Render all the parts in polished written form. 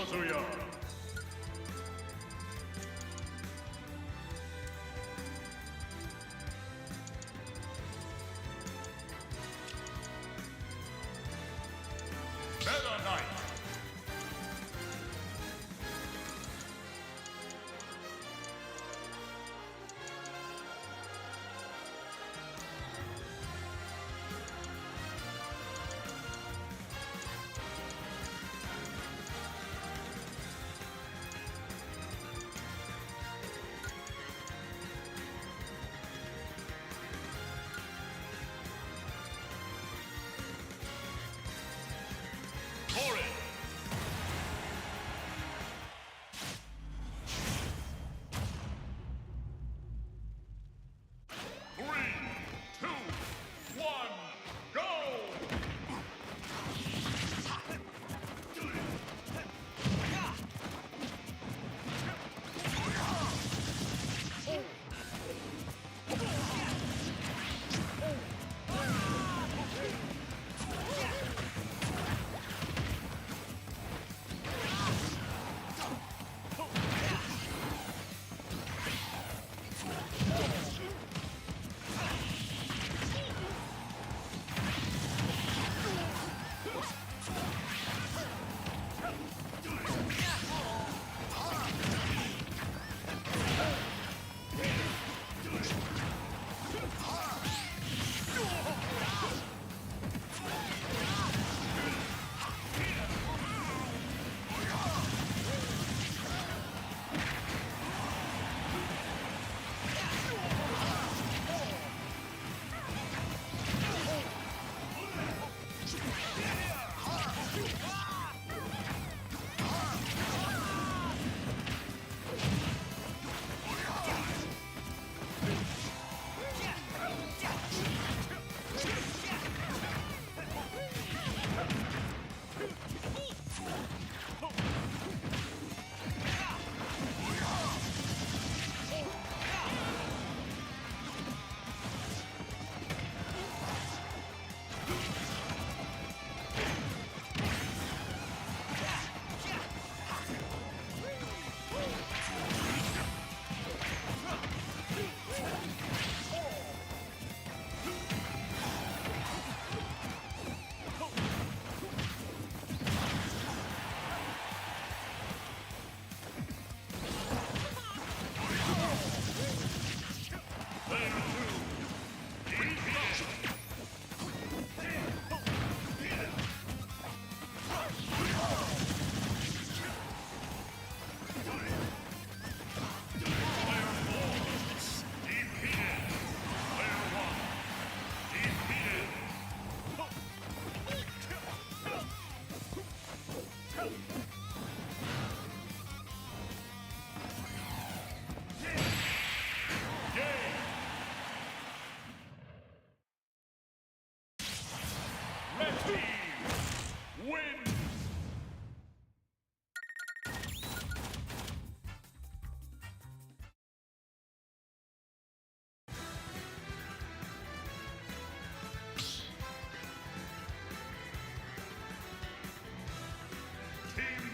Kazuya. Meta Knight.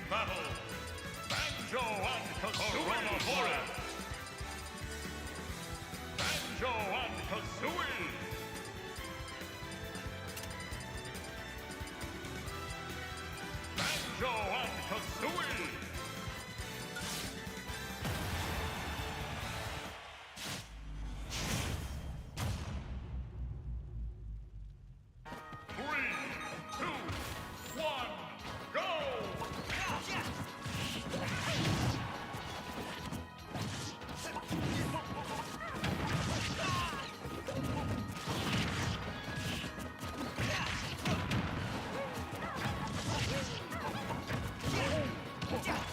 Battle, Banjo and Kazooie. Banjo and Kazooie. Banjo and Kazooie. Yeah.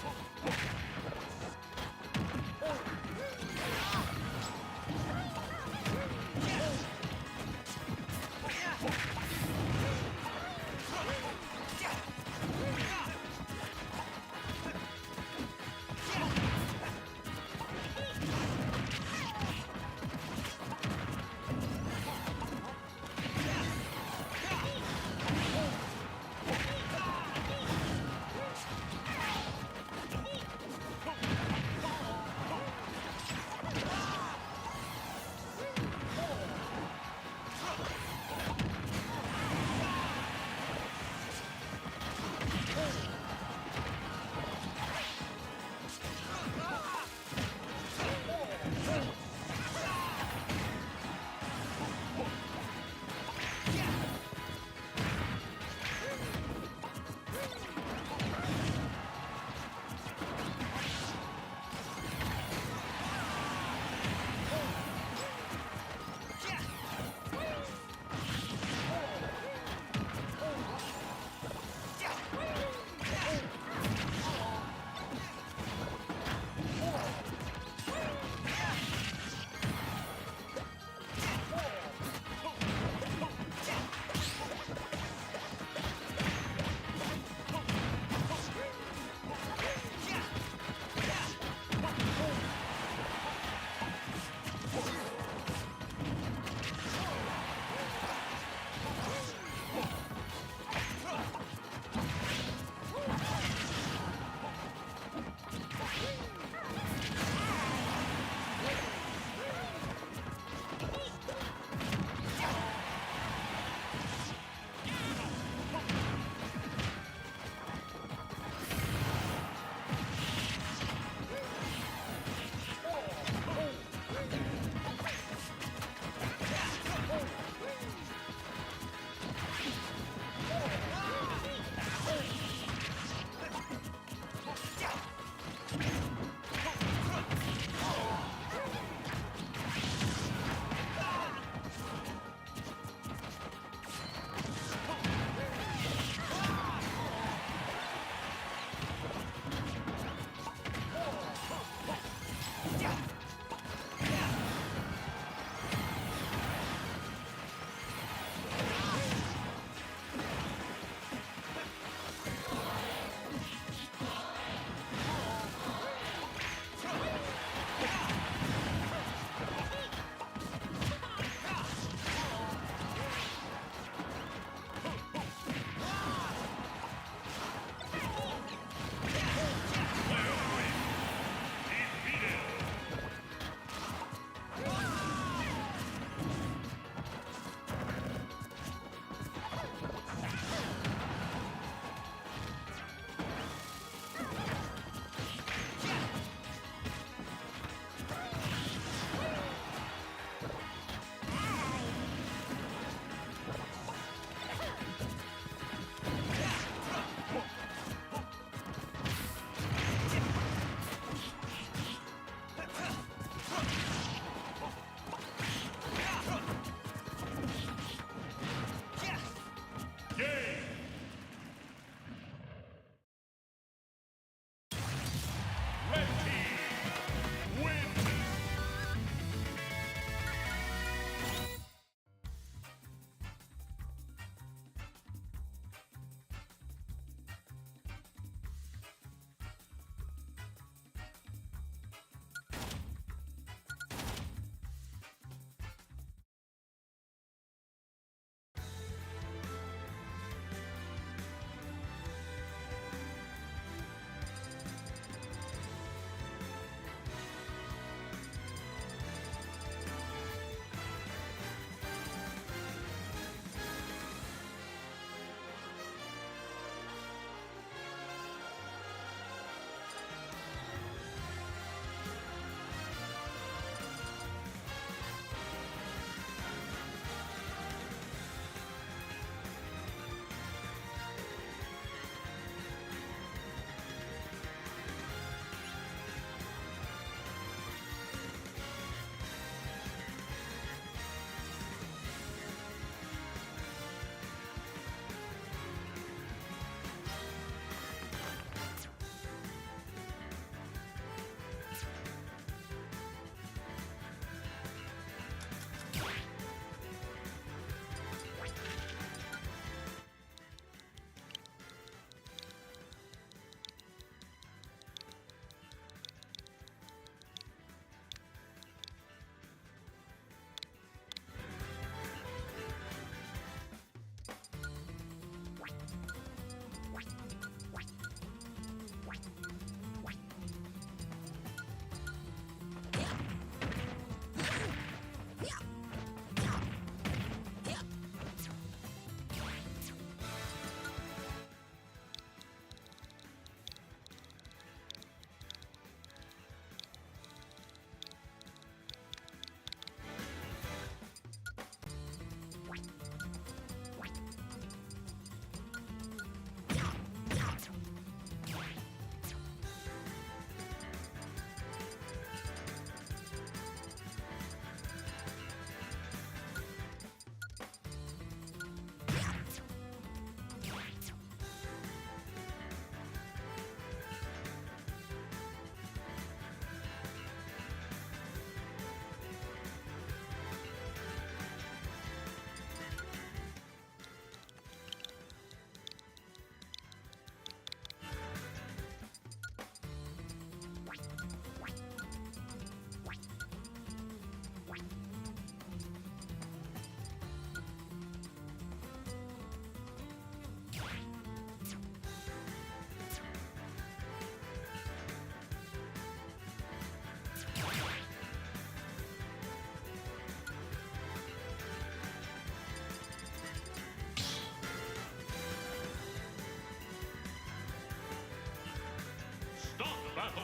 Start battle.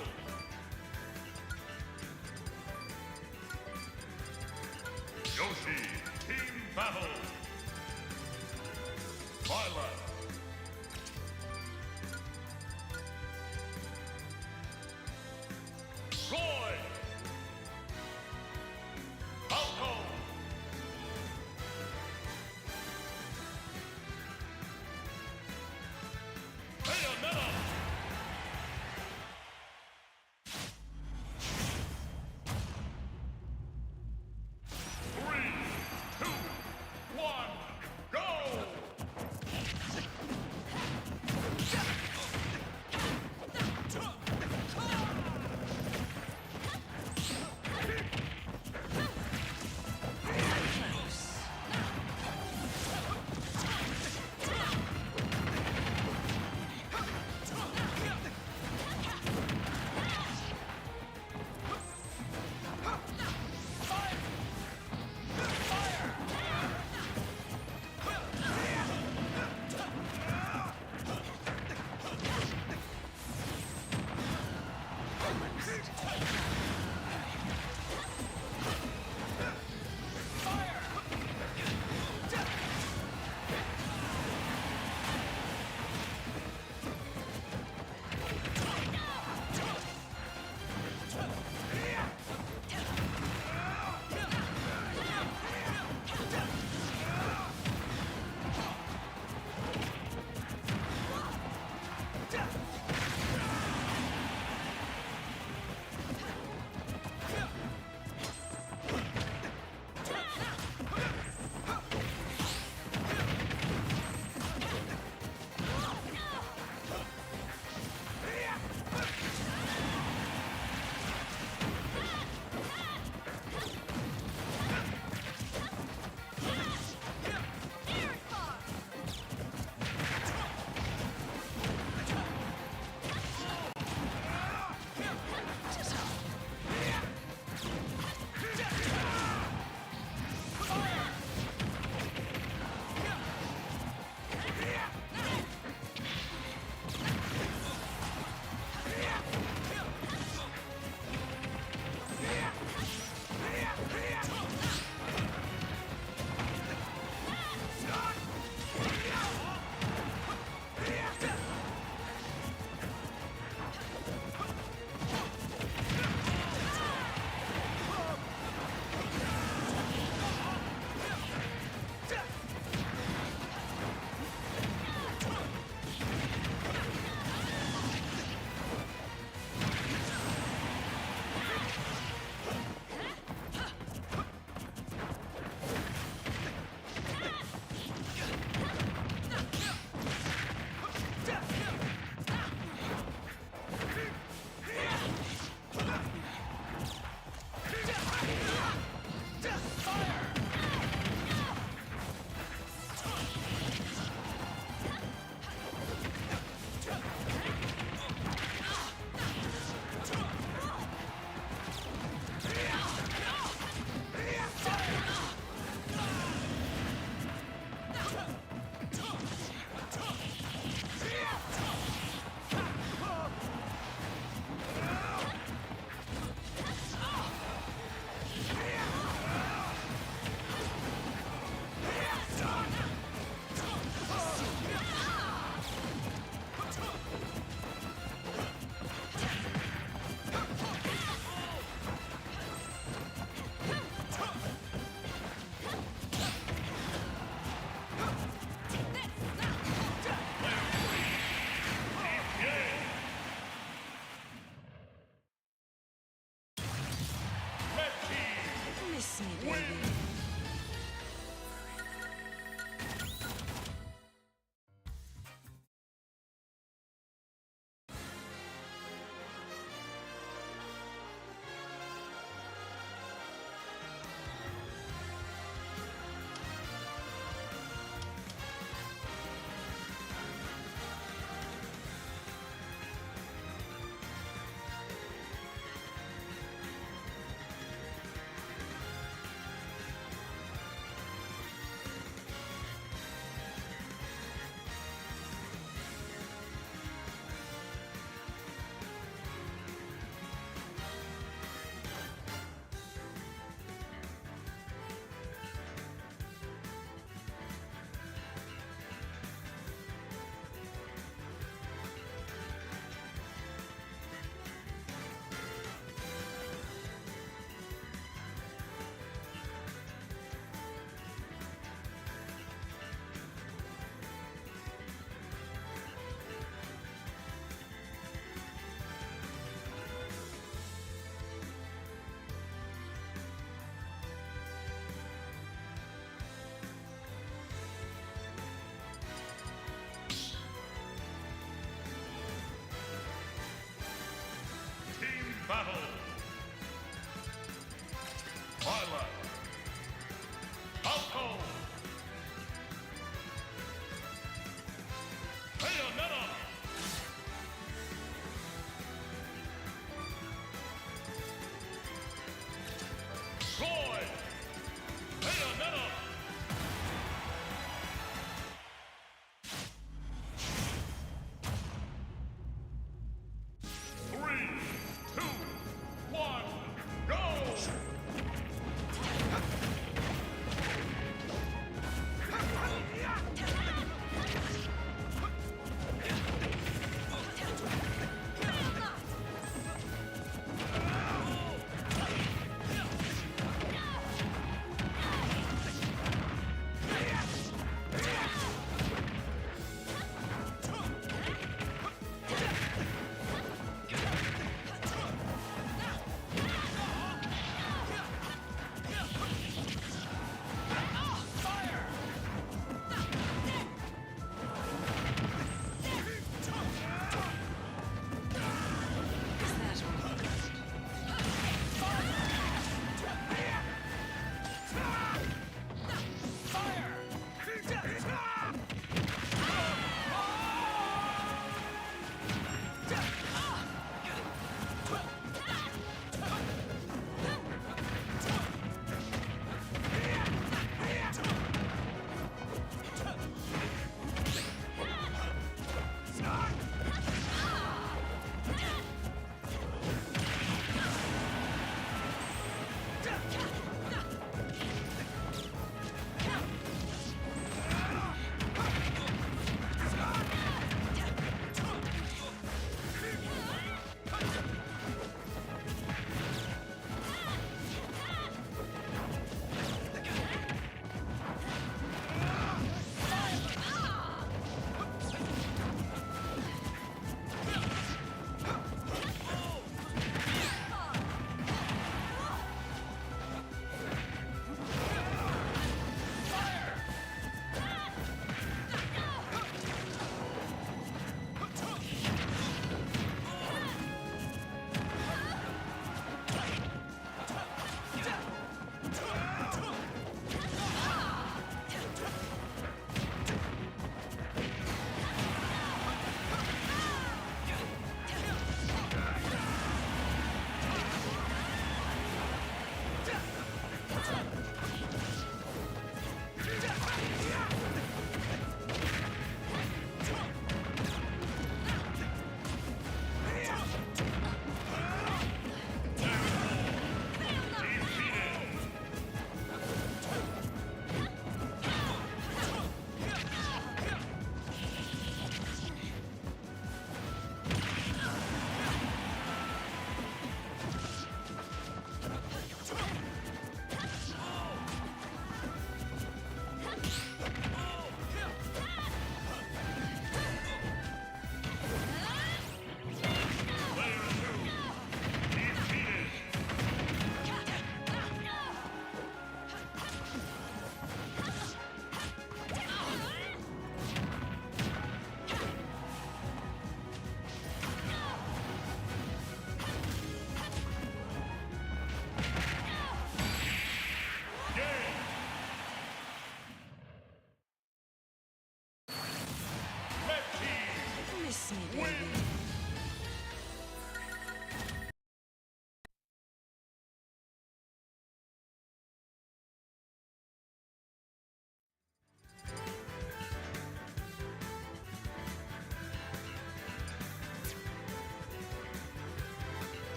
Yoshi, team battle. Violet. Roy. Falco. Bayonetta. 3, 2, 1, go!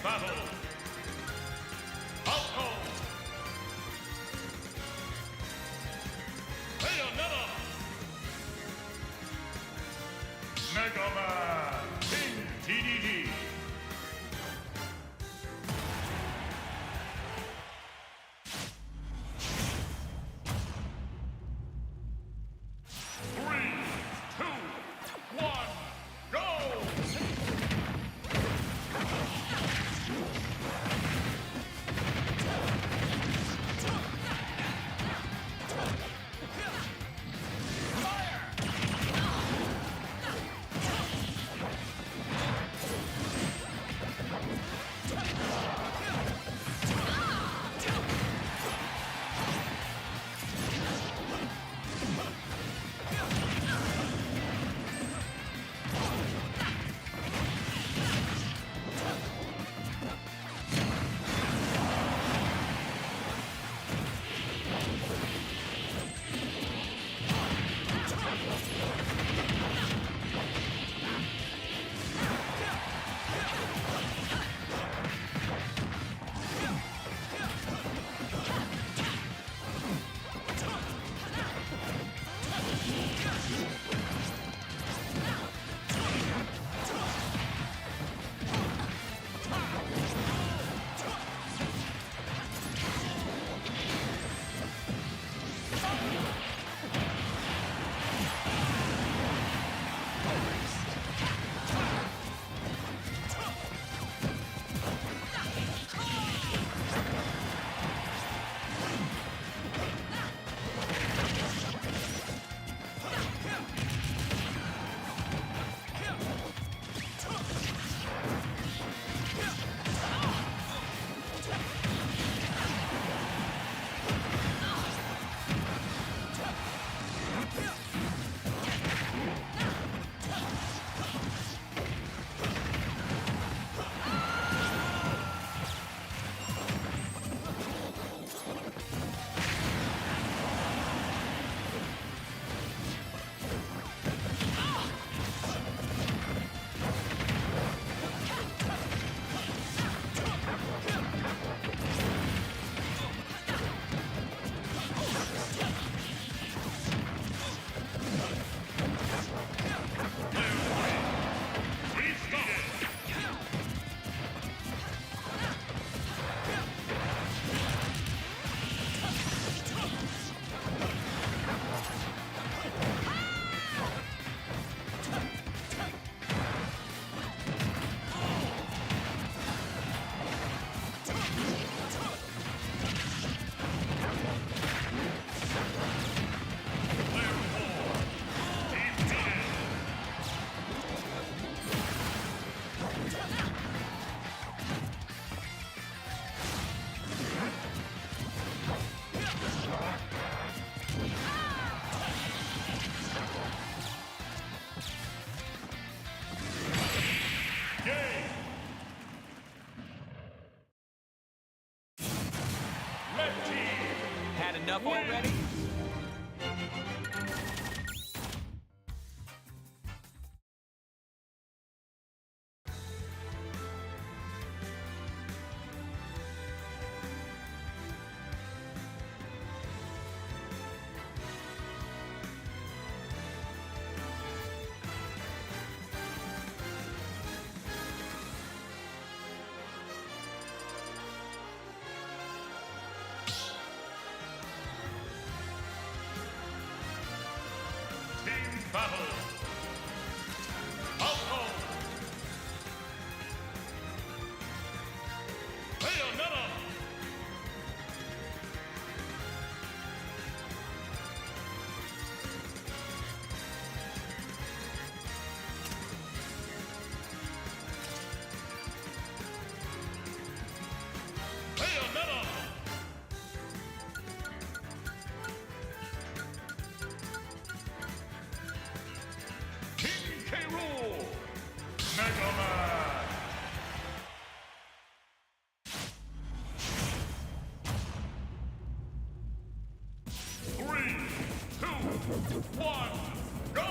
battle. Falco. Bayonetta. Mega Man. King TDD. Had enough already? Battle. Falco. Bayonetta. Bayonetta. Mega Man! 3, 2, 1, go!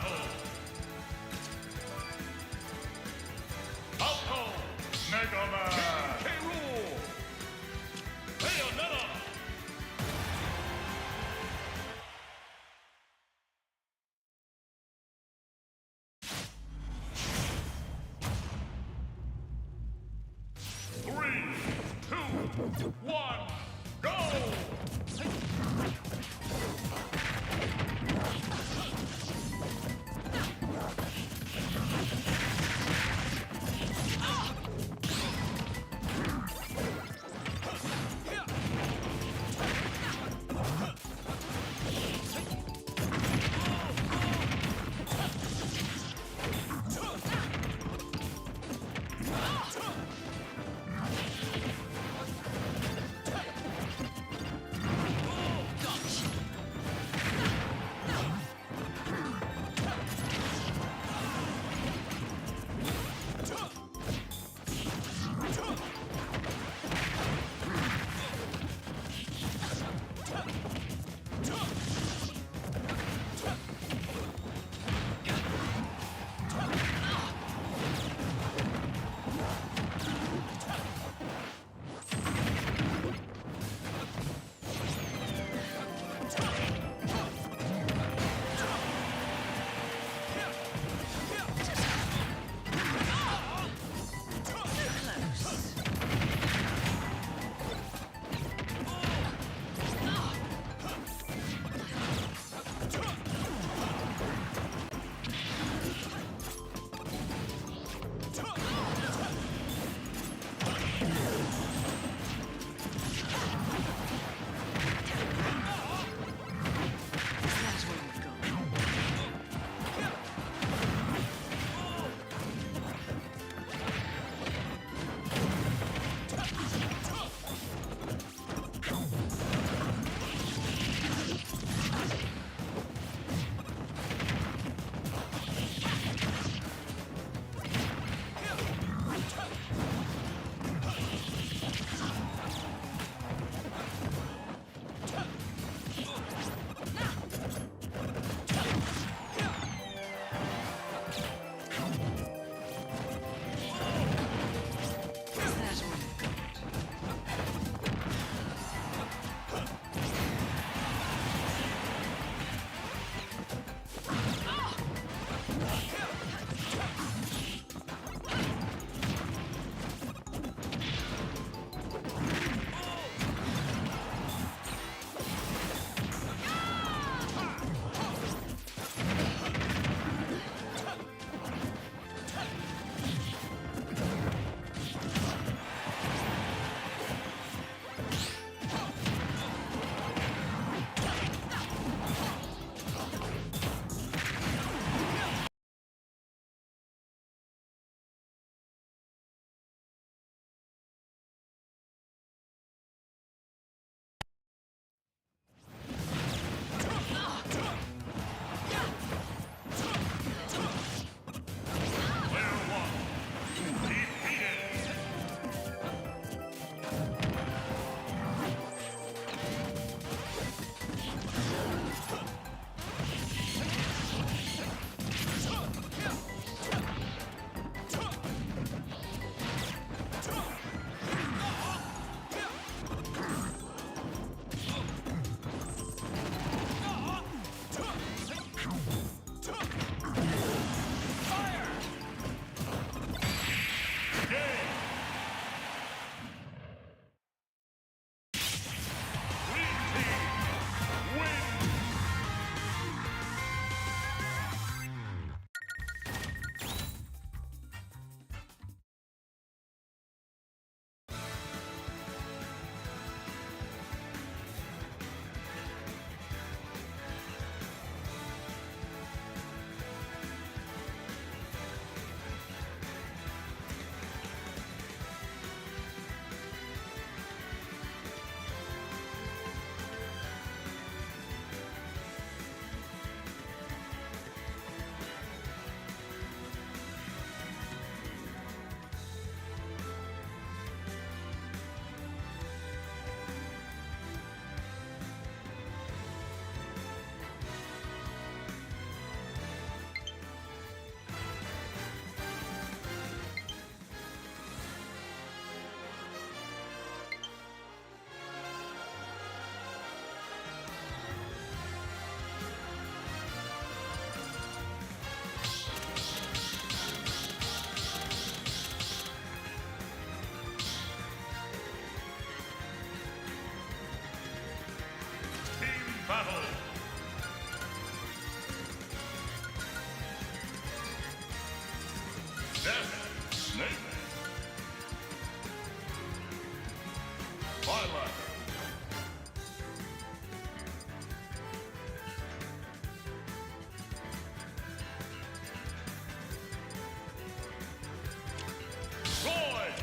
battle. Falco Mega Man. K. Rool. Bayonetta. Three, two, one, go! battle. Death Snake. Violet. Roy.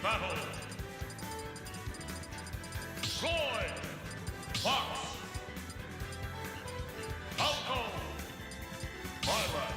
battle. Roy, Fox, Falco, Violet.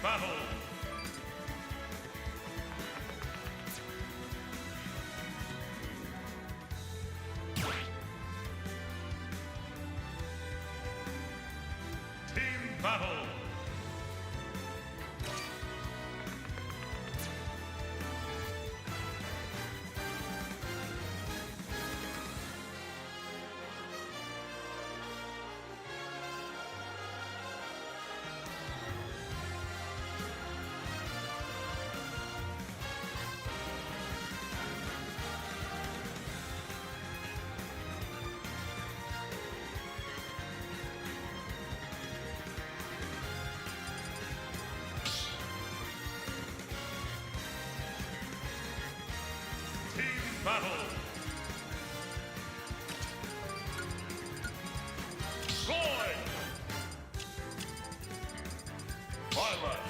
Battle. Team battle. battle. Roy. Violet.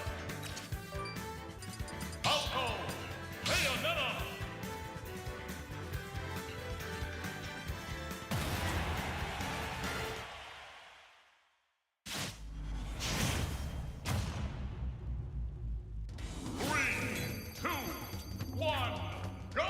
Alco. Bayonetta. Three, two, one, go!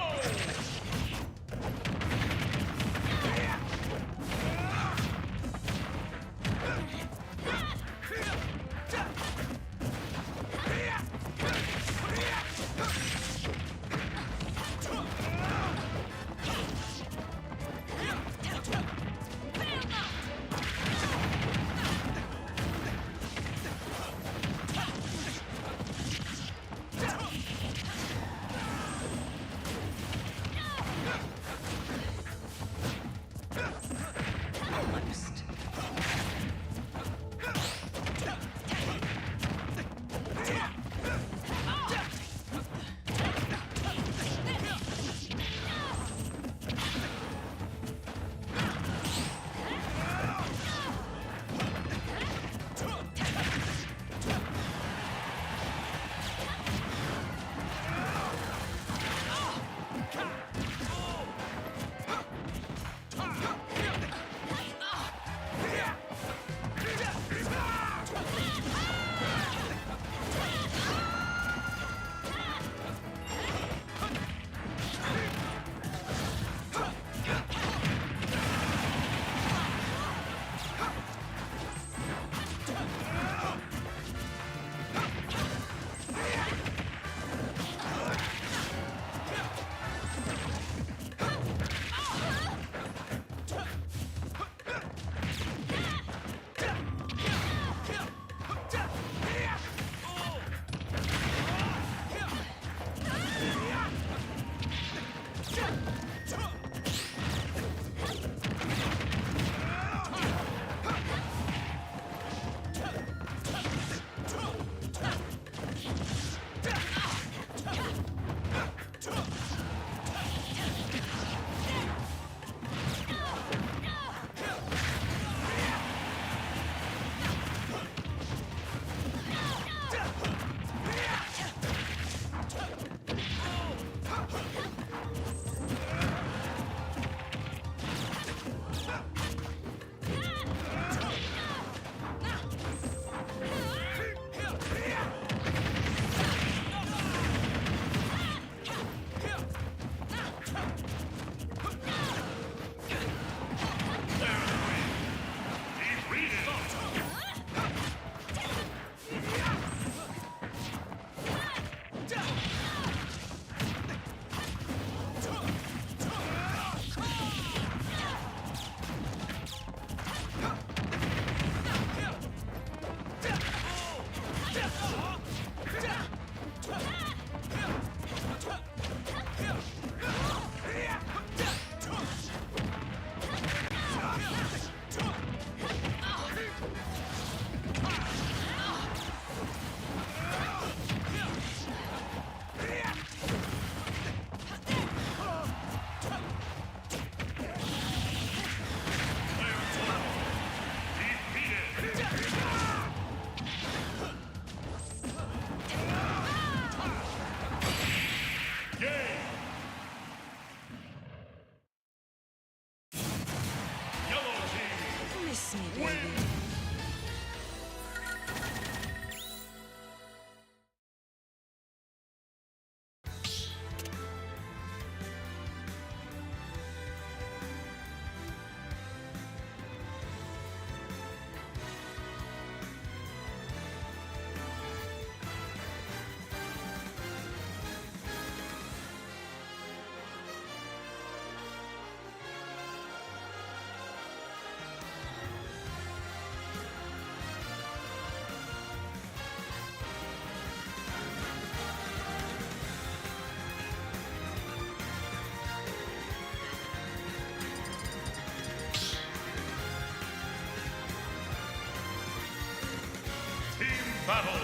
battle.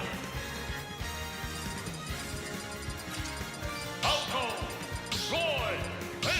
Alco, Roy,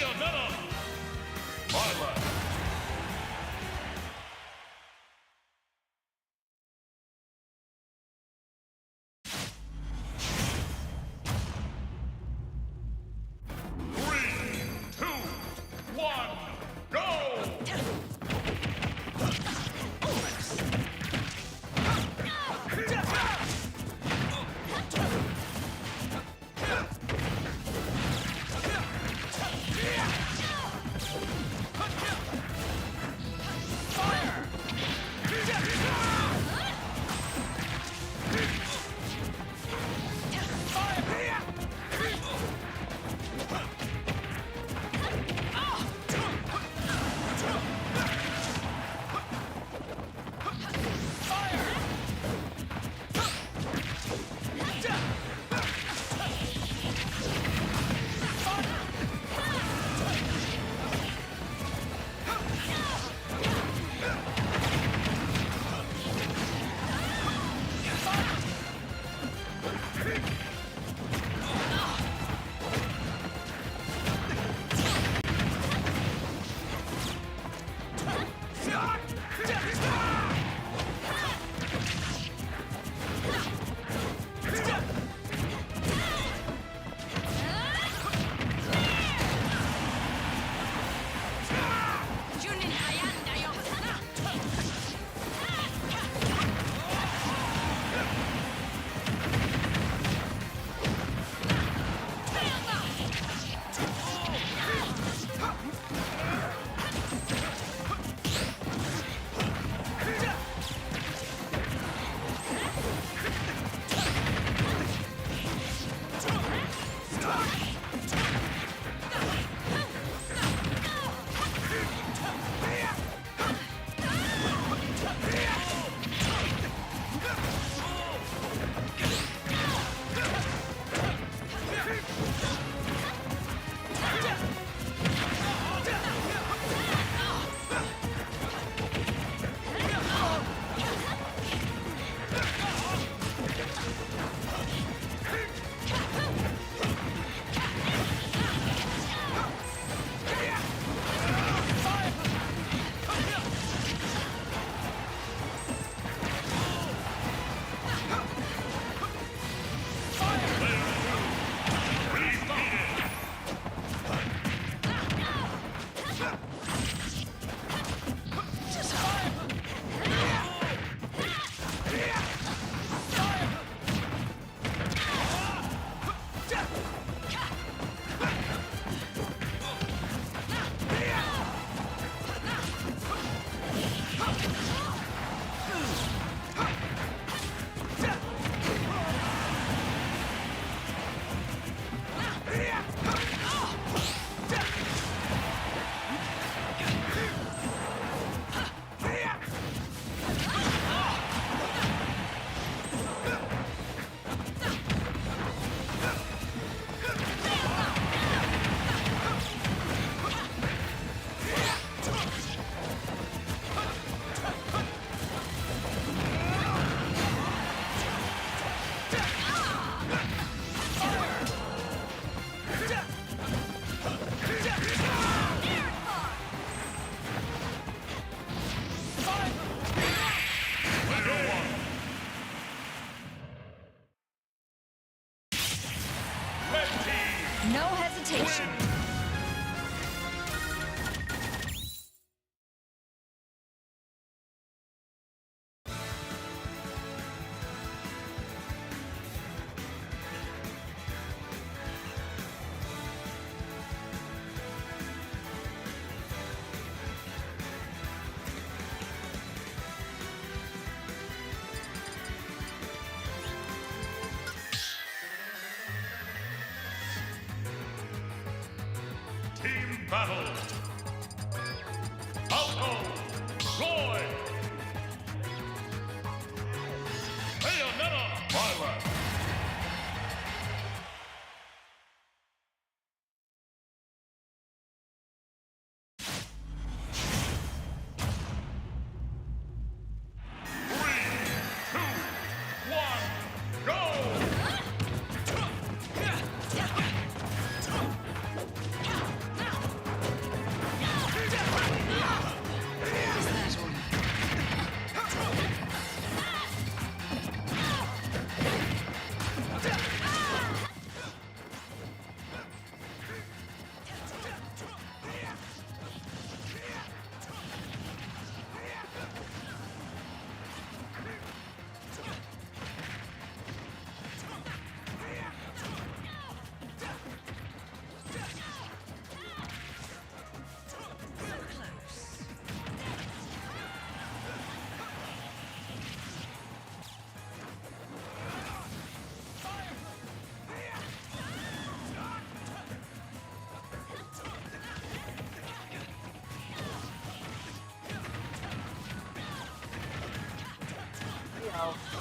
No hesitation. Team battle. Falco, Roy. Bayonetta, Violet. Three, two, one, go!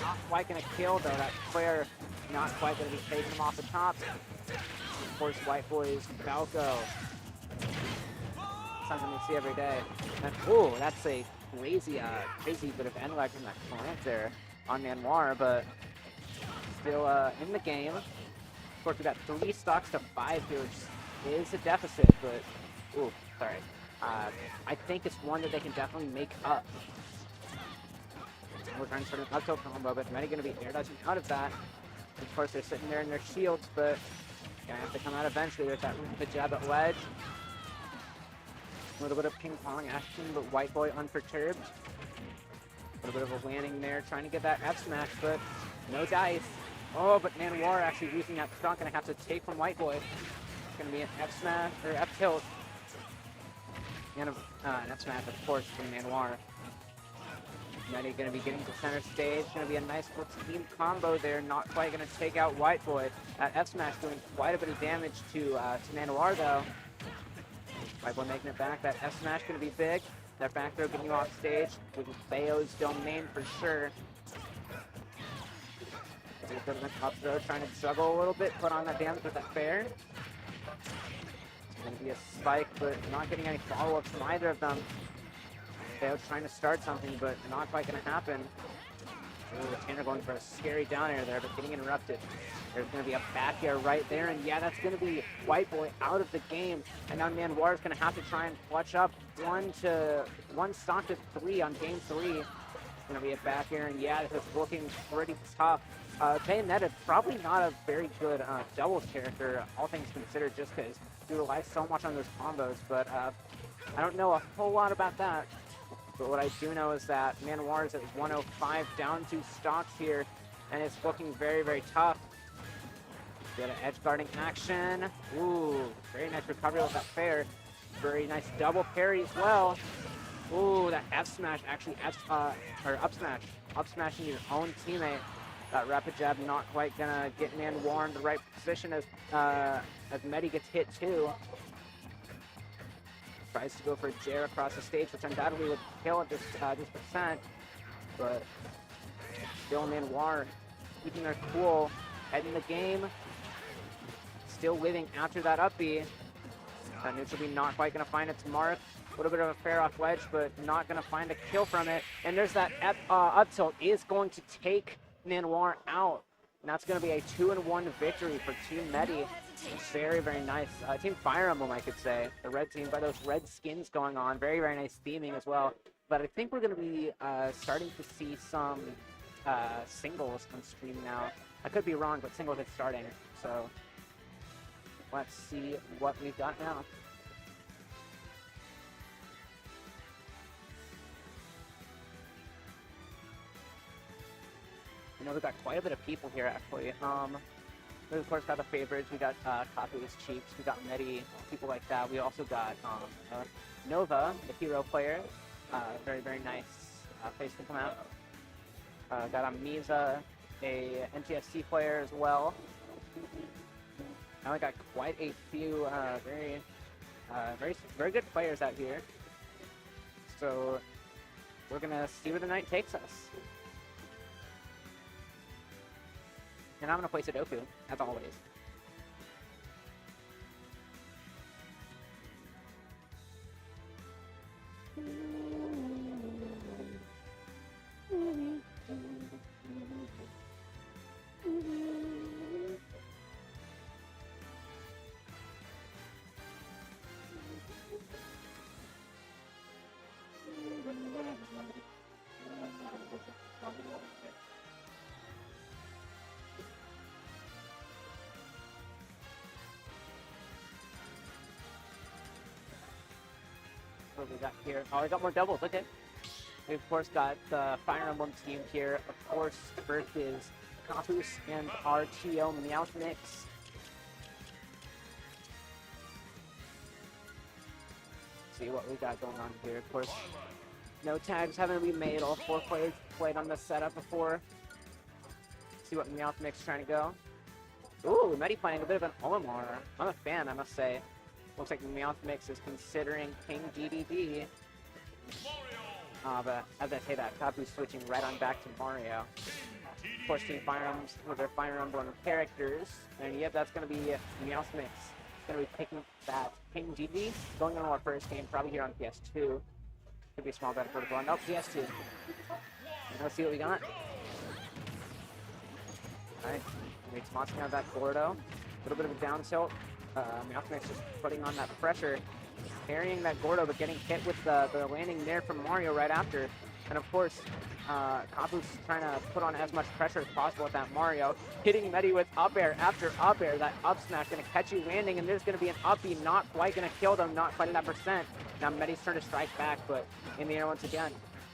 Not quite going to kill, though. That flare not quite going to be taking him off the top. Of course, White Boy's Falco. Something we see every day. And, ooh, that's a crazy bit of end lag from that plant there on Manoir, but still in the game. Of course, we got 3 stocks to 5 here, which is a deficit, but, ooh, sorry. I think it's one that they can definitely make up. We're trying to start an up tilt combo, but Medi going to be air dodging out of that. Of course, they're sitting there in their shields, but gonna have to come out eventually. There's that rapid jab at ledge. A little bit of ping pong action, but White Boy unperturbed. A little bit of a landing there, trying to get that F smash, but no dice. Oh, but Manoir actually using that stock, gonna have to take from White Boy. It's gonna be an F smash or F tilt, and an F smash, of course, from Manoir. Medi going to be getting to center stage. Going to be a nice little team combo there. Not quite going to take out White Boy. That F smash doing quite a bit of damage to Manoir though. White Boy making it back. That F smash going to be big. That back throw getting you off stage with Bayo's domain for sure. A little bit of an up throw, trying to juggle a little bit. Put on that damage with that fair. It's going to be a spike, but not getting any follow-ups from either of them. Bayo trying to start something, but not quite going to happen. Ooh, Tanner going for a scary down air there, but getting interrupted. There's going to be a back air right there, and yeah, that's going to be White Boy out of the game. And now Manoir is going to have to try and clutch up one stock to 3 on game 3. It's going to be a back air, and yeah, this is looking pretty tough. Bayonetta, probably not a very good doubles character, all things considered, just because he relies so much on those combos, but I don't know a whole lot about that. But what I do know is that Manoir is at 105, down 2 stocks here, and it's looking very, very tough. Get an edge guarding action. Ooh, very nice recovery with that fair. Very nice double parry as well. Ooh, that F smash actually up smash. Up smashing your own teammate. That rapid jab not quite gonna get Manoir in the right position as Medi gets hit too. Tries to go for a Jair across the stage, which undoubtedly would kill at this percent, but still Manoir keeping their cool, heading the game, still living after that up B. That neutral B not quite going to find its mark. A little bit of a fair off ledge, but not going to find a kill from it. And there's that up tilt is going to take Manoir out. And that's going to be a 2-1 victory for Team Medi. Very, very nice. Team Fire Emblem, I could say. The red team, by those red skins going on. Very, very nice theming as well. But I think we're going to be starting to see some singles on stream now. I could be wrong, but singles is starting. So Let's see what we've got now. You know, we've got quite a bit of people here, actually. We, of course, got the favorites. We got Kaku's Cheeks. We got Medi, people like that. We also got Nova, the hero player. Very, very nice face to come out. Got Amiza, a NTSC player as well. Now we got quite a few very good players out here. So we're gonna see where the night takes us. And I'm gonna play Sudoku, as always. What we got here? Oh, we got more doubles. Okay. We of course got the Fire Emblem team here. Of course, first is Kapus and RTO Meowth Mix. See what we got going on here. Of course, no tags haven't been made. All 4 players played on the setup before. See what Meowth Mix trying to go. Ooh, Medi playing a bit of an Olimar. I'm a fan, I must say. Looks like Meowth Mix is considering King DDD. But as I say that, Kabu's switching right on back to Mario. Of course, Team Fire Emblem with their Fire Emblem characters. And yep, that's going to be Meowth Mix. It's going to be picking that King DDD. Going on our first game, probably here on PS2. Could be a small bet for the one. Nope, PS2. And let's see what we got. Alright, makes Monster have that Gordo. A little bit of a down tilt. Meowth Mix just putting on that pressure, carrying that Gordo, but getting hit with the landing there from Mario right after. And of course, Kabu's trying to put on as much pressure as possible with that Mario, hitting Medi with up air after up air. That up smash going to catch you landing, and there's going to be an up B, not quite going to kill them, not quite at that percent. Now Medi's trying to strike back, but in the air once again.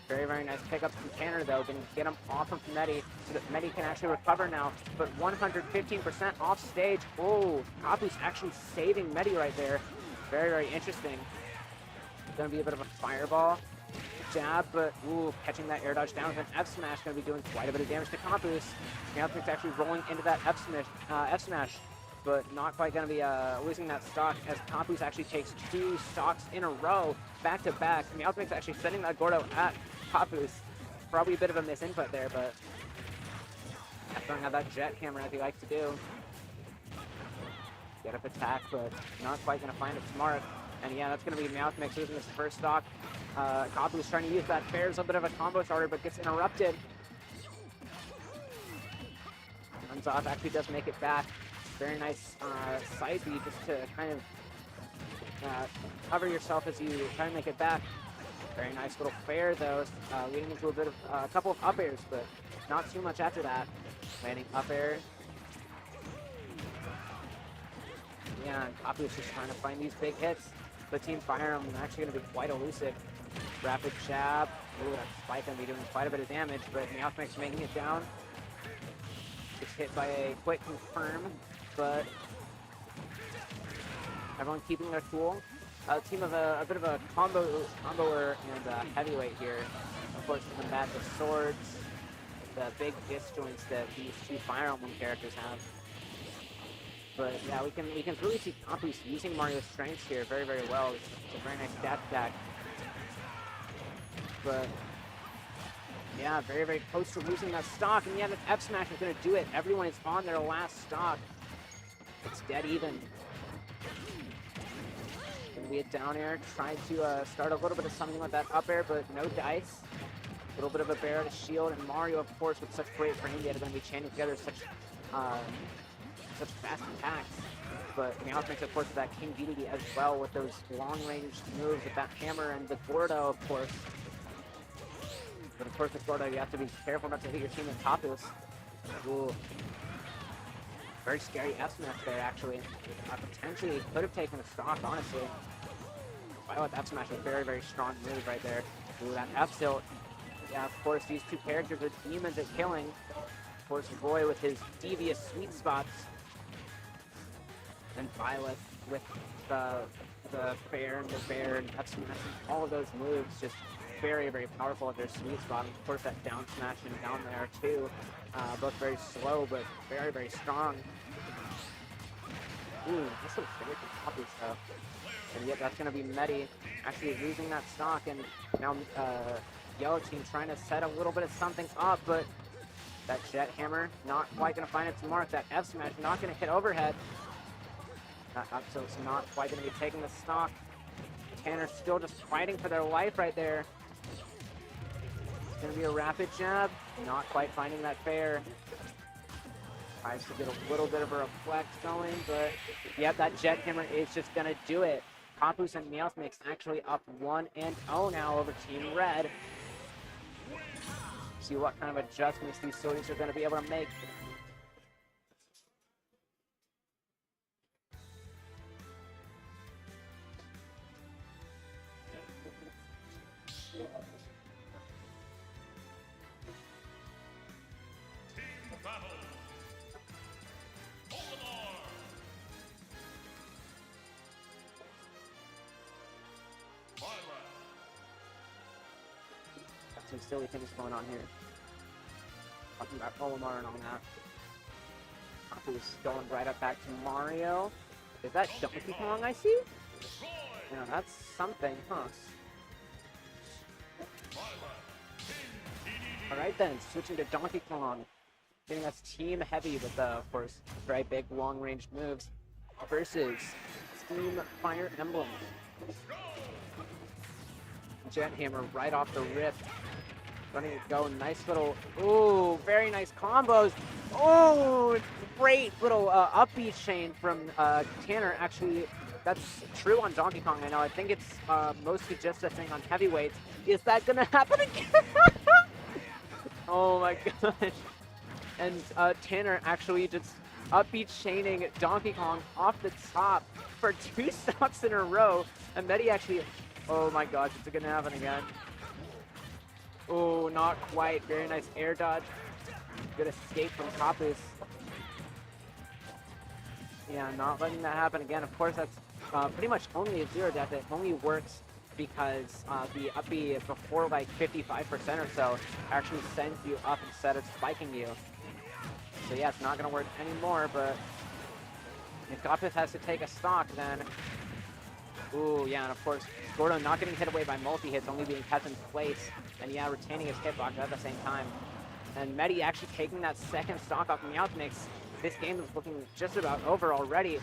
Very, very nice pickups from Tanner, though. Going to get him off of Medi so that Medi can actually recover now. But 115% off stage. Oh, Kabu's actually saving Medi right there. Very, very interesting. Going to be a bit of a fireball jab, but ooh, catching that air dodge down with an F smash. Going to be doing quite a bit of damage to Kabu's. Meowth Mix actually rolling into that F smash, but not quite going to be losing that stock as Kabu's actually takes 2 stocks in a row, back to back. Meowth Mix actually sending that Gordo at Kabu's. Probably a bit of a misinput there, but throwing out that jet camera as he likes to do. Get up attack, but not quite going to find its mark. And yeah, that's going to be Meowth Mix losing his first stock. Kabu's trying to use that fair, a bit of a combo starter, but gets interrupted. Runs off, actually does make it back. Very nice side B just to kind of cover yourself as you try to make it back. Very nice little fair though, leading into a bit of a couple of up airs, but not too much after that. Landing up air. Yeah, and Kabu's just trying to find these big hits. But Team Fire Emblem actually going to be quite elusive. Rapid jab. Ooh, that spike going to be doing quite a bit of damage, but Meowth Mix making it down. Gets hit by a quick confirm, but everyone keeping their cool. Team of a bit of a comboer and heavyweight here. Of course, to combat the swords, the big disjoints that these 2 Fire Emblem characters have. But yeah, we can really see Kabu's using Mario's strengths here very, very well. It's a very nice dash attack. But yeah, very, very close to losing that stock. And yeah, the F smash is going to do it. Everyone is on their last stock. It's dead even. Gonna be a down air. Tried to start a little bit of something with that up air, but no dice. A little bit of a bear to shield, and Mario, of course, with such great frame data, going to be chaining together such fast attacks. But Meowth Mix, of course, with that King DDD as well, with those long-range moves with that hammer and the Gordo, of course. But of course, with Gordo, you have to be careful not to hit your team with Kabu's. Ooh. Very scary F smash there, actually. Potentially could have taken a stock, honestly. Violet F smash is a very, very strong move right there. Ooh, that F tilt. Yeah, of course, these two characters are demons at killing. Of course, Roy with his devious sweet spots. And Violet with the fair and the bear and F smash. All of those moves just very, very powerful at their sweet spot. And of course, that down smash and down there too. Both very slow, but very, very strong. Ooh, this looks very copy stuff. And yet that's going to be Medi actually losing that stock. And now Yellow Team trying to set a little bit of something up, but that Jet Hammer not quite going to find its mark. That F smash not going to hit overhead. That up tilt's not quite going to be taking the stock. Tanner's still just fighting for their life right there. It's going to be a rapid jab. Not quite finding that fair. Tries to get a little bit of a reflect going, but yep, that Jet Hammer is just going to do it. Campus and Meowthmix actually up 1-0 now over Team Red. See what kind of adjustments these Sodies are going to be able to make. Some silly things going on here. Talking about Olimar and all that. Capu's going right up back to Mario. Is that Donkey Kong I see? Yeah, that's something, huh? Alright then, switching to Donkey Kong. Getting us team heavy with, of course, very big long-range moves. Versus Team Fire Emblem. Jet Hammer right off the rip. Running it go, nice little, ooh, very nice combos. Oh, great little upbeat chain from Tanner. Actually, that's true on Donkey Kong, I know. I think it's mostly just a thing on heavyweights. Is that gonna happen again? Oh my gosh. And Tanner actually just upbeat chaining Donkey Kong off the top for 2 stocks in a row. And Medi actually, oh my gosh, it's gonna happen again. Oh, not quite. Very nice air dodge. Good escape from Campus. Yeah, not letting that happen again. Of course, that's pretty much only a zero death. It only works because the up B before like 55% or so actually sends you up instead of spiking you. So yeah, it's not going to work anymore, but if Campus has to take a stock, then... Ooh, yeah, and of course, Gordo not getting hit away by multi-hits, only being kept in place, and yeah, retaining his hitbox at the same time. And Medi actually taking that second stock off Meowthmix. This game is looking just about over already.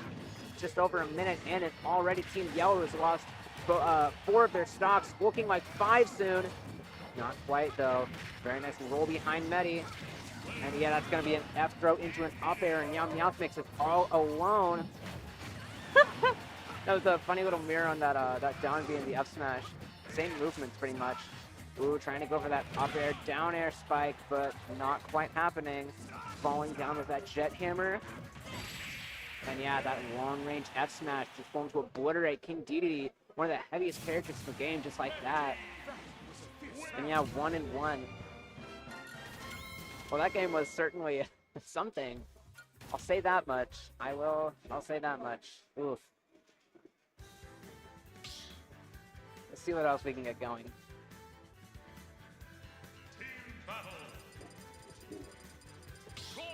Just over a minute in, and already Team Yellow has lost 4 of their stocks, looking like 5 soon. Not quite, though. Very nice roll behind Medi. And yeah, that's going to be an F throw into an up air, and now Meowthmix is all alone. That was a funny little mirror on that that down B in the up smash. Same movements pretty much. Ooh, trying to go for that up air, down air spike, but not quite happening. Falling down with that Jet Hammer. And yeah, that long range F smash just going to obliterate King Dedede, one of the heaviest characters in the game, just like that. And yeah, 1-1. Well, that game was certainly something. I'll say that much. I'll say that much. Oof. Let's see what else we can get going. Team battle. Troy.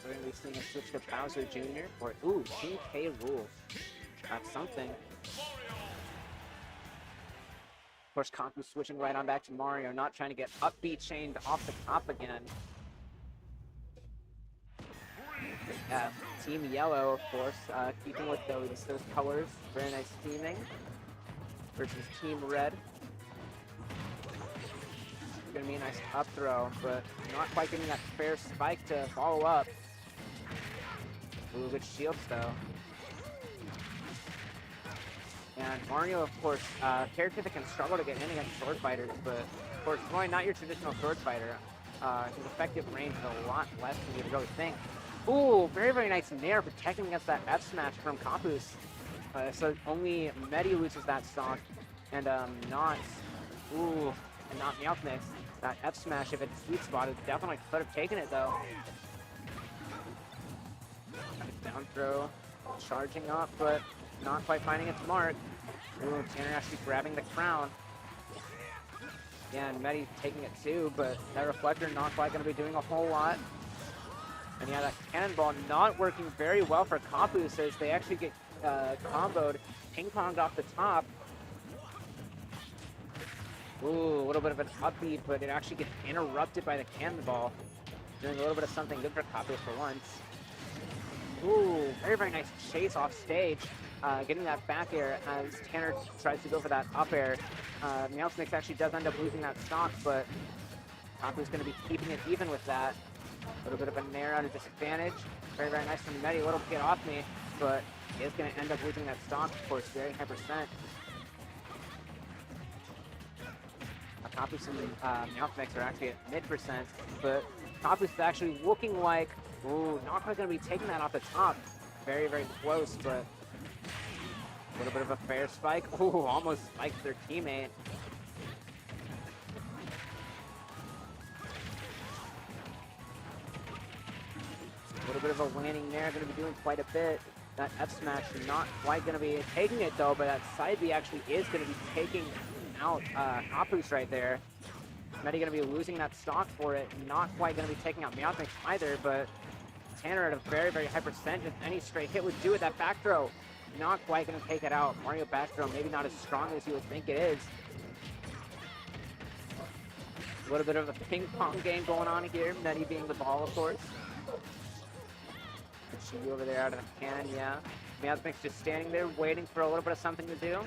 We're going to be seeing a switch to Bowser Jr. or, ooh, Team K rules. That's something. Of course, Campus switching right on back to Mario, not trying to get upbeat chained off the top again. Yeah, Team Yellow, of course, keeping with those colors. Very nice theming. Versus Team Red. Gonna be a nice up throw, but not quite getting that fair spike to follow up. Ooh, good shields though. And Mario, of course, character that can struggle to get in against sword fighters, but of course, Roy, not your traditional sword fighter. his effective range is a lot less than you'd really think. Ooh, very, very nice nair protecting against that F smash from Kapus. So only Medi loses that stock, and not Meowth Mix. That F smash, if it's sweet spotted, definitely could have taken it though. Down throw, charging up, but not quite finding its mark. Ooh, Tanner actually grabbing the crown. Yeah, and Medi taking it too, but that reflector not quite going to be doing a whole lot. And yeah, that cannonball not working very well for Kapus as they actually get comboed, ping-ponged off the top. Ooh, a little bit of an upbeat, but it actually gets interrupted by the cannonball. Doing a little bit of something good for Kapus for once. Ooh, very, very nice chase off stage. Getting that back air as Tanner tries to go for that up air. Meowth Mix actually does end up losing that stock, but Kapu's going to be keeping it even with that. A little bit of a nair out of disadvantage. Very, very nice from Medi. A little get off me, but he is going to end up losing that stock, of course, very high percent. Kapus and Meowth Mix are actually at mid-percent, but Kapus is actually looking like, ooh, not quite going to be taking that off the top. Very, very close, but a little bit of a fair spike. Ooh, almost spiked their teammate. A little bit of a landing there, going to be doing quite a bit. That F smash not quite going to be taking it though, but that side B actually is going to be taking out Kapus right there. Medi going to be losing that stock for it. Not quite going to be taking out Meowth Mix either, but Tanner at a very, very high percent. Just any straight hit would do it. That back throw, not quite going to take it out. Mario back throw, maybe not as strong as you would think it is. A little bit of a ping pong game going on here. Medi being the ball, of course. She over there out of the cannon, yeah. Meowth Mix just standing there waiting for a little bit of something to do.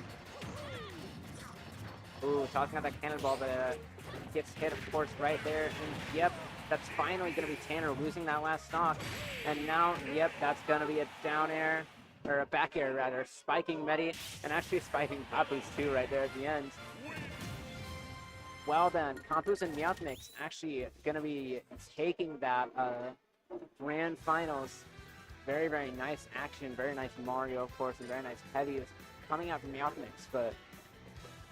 Ooh, tossing out that cannonball, but gets hit, of course, right there. And yep, that's finally going to be Tanner losing that last stock. And now, yep, that's going to be a down air, or a back air rather, spiking Medi, and actually spiking Kapus too right there at the end. Well then, Kapus and Meowth Mix actually going to be taking that grand finals. Very, very nice action, very nice Mario, of course, and very nice heavies coming out from Meowth Mix, but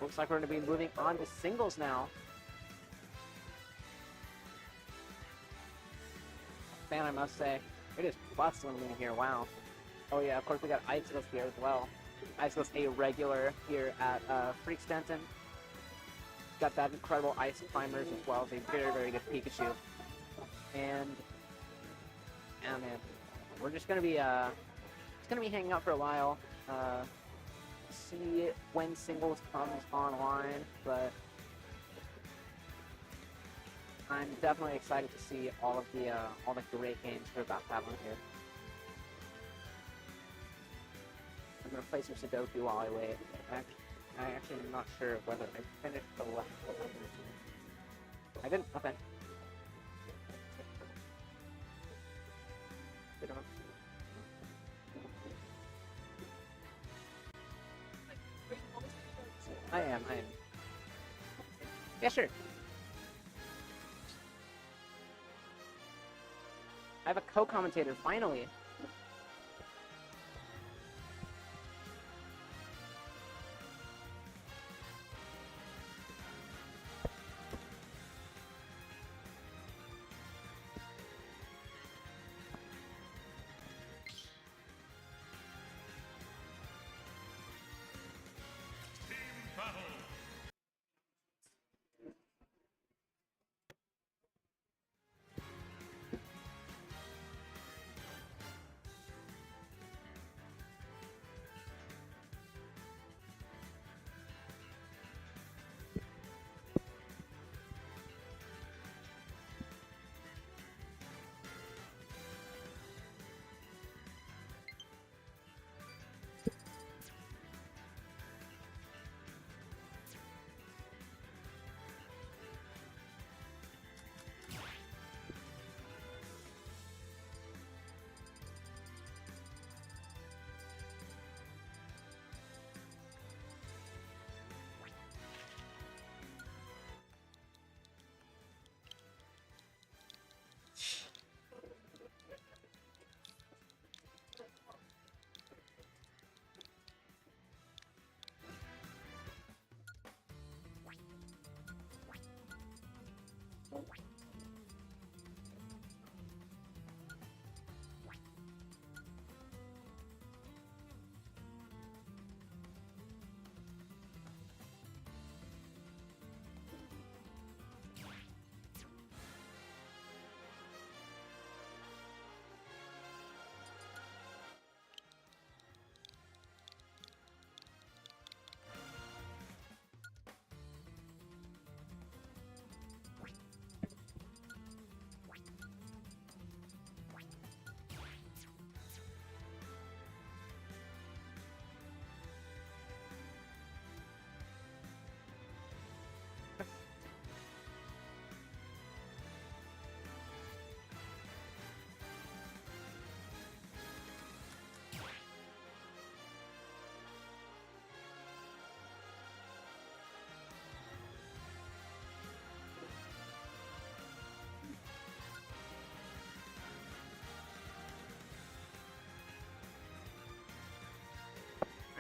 looks like we're going to be moving on to singles now. Man, I must say, it is bustling in here, wow. Oh yeah, of course we got Iceless here as well. Iceless a regular here at Freaks Denton. Got that incredible ice climbers as well as a very, very good Pikachu. And, yeah man, we're just going to be hanging out for a while. See when singles comes online, but I'm definitely excited to see all the great games we're about to have on here. I'm gonna play some Sudoku while I wait. I actually am not sure whether I finished the last one. I didn't. Okay. Good enough. I am. Yeah, sure. I have a co-commentator, finally.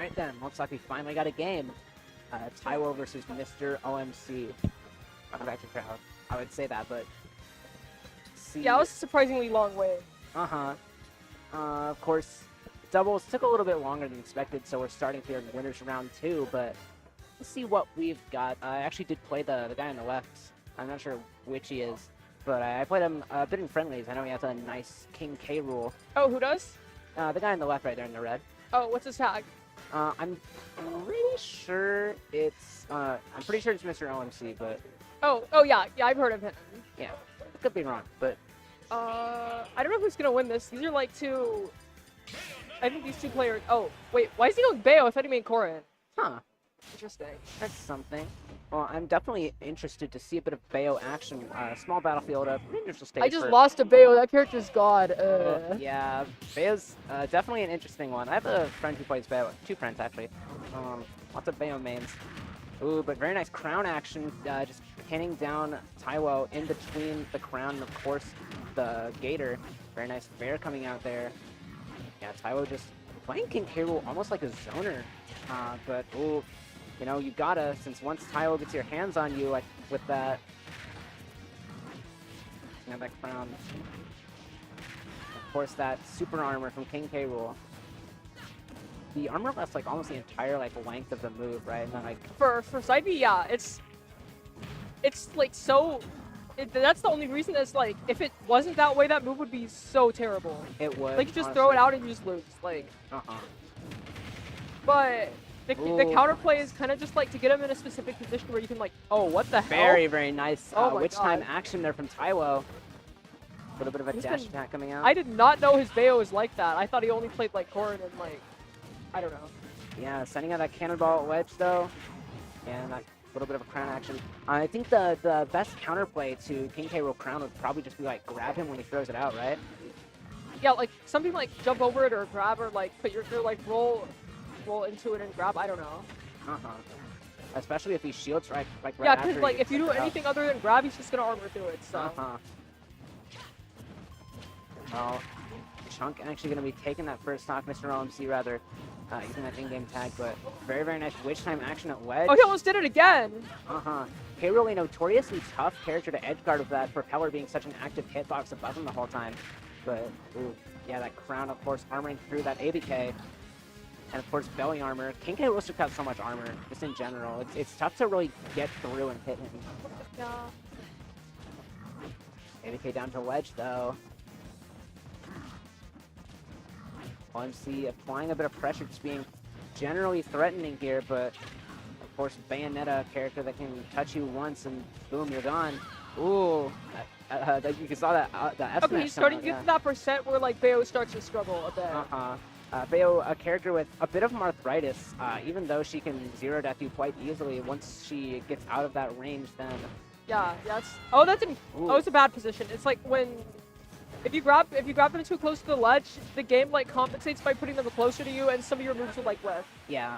Right then, looks like we finally got a game. Taiwo versus Mr. OMC. Welcome back to crowd. I would say that, but... See, Yeah, it was a surprisingly long wait. Of course, doubles took a little bit longer than expected, so we're starting here in winners round 2, but let's see what we've got. I actually did play the guy on the left. I'm not sure which he is, but I played him a bit in friendlies. I know he has a nice King K rule. Oh, who does? The guy on the left right there in the red. Oh, what's his tag? I'm pretty sure it's Mr. OMC, but Oh yeah, I've heard of him. yeah, could be wrong, but I don't know who's gonna win this. These are like two. I think these two players. Oh wait, why is he going Bayo? I thought he made Korin. huh, Interesting. that's something. Well, I'm definitely interested to see a bit of Bayo action. Small battlefield, neutral stage. I just for- lost to Bayo. That character's god. Yeah, Bayo's definitely an interesting one. I have a friend who plays Bayo, 2 friends actually. Lots of Bayo mains. Ooh, but very nice crown action, just pinning down Taiwo in between the crown and, of course, the Gator. Very nice fair coming out there. Yeah, Taiwo just playing King K. Rool almost like a zoner. But, ooh, you know, you gotta, since once Taiwo gets your hands on you, like, with that... Yeah, that crown. Of course, that super armor from King K. Rool. The armor lasts like almost the entire like length of the move, right? And then like For side B, yeah, it's like so. That's the only reason. It's like if it wasn't that way, that move would be so terrible. it would. Like you just throw it out and you just lose. Like, but the counterplay is kind of just like to get him in a specific position where you can like, oh, what the hell? Very, very nice. Oh my Witch time God. action there from Taiwo. A little bit of a He's dash been- attack coming out. I did not know his Bayo was like that. I thought he only played like Korin and like, I don't know. Yeah, sending out that cannonball wedge though. And that little bit of a crown action. I think the best counterplay to King K. Rool crown would probably just be like grab him when he throws it out, right? Yeah, like something like jump over it or grab or like put your like roll into it and grab. I don't know. Especially if he shields right right Yeah, after. because like he if you do sends it out. anything other than grab, he's just gonna armor through it. So. Well, Chunk actually going to be taking that first stock, Mr. OMC rather, using that in-game tag, but very, very nice witch time action at wedge. Oh, he almost did it again. K-Rool, a notoriously tough character to edgeguard with that propeller being such an active hitbox above him the whole time. But, ooh, yeah, that crown, of course, armoring through that ABK. And, of course, belly armor. King K. Rool has so much armor, just in general. It's tough to really get through and hit him. Yeah. ABK down to wedge, though. OMC applying a bit of pressure, just being generally threatening here, but of course Bayonetta, character that can touch you once and boom, you're gone. Ooh, you saw that the F Okay, he's starting to get to that percent where like Bayo starts to struggle a bit. Bayo, a character with a bit of arthritis, even though she can zero death you quite easily, once she gets out of that range, then... Yeah, that's... Oh, it's a bad position. It's like when... If you grab them too close to the ledge, the game like compensates by putting them closer to you, and some of your moves will like whiff. Yeah.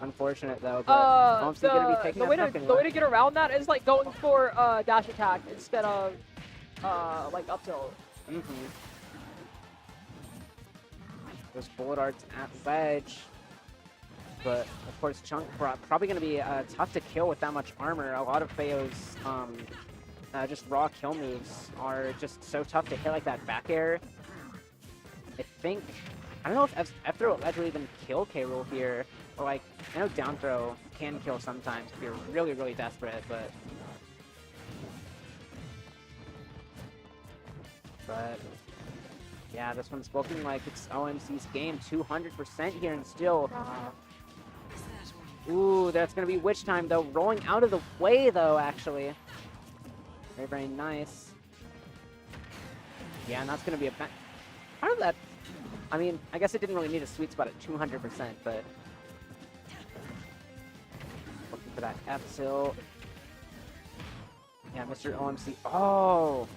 Unfortunate though, but OMC gonna be taking the way to get around that is like going for dash attack instead of like up tilt. Those bullet arts at wedge. But of course Chunk probably gonna be tough to kill with that much armor. A lot of Bayo's just raw kill moves are just so tough to hit, like that back air. I don't know if F-throw will actually even kill K-Rool here, or like, I know down throw can kill sometimes if you're really, really desperate, but yeah, this one's looking like it's OMC's game, 200% here, and still, ooh, that's gonna be witch time though, rolling out of the way though, actually. Very, very nice. Yeah, and that's going to be a... Part of that... I mean, I guess it didn't really need a sweet spot at 200%, but... Looking for that F-tilt. Yeah, Mr. OMC... Oh!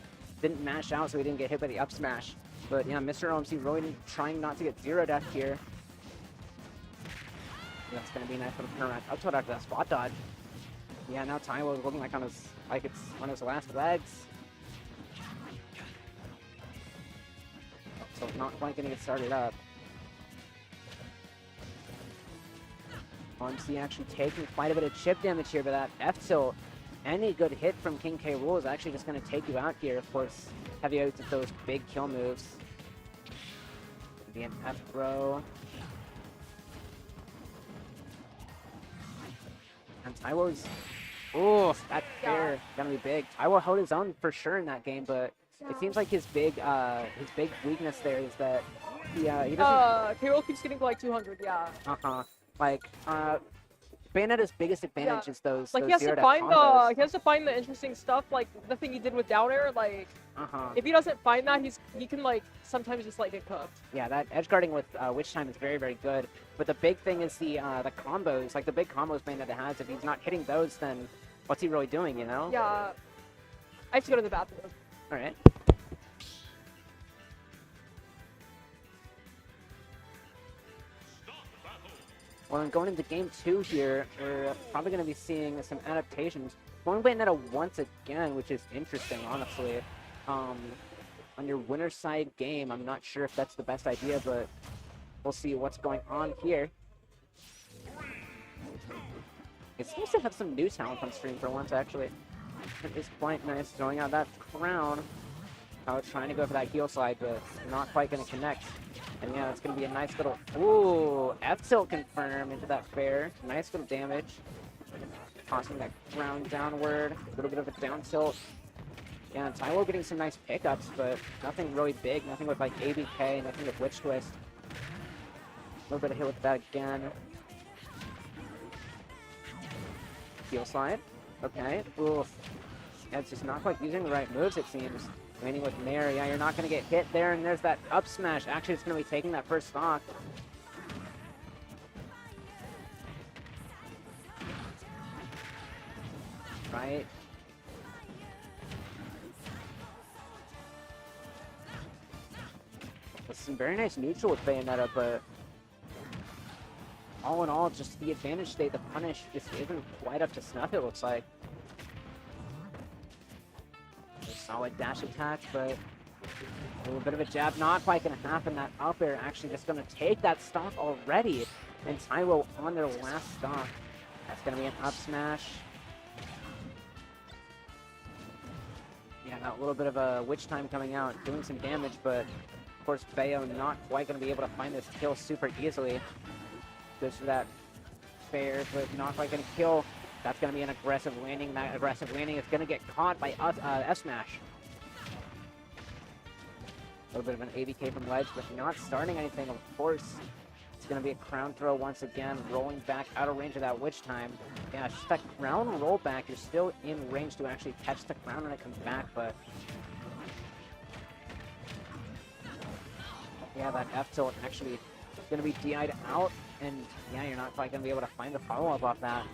Didn't mash out, so he didn't get hit by the up smash. But yeah, Mr. OMC really trying not to get zero death here. That's going to be a nice little turnaround. Up tilt after that spot dodge. Yeah, now Taiwo is looking like it's on his last legs. So not quite gonna get started up. OMC actually taking quite a bit of chip damage here, but that F tilt, any good hit from King K. Rool is actually just going to take you out here. Of course, heavy outs with those big kill moves. Be an F throw. And Taiwo's, ooh, that fair gonna be big. Taiwo held his own for sure in that game, but it seems like his big weakness there is that he doesn't. K. Rool keeps getting to like 200. Yeah. Like Bayonetta's biggest advantage is those. Like those he has to zero-death find combos. he has to find the interesting stuff, like the thing he did with down air. Like if he doesn't find that, he can like sometimes just like get cooked. Yeah, that edge guarding with Witch Time is very, very good. But the big thing is the combos, like the big combos Bayonetta has. If he's not hitting those, then what's he really doing, you know? Yeah. I have to go to the bathroom. All right. Well, then going into game 2 here, we're probably going to be seeing some adaptations. Going Bayonetta once again, which is interesting, honestly. On your winner side game, I'm not sure if that's the best idea, but we'll see what's going on here. It seems to have some new talent on stream for once, actually. It is quite nice, throwing out that crown. I was trying to go for that heel slide, but not quite going to connect. And yeah, it's going to be a nice little, ooh, F-tilt confirm into that fair. Nice little damage. Tossing that ground downward. A little bit of a down tilt. Yeah, Taiwo getting some nice pickups, but nothing really big. Nothing with like ABK, nothing with Witch Twist. A little bit of hit with that again. Heel slide. Okay. Oof. Yeah, it's just not quite using the right moves, it seems. Landing with Nair. Yeah, you're not going to get hit there, and there's that up smash. Actually, it's going to be taking that first stock. Right. It's some very nice neutral with Bayonetta, but all in all, just the advantage state, the punish just isn't quite up to snuff, it looks like. A solid dash attack, but a little bit of a jab, not quite going to happen. That up air actually just going to take that stock already, and Taiwo on their last stock. That's going to be an up smash. Yeah, got a little bit of a Witch Time coming out, doing some damage, but of course Bayo not quite going to be able to find this kill super easily. Goes for that fair, but not quite going to kill. That's going to be an aggressive landing. That aggressive landing is going to get caught by F-Smash. A little bit of an ABK from ledge, but not starting anything, of course. It's going to be a crown throw once again, rolling back out of range of that Witch Time. Yeah, it's just that crown rollback. You're still in range to actually catch the crown when it comes back, but yeah, that F tilt actually is going to be DI'd out, and yeah, you're not quite going to be able to find the follow-up off that.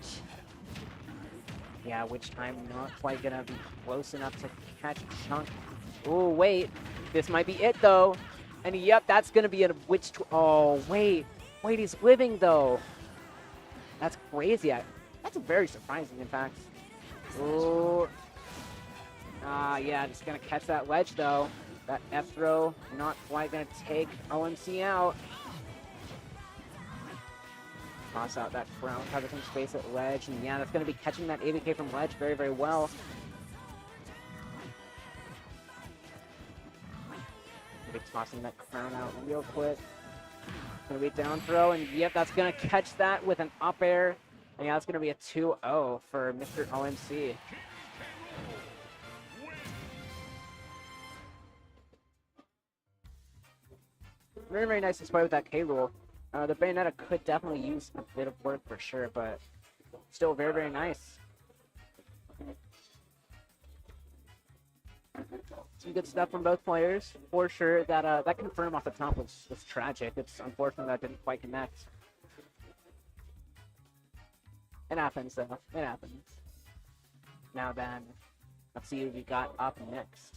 Yeah, Witch Time not quite going to be close enough to catch Chunk. Oh, wait. This might be it, though. And yep, that's going to be a Witch... Oh, wait. Wait, he's living, though. That's crazy. That's very surprising, in fact. Oh. Yeah, just going to catch that ledge, though. That F-throw not quite going to take OMC out. Toss out that crown, cover some space at ledge, and yeah, that's going to be catching that ABK from ledge very, very well. Gonna be tossing that crown out real quick. Gonna be down throw, and yep, that's gonna catch that with an up air. And yeah, that's gonna be a 2-0 for Mr. OMC. Very, very nice display with that K Rool. The Bayonetta could definitely use a bit of work for sure, but still very, very nice. Some good stuff from both players, for sure. That confirm off the top was tragic. It's unfortunate that didn't quite connect. It happens, though. It happens. Now then, let's see who we got up next.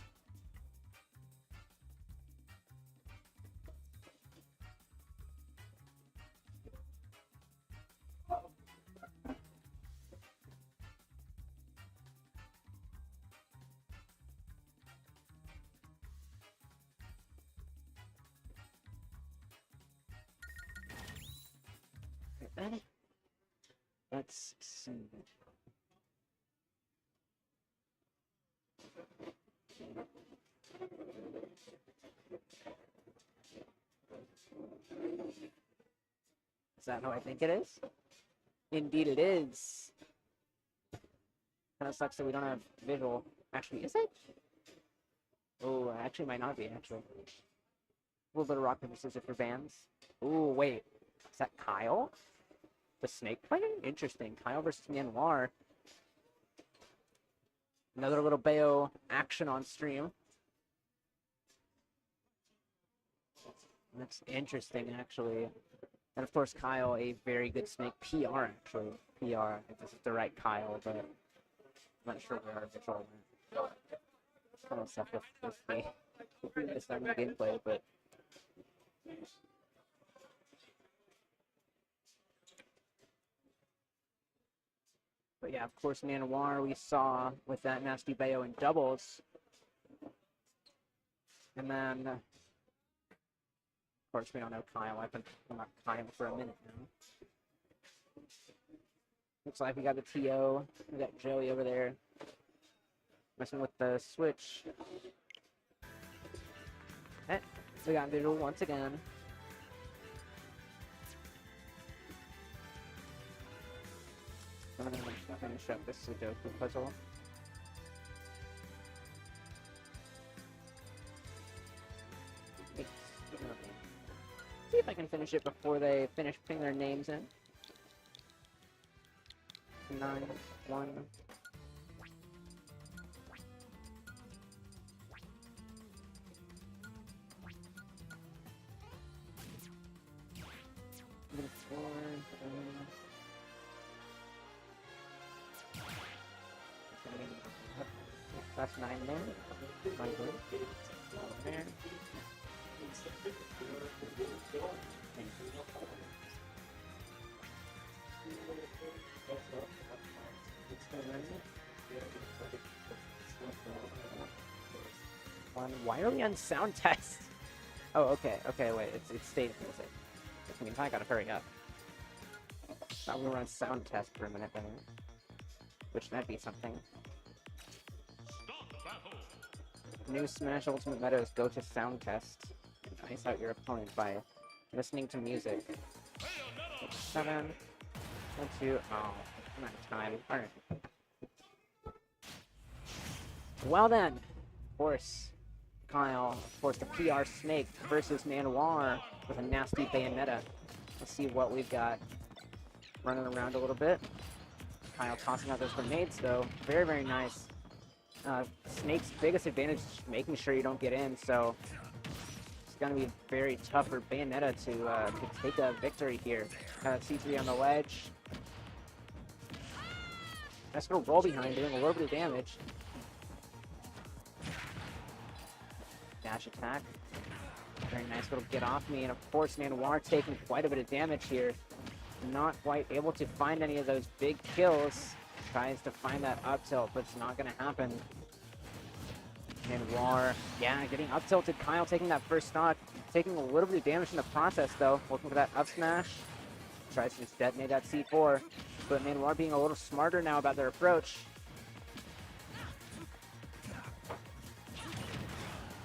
Let's see. Is that how I think it is? Indeed it is. Kind of sucks that we don't have visual. Actually, is it? Oh, actually might not be, actually. A little bit of rock, paper, scissors for bands. Ooh, wait. Is that Kyle? The snake player? Interesting. Kyle versus Myanmar. Another little Bayo action on stream. That's interesting, actually. And of course, Kyle, a very good snake. PR, actually. PR, if this is the right Kyle, but I'm not sure where our visual went. It's kind of stuff with this time of gameplay, but. But yeah, of course, Myanmar we saw with that nasty Bayo in doubles. And then, of course, we don't know Kyle. I've been talking about Kyle for a minute now. Looks like we got the TO. We got Joey over there messing with the switch. Eh, we got visual once again. I'm gonna finish up this Sudoku puzzle. See if I can finish it before they finish putting their names in. 9, 1. That's 9 there. 9 there. Why are we on sound test? Oh, okay, wait, it's stage music. I mean, I gotta hurry up. Thought we were on sound test for a minute there. Which might be something. New Smash Ultimate meta is go to sound test. Ice out your opponent by listening to music. 7, 1, 2, oh, I'm out of time. Alright. Well then, of course, Kyle, of course, the PR Snake versus Myanmar with a nasty Bayonetta. Let's see what we've got. Running around a little bit. Kyle tossing out those grenades, though. Very, very nice. Snake's biggest advantage is making sure you don't get in, so it's going to be very tough for Bayonetta to take a victory here. C3 on the ledge. That's going to roll behind, doing a little bit of damage. Dash attack. Very nice little get off me, and of course Myanmar taking quite a bit of damage here. Not quite able to find any of those big kills. Tries to find that up tilt, but it's not going to happen. Myanmar, yeah, getting up tilted. Kyle taking that first stock, taking a little bit of damage in the process though. Looking for that up smash. Tries to just detonate that C4, but Myanmar being a little smarter now about their approach.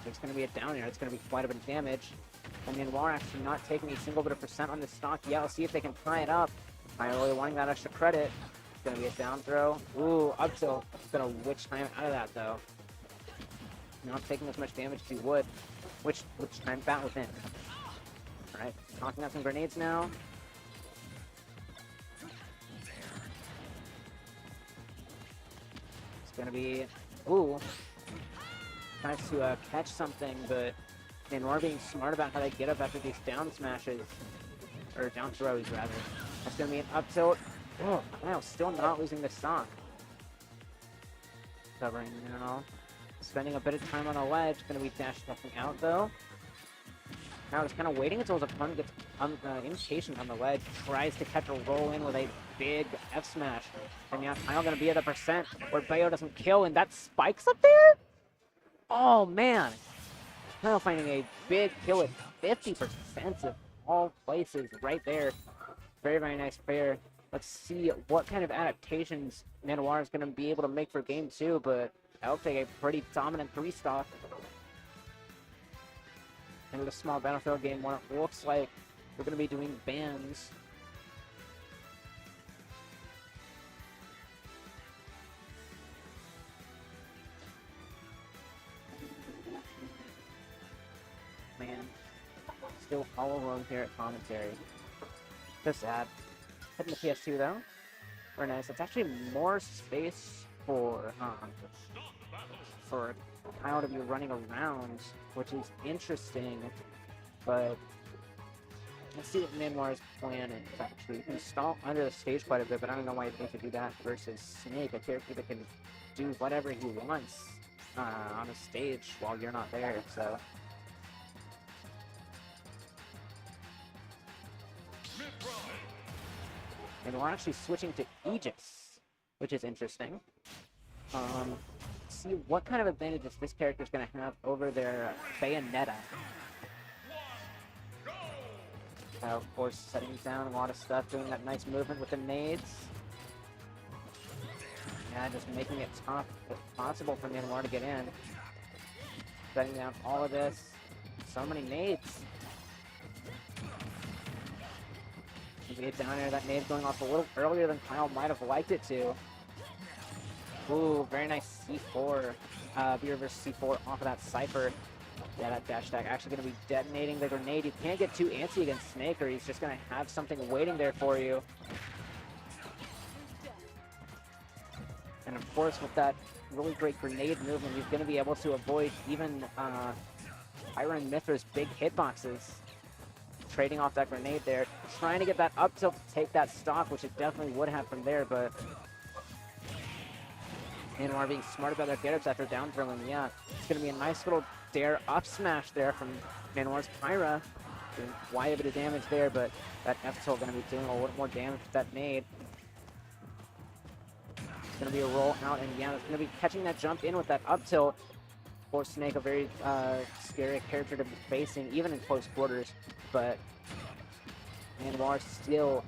It's going to be a down air. It's going to be quite a bit of damage. And Myanmar actually not taking a single bit of percent on this stock. Yeah, let's see if they can tie it up. Kyle really wanting that extra credit. It's going to be a down throw. Ooh, up tilt. It's going to witch time out of that, though. Not taking as much damage as he would. Witch time bat within. Alright, knocking out some grenades now. It's going to be... Ooh. Tries to catch something, but Myanmar being smart about how they get up after these down smashes. Or down throws, rather. That's going to be an up tilt. Oh, wow, still not losing the stock. Covering now. Spending a bit of time on the ledge. Going to be dash stuffing out, though. Now he's kind of waiting until his opponent gets impatient on the ledge. Tries to catch a roll in with a big F smash. And now Kyle going to be at the percent where Bayo doesn't kill, and that spikes up there? Oh, man. Kyle finding a big kill at 50% of all places right there. Very, very nice pair. Let's see what kind of adaptations Nanoir is going to be able to make for game 2, but that'll take a pretty dominant 3-stock. Into the small battlefield game 1, it looks like we're going to be doing bans. Man, still all alone here at commentary. So sad. Hitting the PS2 though. Very nice. It's actually more space for Kyle to be running around, which is interesting. But let's see what Nanoir's plan is actually. You can stall under the stage quite a bit, but I don't know why you think to do that versus Snake, a character that can do whatever he wants on a stage while you're not there. So. And we're actually switching to Aegis, which is interesting. See what kind of advantages this character is going to have over their Bayonetta. Of course, setting down a lot of stuff, doing that nice movement with the nades. Yeah, just making it tough if possible for Nanoir to get in. Setting down all of this. So many nades. We get down there, that nade going off a little earlier than Kyle might have liked it to. Ooh, very nice C4. B reverse C4 off of that Cypher. Yeah, that dash attack actually going to be detonating the grenade. You can't get too antsy against Snake, or he's just going to have something waiting there for you. And of course, with that really great grenade movement, he's going to be able to avoid even Pyra and Mithra's big hitboxes. Trading off that grenade there, trying to get that up tilt to take that stock, which it definitely would have from there, but Nanoir being smart about their get-ups after down throwing. Yeah, it's going to be a nice little dare up smash there from Nanoir's Pyra. Doing quite a bit of damage there, but that F tilt going to be doing a little more damage with that nade. It's going to be a roll out, and yeah, it's going to be catching that jump in with that up tilt. For Snake, a very scary character to be facing, even in close quarters. But Nanoir still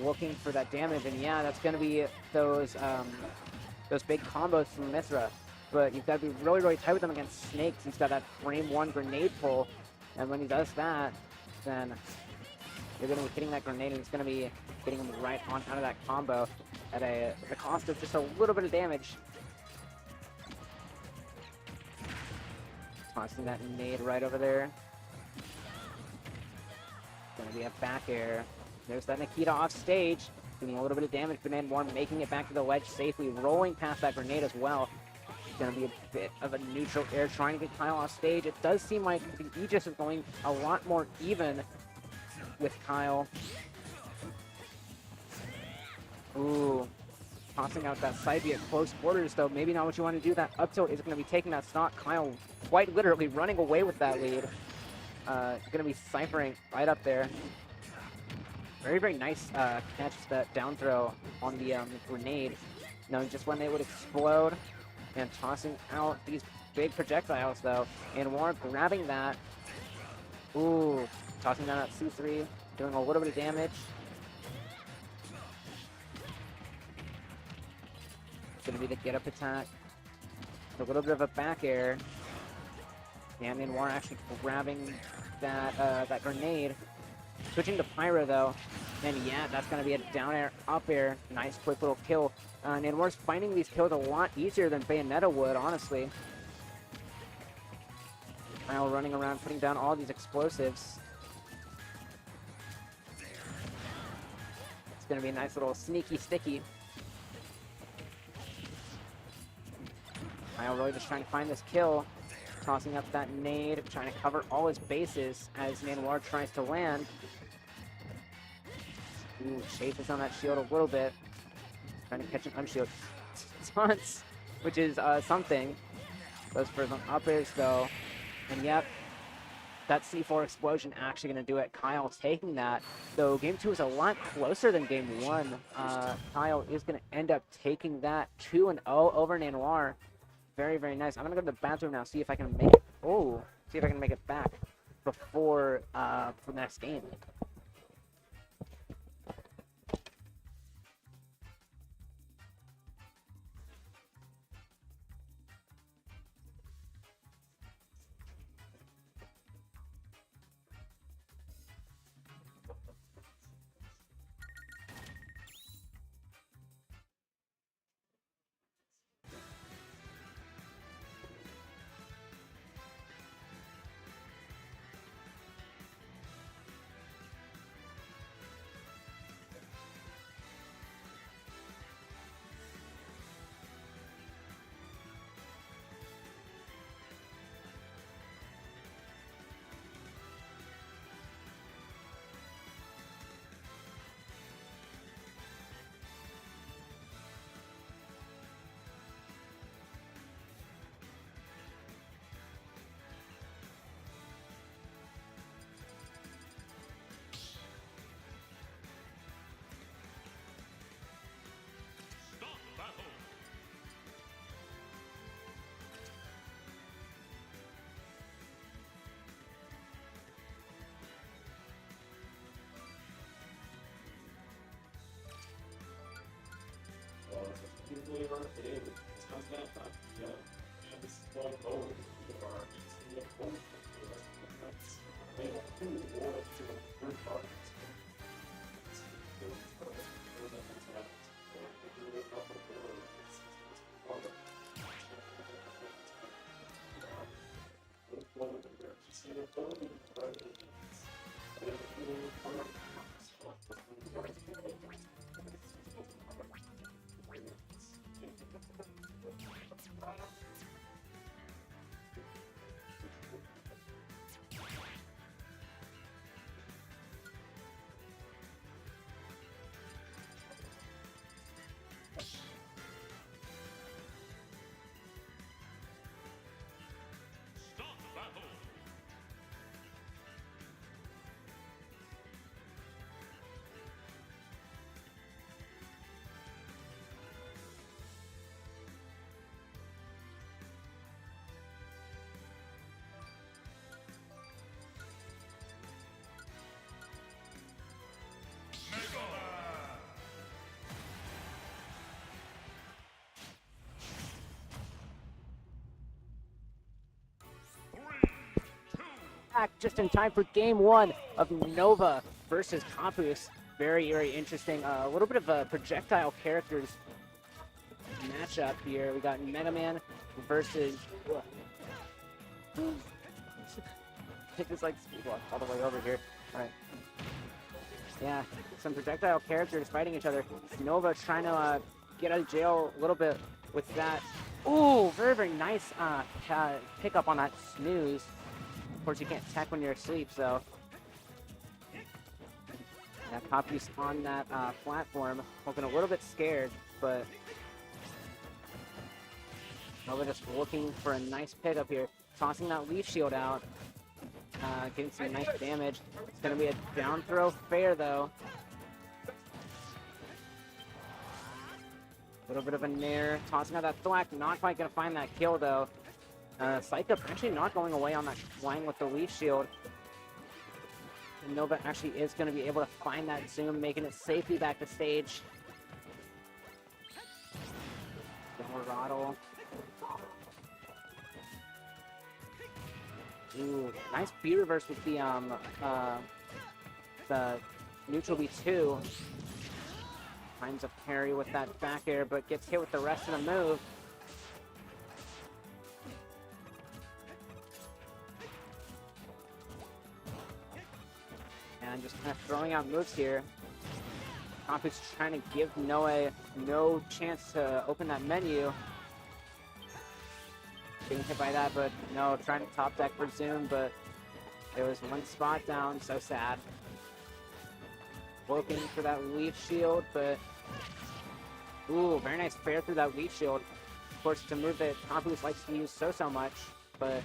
looking for that damage, and yeah, that's going to be those big combos from Mithra. But you've got to be really, really tight with him against Snakes. He's got that frame 1 grenade pull, and when he does that, then you're going to be hitting that grenade, and he's going to be getting him right on out of that combo at the cost of just a little bit of damage. Tossing that nade right over there. Gonna be a back air. There's that Nikita off stage, doing a little bit of damage, but Nanoir making it back to the ledge safely, rolling past that grenade as well. Gonna be a bit of a neutral air, trying to get Kyle off stage. It does seem like the Aegis is going a lot more even with Kyle. Ooh. Tossing out that side B at close quarters, though. Maybe not what you want to do. That up tilt is going to be taking that stock. Kyle quite literally running away with that lead. Going to be ciphering right up there. Very, very nice catch, that down throw on the grenade. Knowing just when they would explode. And tossing out these big projectiles, though. And Nanoir grabbing that. Ooh. Tossing down that C3. Doing a little bit of damage. Going to be the get-up attack. A little bit of a back air. And Nanoir actually grabbing that grenade. Switching to Pyra, though. And yeah, that's going to be a down air, up air. Nice quick little kill. Nanoir's finding these kills a lot easier than Bayonetta would, honestly. Kyle running around, putting down all these explosives. It's going to be a nice little sneaky sticky. Kyle really just trying to find this kill. Tossing up that nade, trying to cover all his bases as Nanoir tries to land. Ooh, chases on that shield a little bit. Trying to catch an unshield. Taunts, which is something. Goes for some up airs though. And yep, that C4 explosion actually going to do it. Kyle taking that. Though game 2 is a lot closer than game 1. Kyle is going to end up taking that 2-0 over Nanoir. Very, very nice. I'm going to go to the bathroom now, see if I can make it. Oh, see if I can make it back before the next game. Stop battle. Mega Man. Three, two, Back just in time for game one of Nova versus Campus. Very, very interesting. A little bit of a projectile characters matchup here. We got Mega Man versus. Take this like speed walk all the way over here. All right. Yeah, some projectile characters fighting each other. Nova trying to get out of jail a little bit with that. Ooh, very, very nice pick up on that snooze. Of course, you can't tech when you're asleep, so. Yeah, Campus on that platform, looking a little bit scared, but Nova just looking for a nice pickup here. Tossing that Leaf Shield out. Getting some nice damage. It's going to be a down throw fair, though. A little bit of a nair. Tossing out that thwack. Not quite going to find that kill, though. Psych Up actually not going away on that flying with the Leaf Shield. And Nova actually is going to be able to find that zoom, making it safely back to stage. Dorado. Ooh, nice B reverse with the neutral B2. Finds a parry with that back air, but gets hit with the rest of the move. And just kind of throwing out moves here. Campus trying to give Noe no chance to open that menu. Being hit by that, but no, trying to top deck for Zoom, but there was one spot down, so sad. Looking for that Leaf Shield, but ooh, very nice fair through that Leaf Shield. Of course, it's a move that Campus likes to use so much, but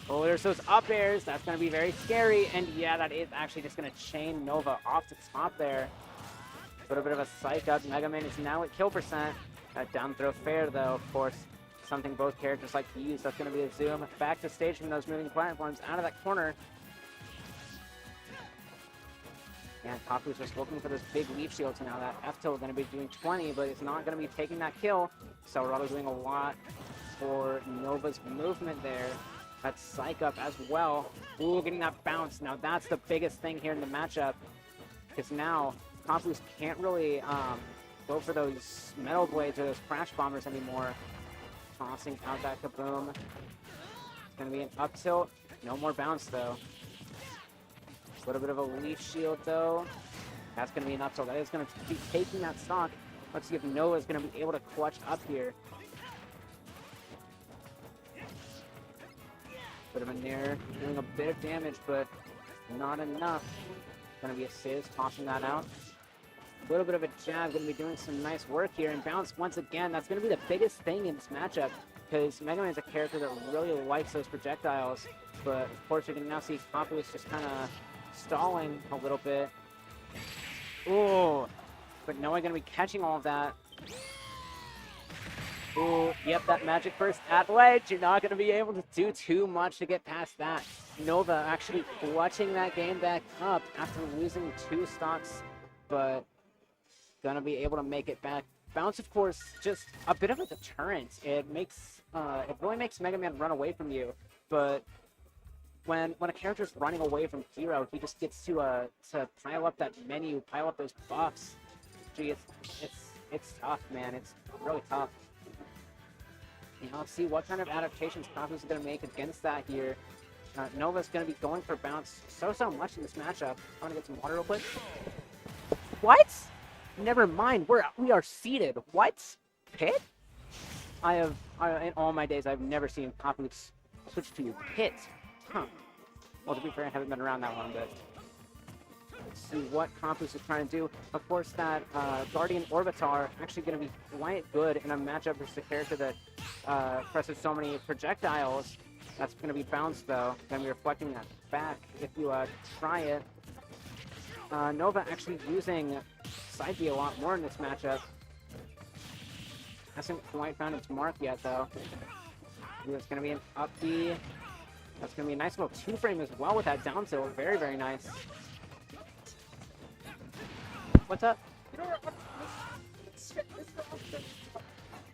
oh, there's those up airs. That's going to be very scary, and yeah, that is actually just going to chain Nova off the top there. A little bit of a psych up. Mega Man is now at kill percent. That down throw fair, though, of course. Something both characters like to use. That's going to be a zoom. Back to stage from those moving platforms out of that corner. And Kaku's just looking for those big leaf shields now. That F-tilt going to be doing 20, but it's not going to be taking that kill. Salrado doing a lot for Nova's movement there. That's Psych Up as well. Ooh, getting that bounce. Now that's the biggest thing here in the matchup. Because now Kaku's can't really go for those metal blades or those crash bombers anymore. Tossing out that kaboom. It's going to be an up tilt. No more bounce, though. A little bit of a leaf shield, though. That's going to be an up tilt. That is going to be taking that stock. Let's see if Noah's going to be able to clutch up here. Bit of a nair. Doing a bit of damage, but not enough. Going to be a Sizz tossing that out. A little bit of a jab, going to be doing some nice work here, and bounce once again. That's going to be the biggest thing in this matchup, because Mega Man is a character that really likes those projectiles, but of course we can now see Campus just kind of stalling a little bit. Ooh, but Noah going to be catching all of that. Ooh, yep, that magic burst at ledge. You're not going to be able to do too much to get past that. Nova actually clutching that game back up after losing 2 stocks, but gonna be able to make it back Bounce, of course, just a bit of a deterrent. It really makes Mega Man run away from you, but when a character's running away from Hero, he just gets to pile up that menu, pile up those buffs. Gee, it's tough, man. It's really tough. Let's see what kind of adaptations Kaku's going to make against that here. Nova's going to be going for bounce so much in this matchup. I'm going to get some water real quick. What? Never mind. We are seated. What? Pit? In all my days, I've never seen Kaku switch to Pit. Huh. Well, to be fair, I haven't been around that long, but let's see what Campus is trying to do. Of course, that Guardian Orbitar actually going to be quite good in a matchup versus a character that presses so many projectiles. That's going to be bounced, though. Going to be reflecting that back if you try it. Nova actually using side B a lot more in this matchup. Hasn't quite found its mark yet, though. It's going to be an up B. That's going to be a nice little two-frame as well with that down tilt. Very, very nice. What's up?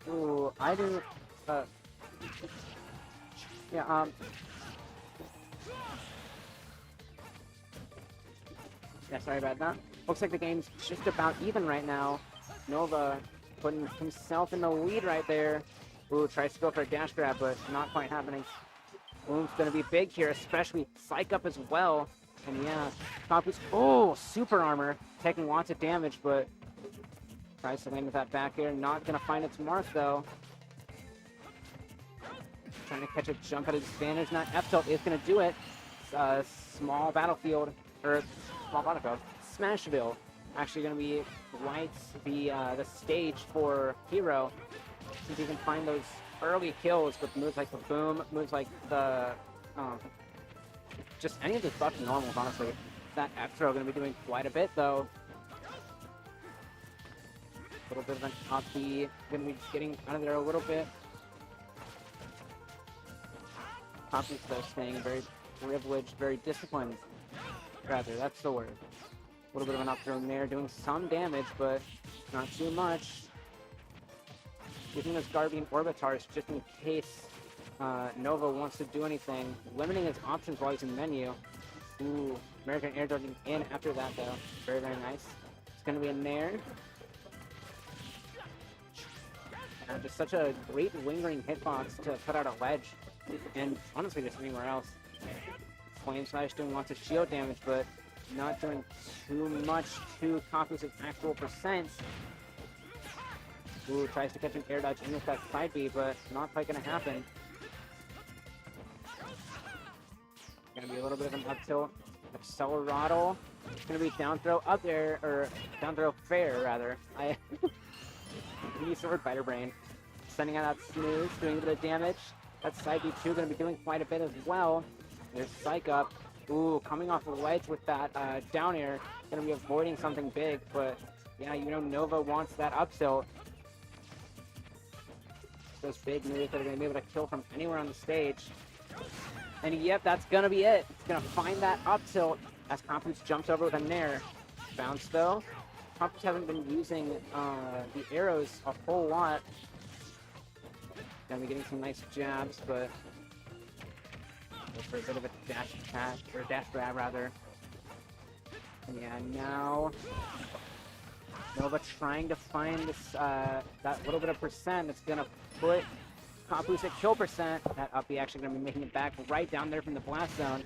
Ooh, I didn't... yeah, yeah, sorry about that. Looks like the game's just about even right now. Nova putting himself in the lead right there. Ooh, tries to go for a dash grab, but not quite happening. Boom's gonna be big here, especially Psych Up as well. And yeah, Kaku's, oh, super armor, taking lots of damage, but tries to land with that back air. Not gonna find its mark though. Trying to catch a jump at a disadvantage. Not F tilt is gonna do it. Small battlefield, or small battlefield, Smashville. Actually gonna be right the stage for Hero. Since you can find those early kills with moves like the Boom, moves like the, just any of the buff normals, honestly. That F-throw going to be doing quite a bit, though. A little bit of an up B, going to be just getting out of there a little bit. Thompson's, though, staying very privileged, very disciplined. Rather, that's the word. A little bit of an up-throw in there, doing some damage, but not too much. Using those Guardian Orbitars just in case Nova wants to do anything. Limiting his options while he's in menu. Ooh, American Air Dodging in after that, though. Very, very nice. It's going to be in there. Just such a great lingering hitbox to put out a ledge. And honestly, just anywhere else. Flame Slash doing lots of shield damage, but not doing too much to Kaku's actual percent. Ooh, tries to catch an air dodge in with that side B, but not quite gonna happen. Gonna be a little bit of an up tilt. Accelerado. It's gonna be down throw up there, or down throw fair, rather. I use sword fighter brain. Sending out that smooth, doing a bit of damage. That side B2 gonna be doing quite a bit as well. There's Psych Up. Ooh, coming off the ledge with that down air. Gonna be avoiding something big, but yeah, Nova wants that up tilt. Those big moves that are going to be able to kill from anywhere on the stage. And yep, that's going to be it. It's going to find that up tilt as Campus jumps over with a nair. Bounce though. Campus hasn't been using the arrows a whole lot. Going to be getting some nice jabs, but go for a bit of a dash attack, or a dash grab rather. And yeah, now Nova trying to find this that little bit of percent that's gonna put Campus at kill percent. That up B actually gonna be making it back right down there from the blast zone.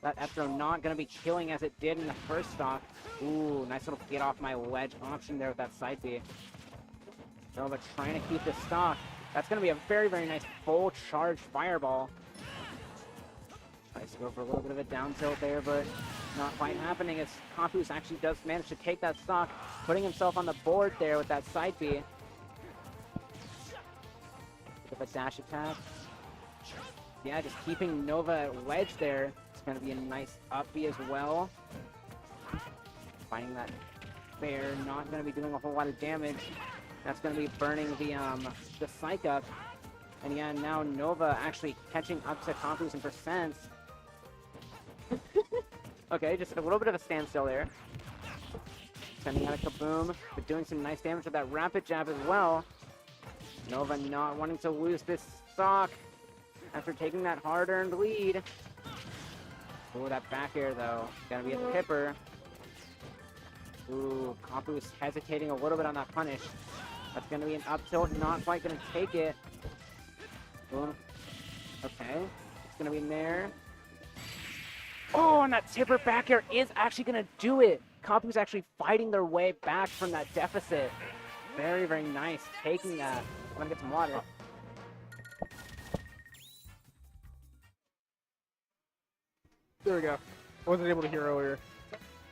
That F-throw not gonna be killing as it did in the first stock. Ooh, nice little get off my ledge option there with that side B. Nova trying to keep the stock. That's gonna be a very, very nice full charge fireball. Tries to go for a little bit of a down tilt there, but not quite happening as Campus actually does manage to take that stock, putting himself on the board there with that side B. With a dash attack. Yeah, just keeping Nova at ledge there. It's going to be a nice up B as well. Finding that fair, not going to be doing a whole lot of damage. That's going to be burning the Psych Up. And yeah, now Nova actually catching up to Campus in percents. Okay, just a little bit of a standstill there. sending out a kaboom, but doing some nice damage with that rapid jab as well. Nova not wanting to lose this stock after taking that hard-earned lead. Ooh, that back air though, gonna be a pipper. Ooh, Kapu's hesitating a little bit on that punish. That's gonna be an up tilt, not quite gonna take it. Ooh. Okay, it's gonna be in there. Oh, and that tipper back air is actually gonna do it. Kapu's actually fighting their way back from that deficit. Very, very nice, taking that. I'm gonna get some water. There we go. I wasn't able to hear earlier.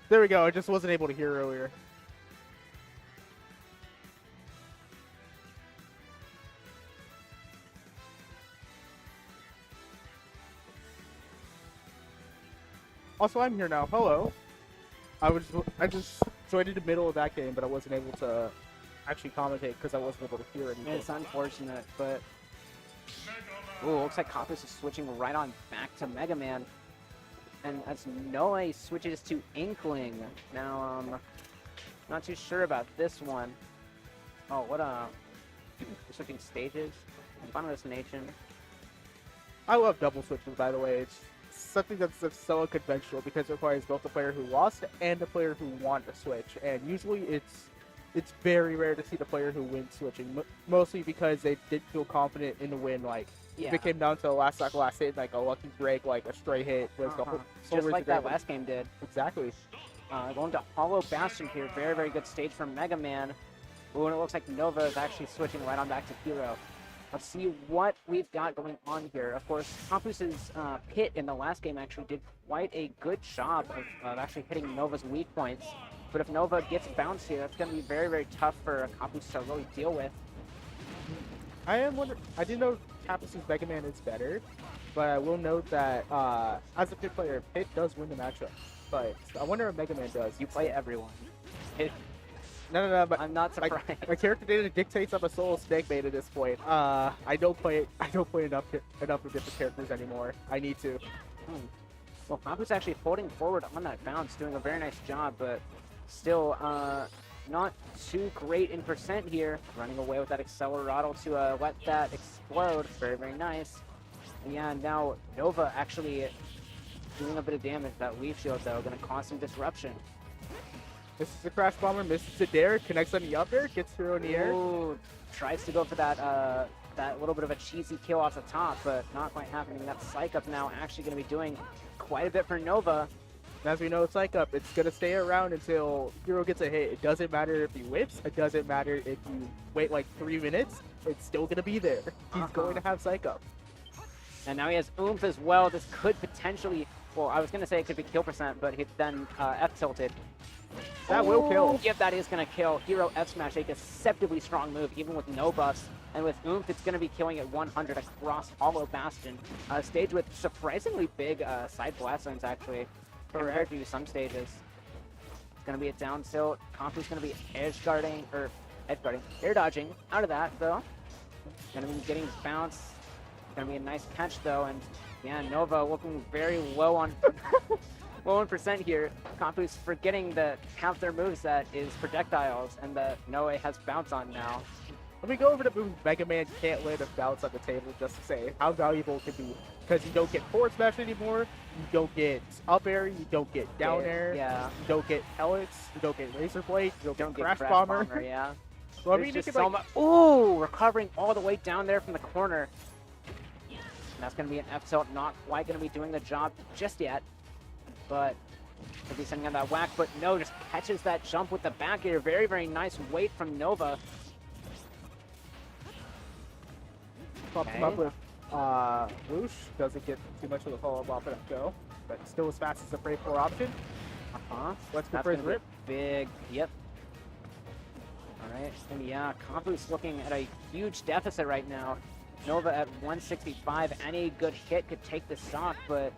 There we go. I just wasn't able to hear earlier. Also, I'm here now. Hello. I just joined in the middle of that game, but I wasn't able to actually commentate because I wasn't able to hear anything. It's unfortunate, but ooh, looks like Kapus is switching right on back to Mega Man. And as Noe switches to Inkling. Now, not too sure about this one. Oh, what switching stages. Final Destination. I love double switches, by the way. It's something that's so unconventional because it requires both the player who lost and the player who won to switch. And usually it's very rare to see the player who wins switching, mostly because they didn't feel confident in the win. Like, if it came down to the last hit, like a lucky break, like a stray hit, was the whole just like that last game did. Exactly. Going to Hollow Bastion here. Very, very good stage from Mega Man. Ooh, and it looks like Nova is actually switching right on back to Hero. Let's see what we've got going on here. Of course, Campus's pit in the last game actually did quite a good job of actually hitting Nova's weak points. But if Nova gets bounced here, that's going to be very, very tough for Campus to really deal with. I am wondering. I didn't know Campus's Mega Man is better, but I will note that as a Pit player, Pit does win the matchup. But I wonder if Mega Man does. You play everyone. No, but I'm not surprised. My character data dictates I'm a solo snake mate at this point. I don't play enough of different characters anymore. I need to. Well, Campus actually holding forward on that bounce, doing a very nice job, but still not too great in percent here. Running away with that Accelerado to let that explode. Very, very nice. And yeah, now Nova actually doing a bit of damage. That Leaf Shield, though, going to cause some disruption. This is a Crash Bomber, misses the dare, connects on the up air, gets through in the air. Ooh, tries to go for that that little bit of a cheesy kill off the top, but not quite happening. That Psych Up now actually going to be doing quite a bit for Nova. As we know, Psych Up, it's going to stay around until Hero gets a hit. It doesn't matter if he whips. It doesn't matter if you wait like 3 minutes. It's still going to be there. He's going to have Psych Up. And now he has Oomph as well. This could potentially, well, I was going to say it could be kill percent, but he then F-tilted. That will kill. Yep, that is going to kill. Hero F-Smash, a deceptively strong move, even with no buffs. And with Oomph, it's going to be killing at 100 across Hollow Bastion. Stage with surprisingly big side blast zones, actually, compared to some stages. It's going to be a down tilt. Kampu's going to be air dodging. Out of that, though. Going to be getting bounce. Going to be a nice catch, though. And yeah, Nova looking very low on... low on percent here. Kampu's forgetting that half their moveset is projectiles, and that Noe has bounce on now. Let me go over the move Mega Man can't land a bounce on the table just to say how valuable it can be. Because you don't get forward smash anymore, you don't get up air, you don't get down air, you don't get pellets, you don't get razor blade, you don't get crash bomber. Yeah. So I mean, you can so ooh, recovering all the way down there from the corner. And that's going to be an F tilt, not quite going to be doing the job just yet. But could be sending out that whack, but no, just catches that jump with the back air. Very, very nice weight from Nova. Pops him up with Whoosh. Doesn't get too much of the follow-up off it go, but still as fast as the Brave 4 option. Let's go for his rip. Big, yep. All right, and yeah, Kampu's looking at a huge deficit right now. Nova at 165. Any good hit could take the stock, but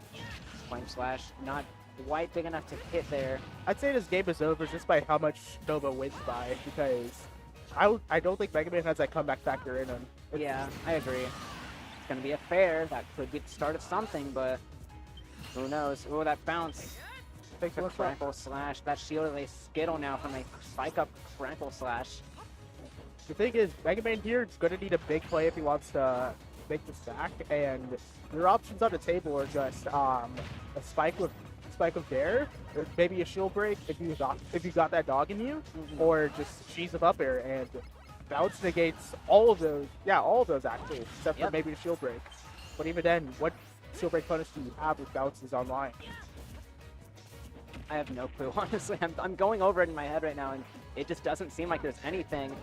Flame Slash not quite big enough to hit there. I'd say this game is over just by how much Nova wins by, because I don't think Mega Man has that comeback factor in him. Yeah, I agree. It's going to be a fair. That could be the start of something, but who knows? Oh, that bounce. Thanks The so much for that. Crackle Slash. That shield is a Skittle now from a Spike Up Crackle Slash. The thing is, Mega Man here is going to need a big play if he wants to make the stack, and your options on the table are just a spike with Dare, or maybe a shield break if you got that dog in you, or just cheese of up air, and bounce negates all of those. Yeah, all of those actually, except for maybe the shield break. But even then, what shield break punish do you have with bounces online? I have no clue, honestly. I'm going over it in my head right now, and it just doesn't seem like there's anything.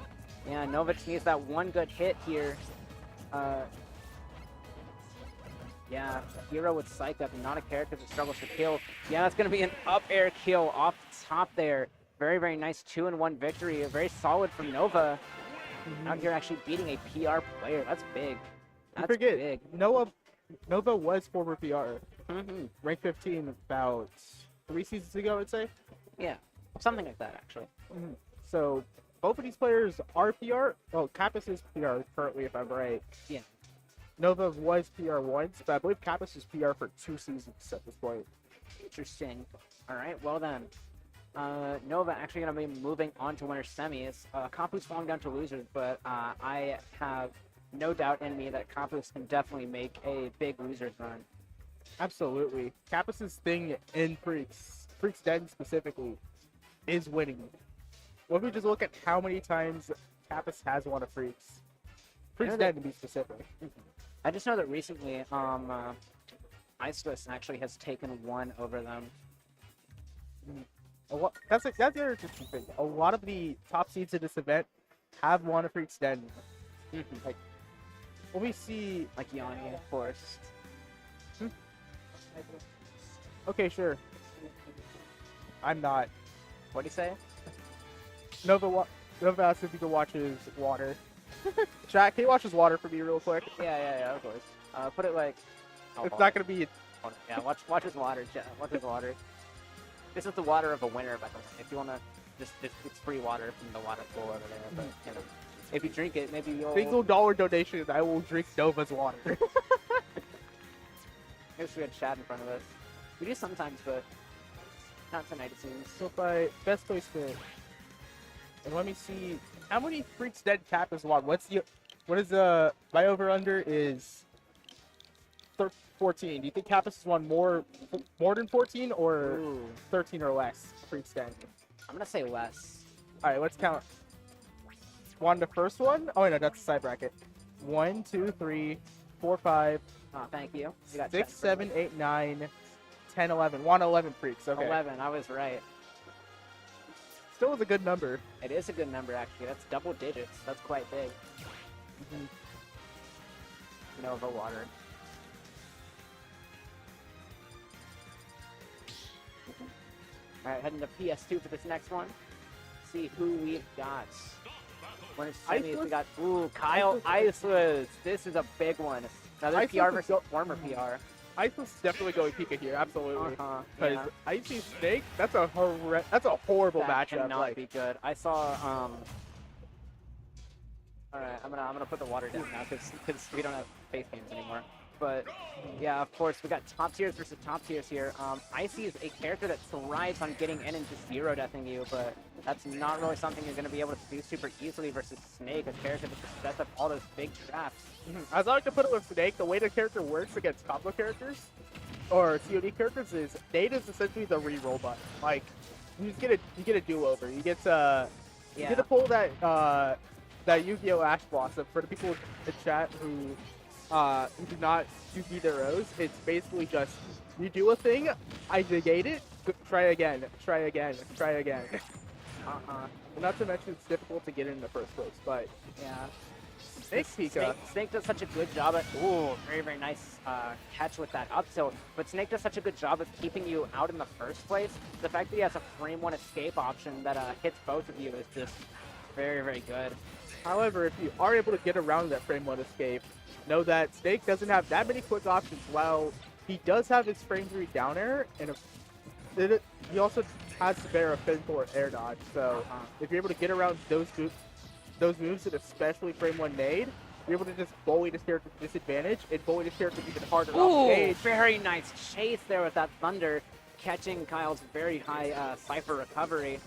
Yeah, Novich needs that one good hit here. Yeah, Hero with Psych Up, not a character that struggles to kill. Yeah, that's going to be an up air kill off the top there. Very, very nice 2-in-1 victory. Very solid from Nova. Out here actually beating a PR player. That's big. That's forget, big. Nova was former PR. Rank 15 about 3 seasons ago, I'd say. Yeah, something like that, actually. So both of these players are PR. Well, Kappas is PR currently, if I'm right. Yeah. Nova was PR once, but I believe Kappas is PR for 2 seasons at this point. Interesting. All right, well then. Nova actually going to be moving on to winner semis. Campus falling down to losers, but I have no doubt in me that Campus can definitely make a big losers run. Absolutely. Kappas' thing in Freaks Den specifically, is winning. What if we just look at how many times Kappas has won a Freaks? Freaks Den to be specific. I just know that recently, Iceless actually has taken one over them. That's the other interesting thing. A lot of the top seeds in this event have won a Freaks Den. Like, when we see... Like Yanni, of course. Okay, sure. I'm not. What'd he say? Nova asked if he could watch his water. Chat, can you watch his water for me real quick? Yeah, of course. Put it like... It's not gonna be... Yeah, watch his water, chat. Watch his water. This is the water of a winner, by the way. If you wanna... Just it's free water from the water pool over there, but, you know... If you drink it, maybe you'll... Single dollar donation, I will drink Nova's water. Maybe we had chat in front of us. We do sometimes, but not tonight, it seems. So by best placement, and let me see how many Freaks Den Kappas won. What is my over under is 14. Do you think Kappas has won more than 14 or 13 or less Freaks Den? I'm gonna say less. All right, let's count. Won the first one? Oh, wait, no, that's the side bracket. 1, 2, 3, 4, 5. Oh, thank you. We got 6, chat 7, 8, 9, 10, 11. Won 11 Freaks. Okay. 11. I was right. Still is a good number. It is a good number, actually. That's double digits. That's quite big. Nova water. All right, heading to PS2 for this next one. See who we've got. When it's semis, we got Kyle Iceless. This is a big one. Another PR versus former PR. Iceless is definitely going Pika here, absolutely. Because Yeah. Icy Snake, that's a horrible That matchup. cannot Like, be good. I saw. All right, I'm gonna put the water down now because we don't have face games anymore. But yeah, of course, we got top tiers versus top tiers here. Icy is a character that thrives on getting in and just zero deathing you, but that's not really something you're gonna be able to do super easily versus Snake, a character that just sets up all those big traps. as I like to put it with Snake, the way the character works against combo characters or COD characters is Nate is essentially the reroll button. Like you get a do-over. You get to pull that Yu-Gi-Oh! Ash Blossom. For the people in the chat who do not do O's, it's basically just you do a thing, I negate it, try again. Not to mention it's difficult to get in the first place, but Yeah. Snake Pika. Snake does such a good job at very, very nice catch with that up tilt. But Snake does such a good job of keeping you out in the first place. The fact that he has a frame one escape option that hits both of you is just very, very good. However, if you are able to get around that frame one escape, know that Snake doesn't have that many quick options. While he does have his frame 3 down air, and he also has to bear a fin 4 air dodge. So if you're able to get around those moves, and especially frame 1 nade, you're able to just bully this character to disadvantage and bully this character even harder off stage. Very nice chase there with that Thunder. catching Kyle's very high Cypher recovery.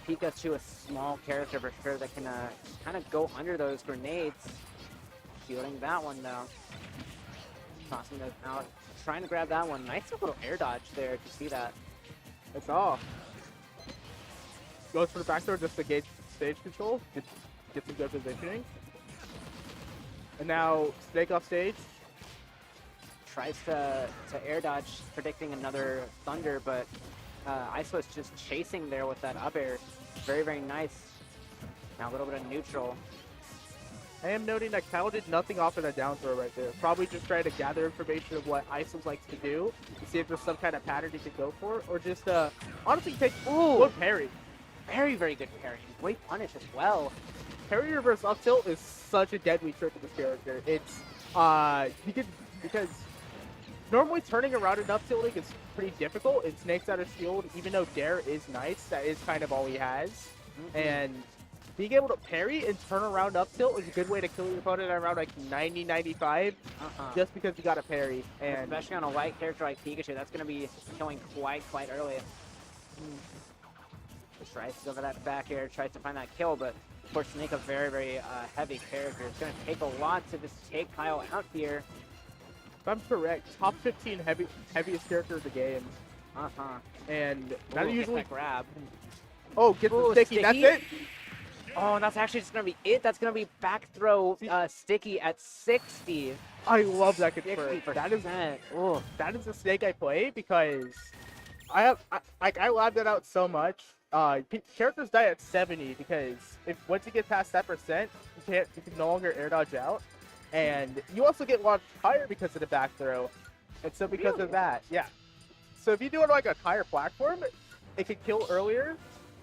Pikachu, a small character for sure that can kind of go under those grenades. Shielding that one though. Tossing those out. Trying to grab that one. Nice little air dodge there if you see that. That's all. Goes for the back door just to gauge stage control. Get some good positioning. And now Snake off stage. Tries to air dodge, predicting another Thunder, but ISO's just chasing there with that up air. Very, very nice. Now a little bit of neutral. I am noting that Kyle did nothing off of that down throw right there. Probably just trying to gather information of what ISO likes to do, to see if there's some kind of pattern he could go for, or just honestly take good parry. Very, very good parry. Great punish as well. Parry reverse up tilt is such a deadly trick of this character. It's because normally turning around and up tilting is pretty difficult. It snakes out of shield, even though Dare is nice. That is kind of all he has. And being able to parry and turn around up tilt is a good way to kill your opponent at around like 90, 95, just because you got a parry. And especially on a white character like Pikachu, that's going to be killing quite early. Tries to go for that back air, tries to find that kill, but of course Snake, a very, very heavy character. It's going to take a lot to just take Kyle out here. If I'm correct, top 15 heaviest character of the game. And that usually grab. Oh, get the sticky. That's it. Oh, that's actually just going to be it. That's going to be back throw sticky at 60. I love that confirm. 60%. That is the Snake I play because I labbed that out so much. Characters die at 70 because once you get past that percent, you can no longer air dodge out, and you also get launched higher because of the back throw, and so because of that, yeah. So if you do it on like a higher platform, it can kill earlier,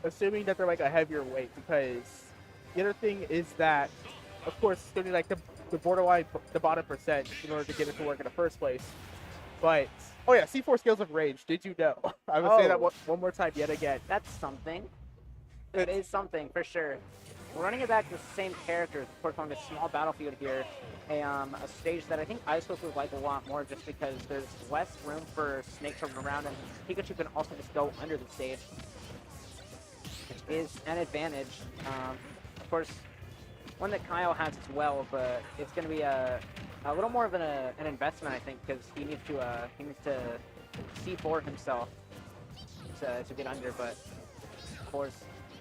assuming that they're like a heavier weight. Because the other thing is that, of course, it's gonna be like the borderline, the bottom percent in order to get it to work in the first place. But oh yeah, C4 scales of rage. Did you know? I would say that one more time yet again. That's something. It is something for sure. We're running it back to the same characters, of course, on this small battlefield here. A stage that I think ISO would like a lot more just because there's less room for Snake to run around, and Pikachu can also just go under the stage, which is an advantage. Of course, one that Kyle has as well, but it's going to be a little more of an investment, I think, because he needs to C4 himself to get under. But of course,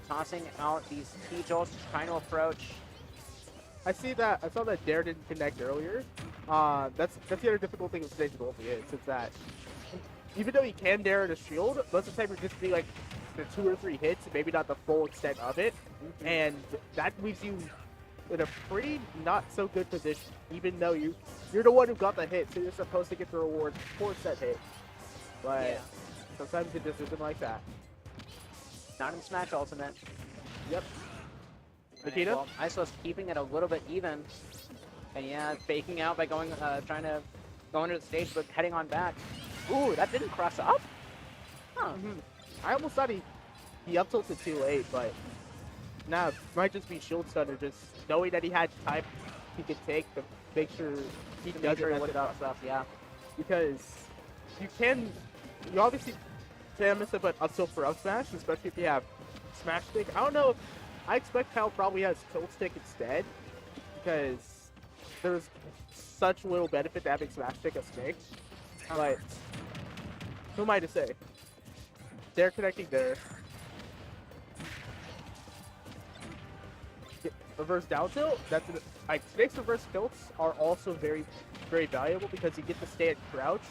tossing out these T-Jolts, trying to approach. I saw that Dare didn't connect earlier. That's the other difficult thing with stage ulti is that even though he can Dare to shield, most of the time you're just be like the 2 or 3 hits, maybe not the full extent of it, and that leaves you in a pretty not so good position, even though you're the one who got the hit, so you're supposed to get the reward for set hit. But sometimes it just isn't like that. Not in Smash Ultimate. Yep. Nikita? Well, ISO's keeping it a little bit even. And yeah, faking out by trying to go under the stage, but heading on back. Ooh, that didn't cross up? Huh. I almost thought he up tilted too late, but nah, it might just be shield stunner, just knowing that he had time he could take to make sure he doesn't mess it up. Yeah. Because you obviously can miss it, but up tilt for up smash, especially if you have smash stick. I don't know if I expect Kyle probably has tilt stick instead, because there's such little benefit to having smash stick as Snake. But who am I to say? They're connecting there. Reverse down tilt. Snake's reverse tilts are also very, very valuable because you get to stay at crouch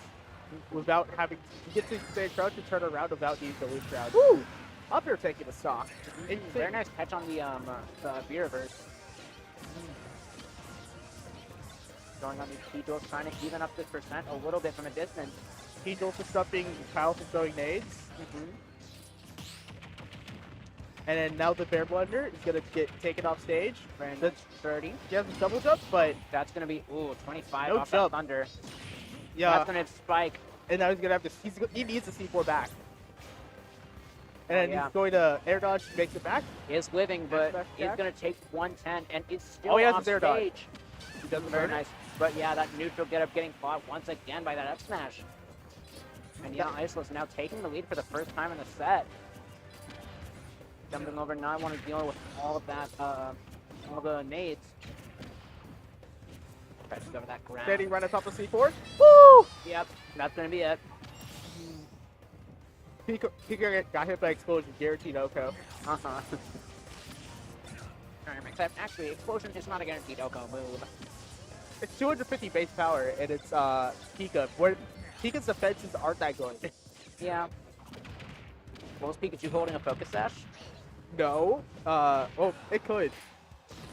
without having. You get to stay at crouch and turn around without needing to lose crouch. Woo! Up here taking a stock. Very nice catch on the B reverse. Going on these T-Jolts, trying to even up this percent a little bit from a distance. T-Jolts disrupting Kyle from throwing nades. And then now the Bear Blunder is going to get taken off stage. That's 30. He has a double jump, but that's going to be, 25 no off jump. that Thunder. Yeah. That's going to spike. And now he's going to have to, he needs a C4 back. And then he's going to air dodge, makes it back. He is living, but he's going to take 110, and it's still he has off his air stage. dodge. He doesn't Very nice. But yeah, that neutral get up getting fought once again by that up smash. And yeah, Iceless now taking the lead for the first time in the set. Jumping over, not want to deal with all of that, all the nades. Try to discover that ground. Steady right atop of C4. Woo! Yep, that's gonna be it. Pika got hit by explosion, guaranteed Oko. Uh-huh. Except, actually, Explosion is not a guaranteed Oko move. It's 250 base power, and it's Pika. Where Pika's defenses aren't that good. Yeah. What was Pikachu holding a Focus Sash? No. Oh, it could.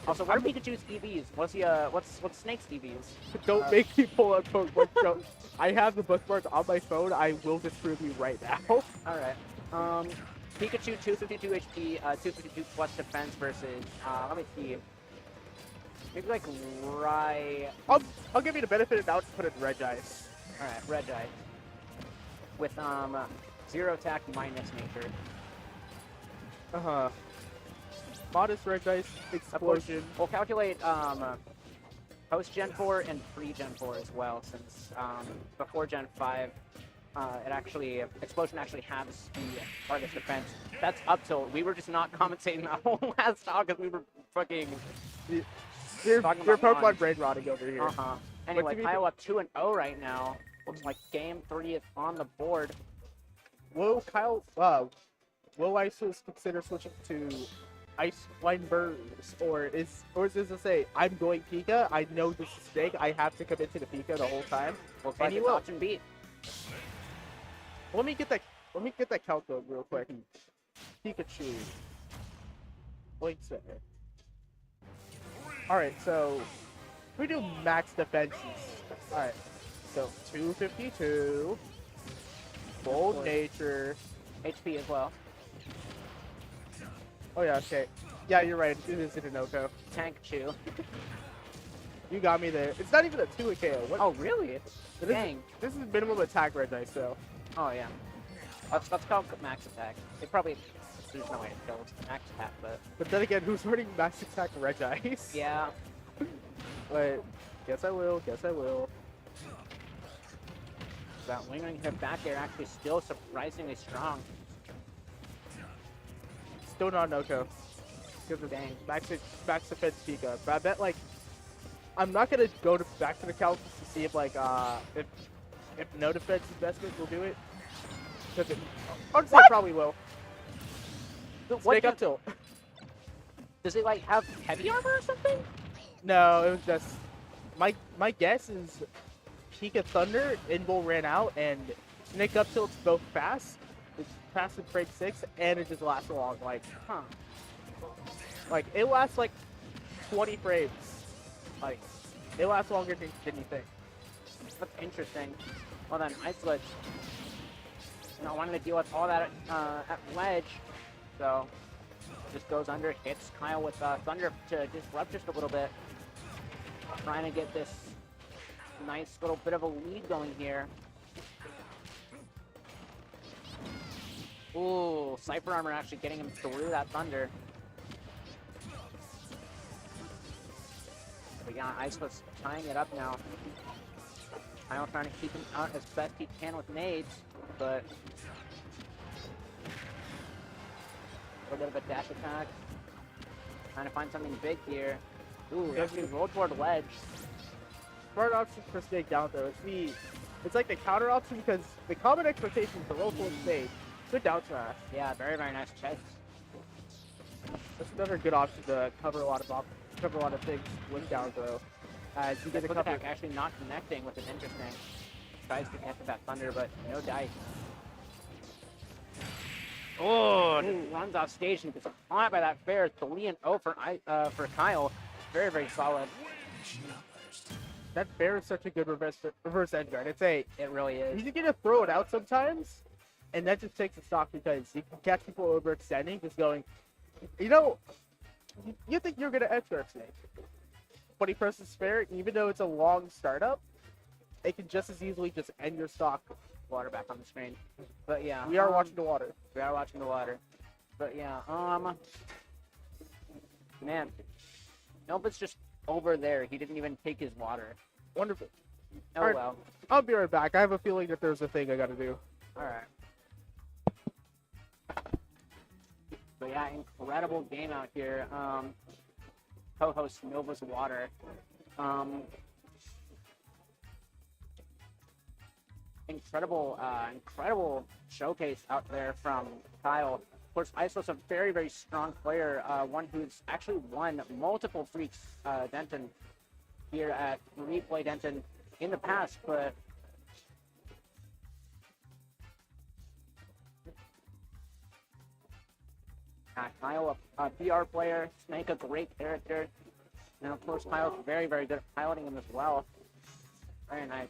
Also, what are Pikachu's EVs? What's Snake's EVs? Don't make me pull up Pokemon. No, I have the bookmark on my phone. I will disprove you right now. Alright. Pikachu 252 HP, 252 plus defense versus, let me see. Maybe like I'll give you the benefit of the doubt to put it in Regice. Alright, Reggie. With, 0 attack minus nature. Uh-huh. Modest Regice, explosion. We'll calculate, post Gen 4 and pre Gen 4 as well, since, before Gen 5, Explosion actually has the hardest defense. That's up tilt. We were just not commentating that whole last talk because we were fucking... You're talking about Pokemon one. brain rotting over here. Uh-huh. Anyway, Kyle up 2-0 right now. Looks like game 3 is on the board. Will Isis consider switching to Ice Line Burst, or is this to say I'm going Pika? I know this is big. I have to commit to the Pika the whole time. Looks And like he it's will. option beat. Let me get that count code real quick. Pikachu. Link Center. Alright, so we do max defenses. Alright. So 252. Bold nature. HP as well. Oh yeah, okay. Yeah, you're right. It is an Oko. Tank Chew. You got me there. It's not even a 2 KO. What? Oh, really? This Dang. Is minimum attack red dice, so. Oh, yeah. Let's call it max attack. It probably... There's no way to kill max attack, but... But then again, who's running max attack red dice? Yeah. But, guess I will. That lingering hit back air actually still surprisingly strong. Still not Oko. Because of Dang. max defense Pika. But I bet, like, I'm not gonna go back to the calc to see if, like, if no defense investment will do it. Because I'll say probably will. Snake up tilt. Does it, like, have heavy armor or something? No, it was just my guess is Pika Thunder, Invul ran out, and Snake up tilt's both fast. It's fast in frame 6, and it just lasts long. Like, like it lasts like 20 frames. Like, it lasts longer than you think. That's interesting. Well then, Icelet not wanting to deal with all that at ledge, so just goes under, hits Kyle with Thunder to disrupt just a little bit. Trying to get this nice little bit of a lead going here. Ooh, Cypher Armor actually getting him through that Thunder. But yeah, Icelet's tying it up now. Kyle trying to keep him out as best he can with nades, but a little bit of a dash attack. Trying to find something big here. Ooh, actually rolled toward the ledge. Smart option for Snake down throw. It's like the counter option because the common expectation is to roll towards Snake. Good down smash. Yeah, very, very nice chase. That's another good option to cover a lot of things with down throw. As you get a Quick couple. attack actually not connecting, which is interesting. Tries to connect with that Thunder, but no dice. Oh, runs off stage and gets caught by that fair. 3-0 for Kyle. Very, very solid. That bear is such a good reverse edge guard. It really is. He's gonna throw it out sometimes, and that just takes a stock because you can catch people overextending, just going, you know, you think you're gonna edge guard Snake, but he presses spare, even though it's a long startup, it can just as easily just end your stock. Water back on the screen. But yeah. We are watching the water. We are watching the water. But yeah, man. Nope, it's just over there. He didn't even take his water. Wonderful. Oh Alright. well. I'll be right back. I have a feeling that there's a thing I gotta do. Alright. So yeah, incredible game out here. Co-host Nova's Water. Incredible showcase out there from Kyle. Of course, ISO's a very, very strong player, one who's actually won multiple Freaks Denton here at Replay Denton in the past, but Kyle, a PR player, Snake, a great character, and of course, Kyle's very, very good at piloting him as well. Very nice.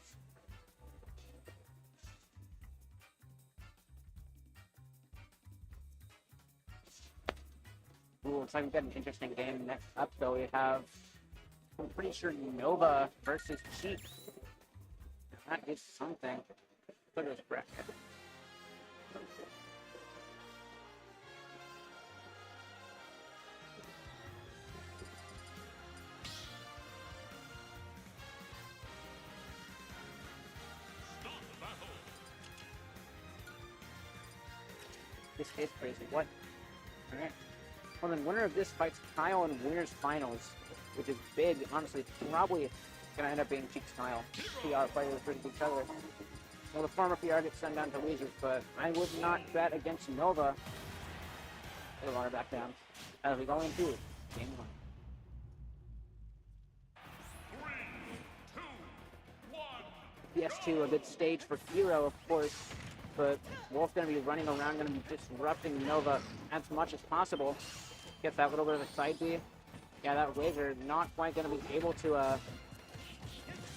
Ooh, looks like we've got an interesting game. Next up, though, we have, I'm pretty sure, Nova versus Cheek. That is something. Look at this bracket. This is crazy. What? Alright. Well, then winner of this fights Kyle in winners finals, which is big. Honestly, it's probably gonna end up being Cheek's Kyle. PR players versus each other. Well, the former PR gets sent down to losers, but I would not bet against Nova. It'll run her back down as we go into game 1. 3, 2, 1. PS2, a good stage for Hero, of course, but Wolf's going to be running around, going to be disrupting Nova as much as possible. Gets that little bit of a side B. Yeah, that Razor not quite going to be able to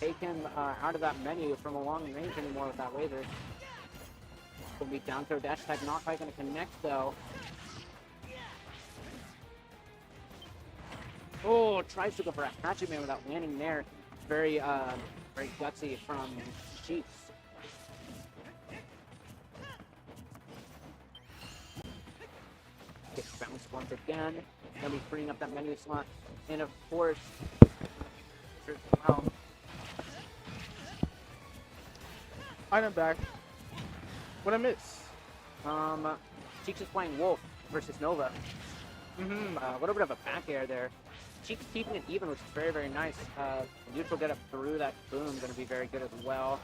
take him out of that menu from a long range anymore with that Razor. Will be down throw dash attack, not quite going to connect though. Oh, tries to go for a hatchet man without landing there. Very gutsy from Chiefs. Gets bounced once again. Gonna be freeing up that menu slot. And of course, well, I'm back. What I miss? Cheeks is playing Wolf versus Nova. A little bit of a back air there. Cheeks keeping it even, which is very, very nice. Neutral get up through that boom, going to be very good as well.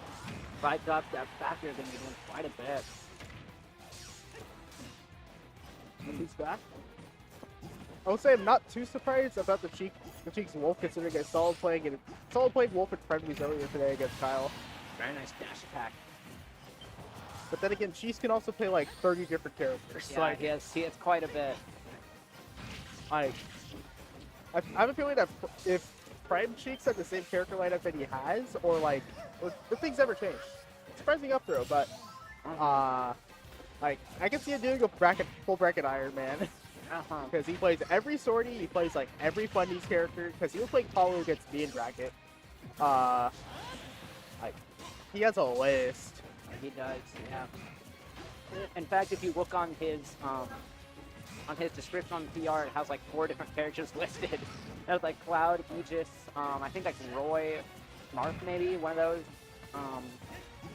Fights up, that back air going to be doing quite a bit. He's back. I would say I'm not too surprised about the Cheeks Wolf, considering I solid playing Wolf in friendlies earlier today against Kyle. Very nice dash attack. But then again, Cheeks can also play like 30 different characters. Yeah, he has quite a bit. I have a feeling that if Prime Cheeks had the same character lineup that he has, or like, if things ever change. Surprising up throw, but like I can see him doing a full bracket Iron Man. Because he plays every sortie, he plays like every Fundies character, because he was playing Paulo against me in bracket. Like, he has a list. He does, yeah. In fact, if you look on his description on the PR, it has like 4 different characters listed. It has like Cloud, Aegis, I think like Roy, Marth maybe, one of those.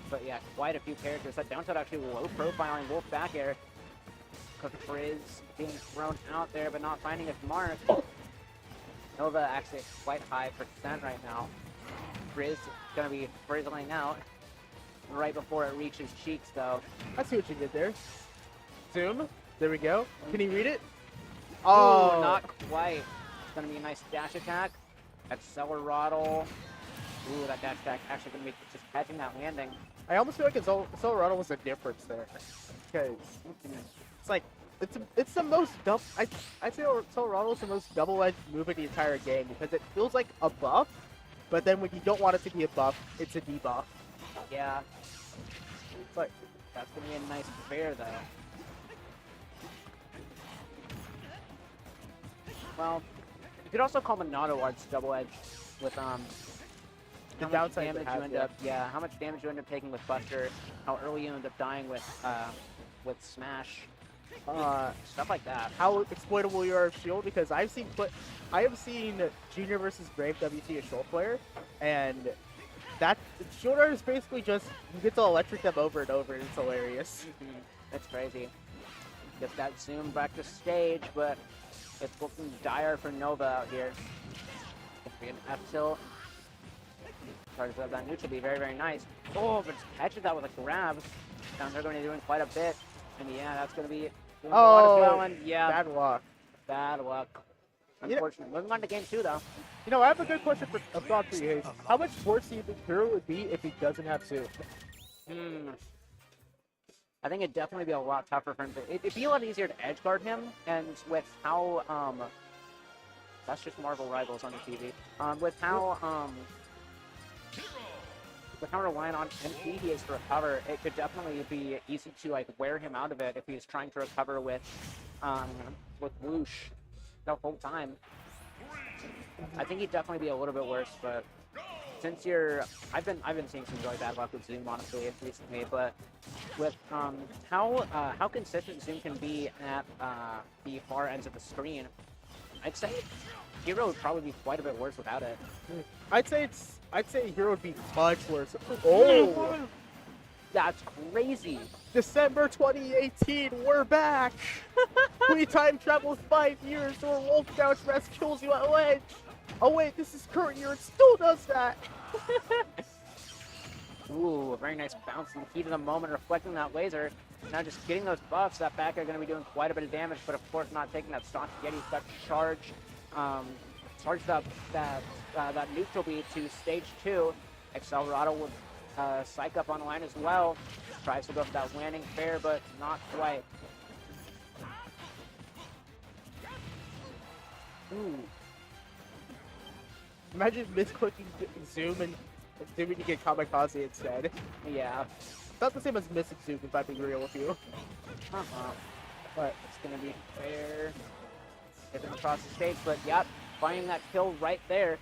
But yeah, quite a few characters. That down tilt actually low profiling Wolf back air. Frizz being thrown out there, but not finding his mark. Nova actually at quite high percent right now. Frizz gonna be frizzling out right before it reaches Cheeks, though. I see what you did there. Zoom. There we go. Can he read it? Oh, not quite. It's gonna be a nice dash attack. Accelerottle. Ooh, that dash attack actually gonna be just catching that landing. I almost feel like Accelerottle was a difference there, because it's like it's the most I'd say Accelerottle is the most double-edged move in the entire game, because it feels like a buff, but then when you don't want it to be a buff, it's a debuff. Yeah. But that's gonna be a nice fair though. Well, you could also call Monado Arts double-edged with how much downside damage you end up, how much damage you end up taking with Buster, how early you end up dying with Smash, stuff like that. How exploitable you are of Shield, because I have seen Junior versus Brave WT a Shield player, and that shield art is basically just you get to electric them over and over, and it's hilarious. That's crazy. Gets that zoom back to stage, but it's looking dire for Nova out here. Gonna be an F tilt. Charges up that neutral be very, very nice. Oh, but catches that with a grab. Down there going to be doing quite a bit. And yeah, that's going to be doing a lot as well. And yeah, Bad luck. bad luck. Unfortunately. Moving on to game 2, though. You know, I have a good question for a thought for you, Hayes. How much worse do you think Hero would be if he doesn't have Zoom? I think it'd definitely be a lot tougher for him. It'd be a lot easier to edge guard him, and with how that's just Marvel Rivals on the TV. With how reliant on MP he is to recover, it could definitely be easy to like wear him out of it if he's trying to recover with whoosh the whole time. I think he'd definitely be a little bit worse, but since I've been seeing some really bad luck with Zoom honestly recently, but with how consistent Zoom can be at the far ends of the screen, I'd say Hero would probably be quite a bit worse without it. I'd say Hero would be much worse. Oh, that's crazy. December 2018, we're back. We time traveled 5 years, or Wolf Couch Rest kills you at ledge. Oh wait, this is current year, it still does that. Ooh, a very nice bounce in the heat of the moment, reflecting that laser. Now just getting those buffs, that back are going to be doing quite a bit of damage, but of course not taking that stock to get. He's got charge that neutral beat to stage 2. Accelerado with Psych up on the line as well. Tries to go for that landing fair, but not quite. Ooh. Imagine misclicking Zoom and zooming to get Kamikaze instead. Yeah. It's not the same as missing Zoom, if I'm being real with you. But it's going to be fair. Getting across the stage, but yep, finding that kill right there.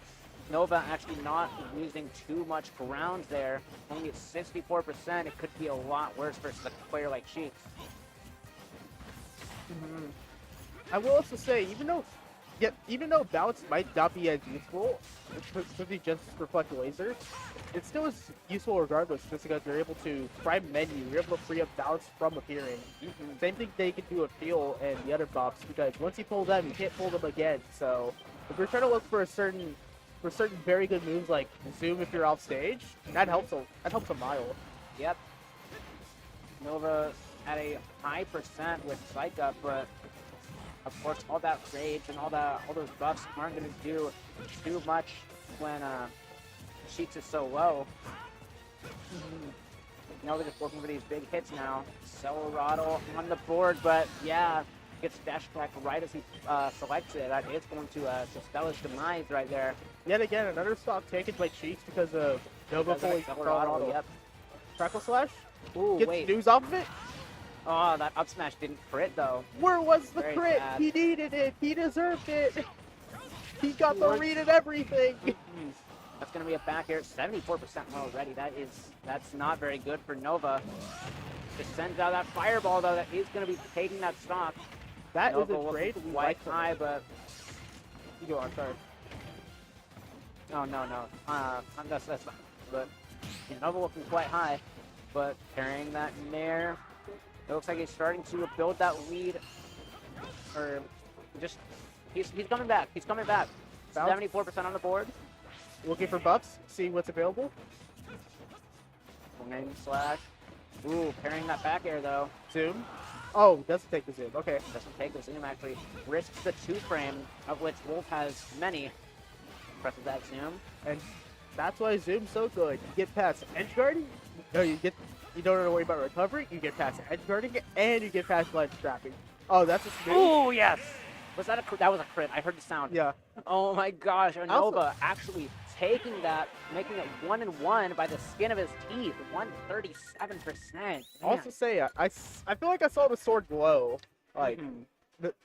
Nova actually not losing too much ground there. Only at 64%. It could be a lot worse versus a player like Sheik. I will also say, even though bounce might not be as useful, especially just reflect laser, it still is useful regardless, just because you're able to prime menu, you're able to free up bounce from appearing. Same thing they can do with Feel and the other buffs, because once you pull them, you can't pull them again. So if you're trying to look for certain very good moves like Zoom if you're off stage, that helps a mile. Yep. Nova at a high percent with Psych up, but of course all that rage and all those buffs aren't going to do too much when Sheets is so low. Nova just looking for these big hits now. Accelerado on the board, but yeah, gets dash attack right as he selects it. That is going to spell his demise right there. Yet again, another stock taken by Cheeks because of Nova fully throttled. Yep. Crackle Slash? Ooh, Gets wait. news off of it? Oh, that up smash didn't crit though. Where was the Very crit? sad. He needed it. He deserved it. He got the read and everything. That's going to be a back air. 74% already. That's not very good for Nova. Just sends out that fireball though. That is going to be taking that stock. That Nova is a great quite high, but you go on. Sorry. no. That's not. But yeah, Nova looking quite high, but carrying that Nair. It looks like he's starting to build that lead, or just he's coming back. He's coming back. 74% on the board. Looking for buffs. Seeing what's available. Name slash. Ooh, parrying that back air though. Zoom. Oh, doesn't take the zoom. Okay. Doesn't take the zoom actually. Risks the 2-frame, of which Wolf has many. Presses that zoom. And that's why Zoom's so good. You get past edge guarding. No, you don't have to worry about recovery. You get past edge guarding, and you get past ledge trapping. Oh, that's a smooth. Oh yes. Was that a crit? That was a crit. I heard the sound. Yeah. Oh my gosh. Also- Nova actually taking that, making it 1-1 by the skin of his teeth. 137%. Also say, I feel like I saw the sword glow. Like,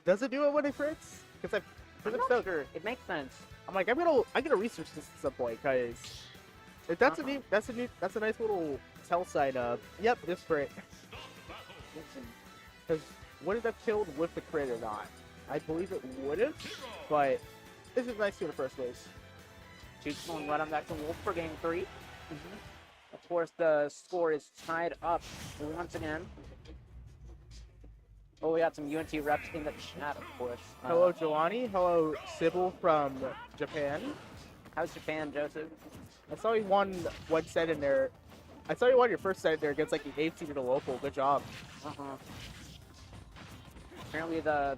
does it do it when it crits? Because I'm not sure. It makes sense. I'm like, I'm gonna research this at some point, because that's a nice little tell sign of, yep, this crit. Because would it have killed with the crit or not? I believe it would have, but this is nice to in the first place. Cheeks going right on back to Wolf for game 3. Of course, the score is tied up once again. Oh, we got some UNT reps in the chat, of course. Hello, Jelani. Hello, Sybil from Japan. How's Japan, Joseph? I saw you won one set in there. I saw you won your first set in there against like the 8th seed in the local. Good job. Apparently, the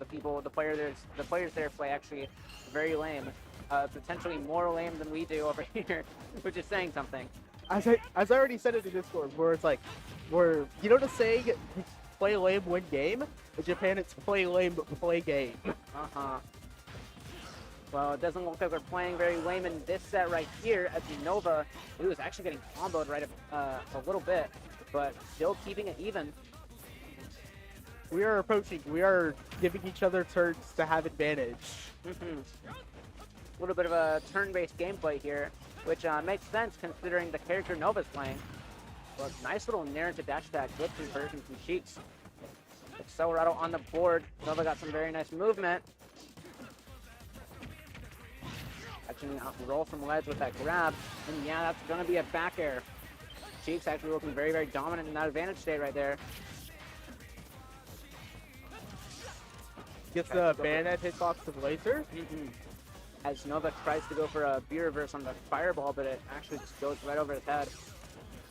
players there play actually very lame. Potentially more lame than we do over here, which is saying something. As I already said it in Discord, where it's like, where you know the saying, play lame, win game. In Japan, it's play lame, play game. Well, it doesn't look like we're playing very lame in this set right here, as Nova, who is actually getting comboed right a little bit, but still keeping it even. We are giving each other turns to have advantage. A little bit of a turn-based gameplay here, which makes sense considering the character Nova's playing. But nice little nair into dash attack, good conversion from Cheeks. Accelerato on the board. Nova got some very nice movement. Actually, roll from ledge with that grab. And yeah, that's going to be a back air. Cheeks actually looking very, very dominant in that advantage state right there. Gets the bayonet hitbox to Blazer. As Nova tries to go for a B reverse on the fireball, but it actually just goes right over his head.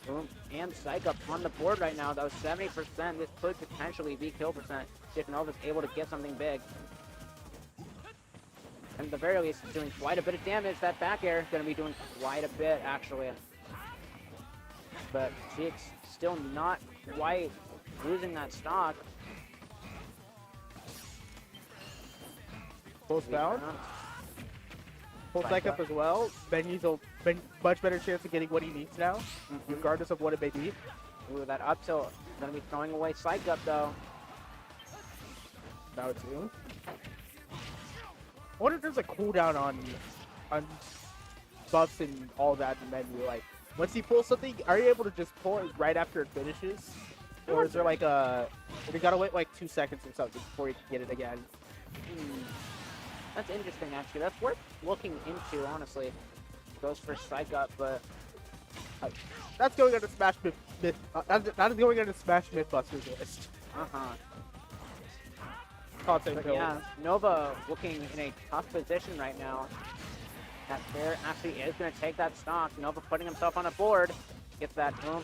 Boom. And Psych up on the board right now, though. 70%. This could potentially be kill percent if Nova's able to get something big. And at the very least, it's doing quite a bit of damage. That back air is going to be doing quite a bit, actually. But Cheeks still not quite losing that stock. Full down. Full Psych up as well. Benny's a much better chance of getting what he needs now, regardless of what it may be. Ooh, that up tilt. Going to be throwing away Psych up, though. Now it's you. I wonder if there's a cooldown on buffs and all that in the menu. Like, once you pull something, are you able to just pull it right after it finishes? Or is there like you gotta wait like 2 seconds or something before you can get it again? That's interesting, actually. That's worth looking into, honestly. Goes for Psych up, but that's going on the Smash that's going on the Smash Mythbusters list. But yeah, Nova looking in a tough position right now. That fair actually is going to take that stock. Nova putting himself on a board. Gets that boom.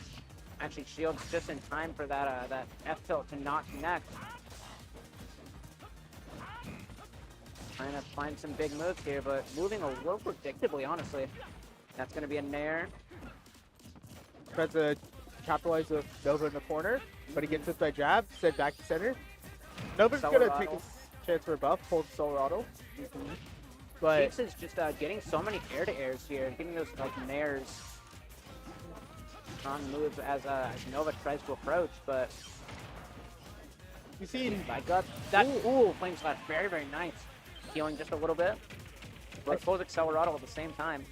Actually shields just in time for that that F tilt to not connect. Trying to find some big moves here, but moving a little predictably, honestly. That's going to be a nair. Tries to capitalize with Nova in the corner, but he gets hit by jab, sent back to center. Nova's going to take his chance for a buff, hold Solorado. But Cheeks is just getting so many air-to-airs here, getting those like nairs. Strong moves as Nova tries to approach, but you see, I got that. Ooh, flame slash, very, very nice. Healing just a little bit, but both Accelerato at the same time.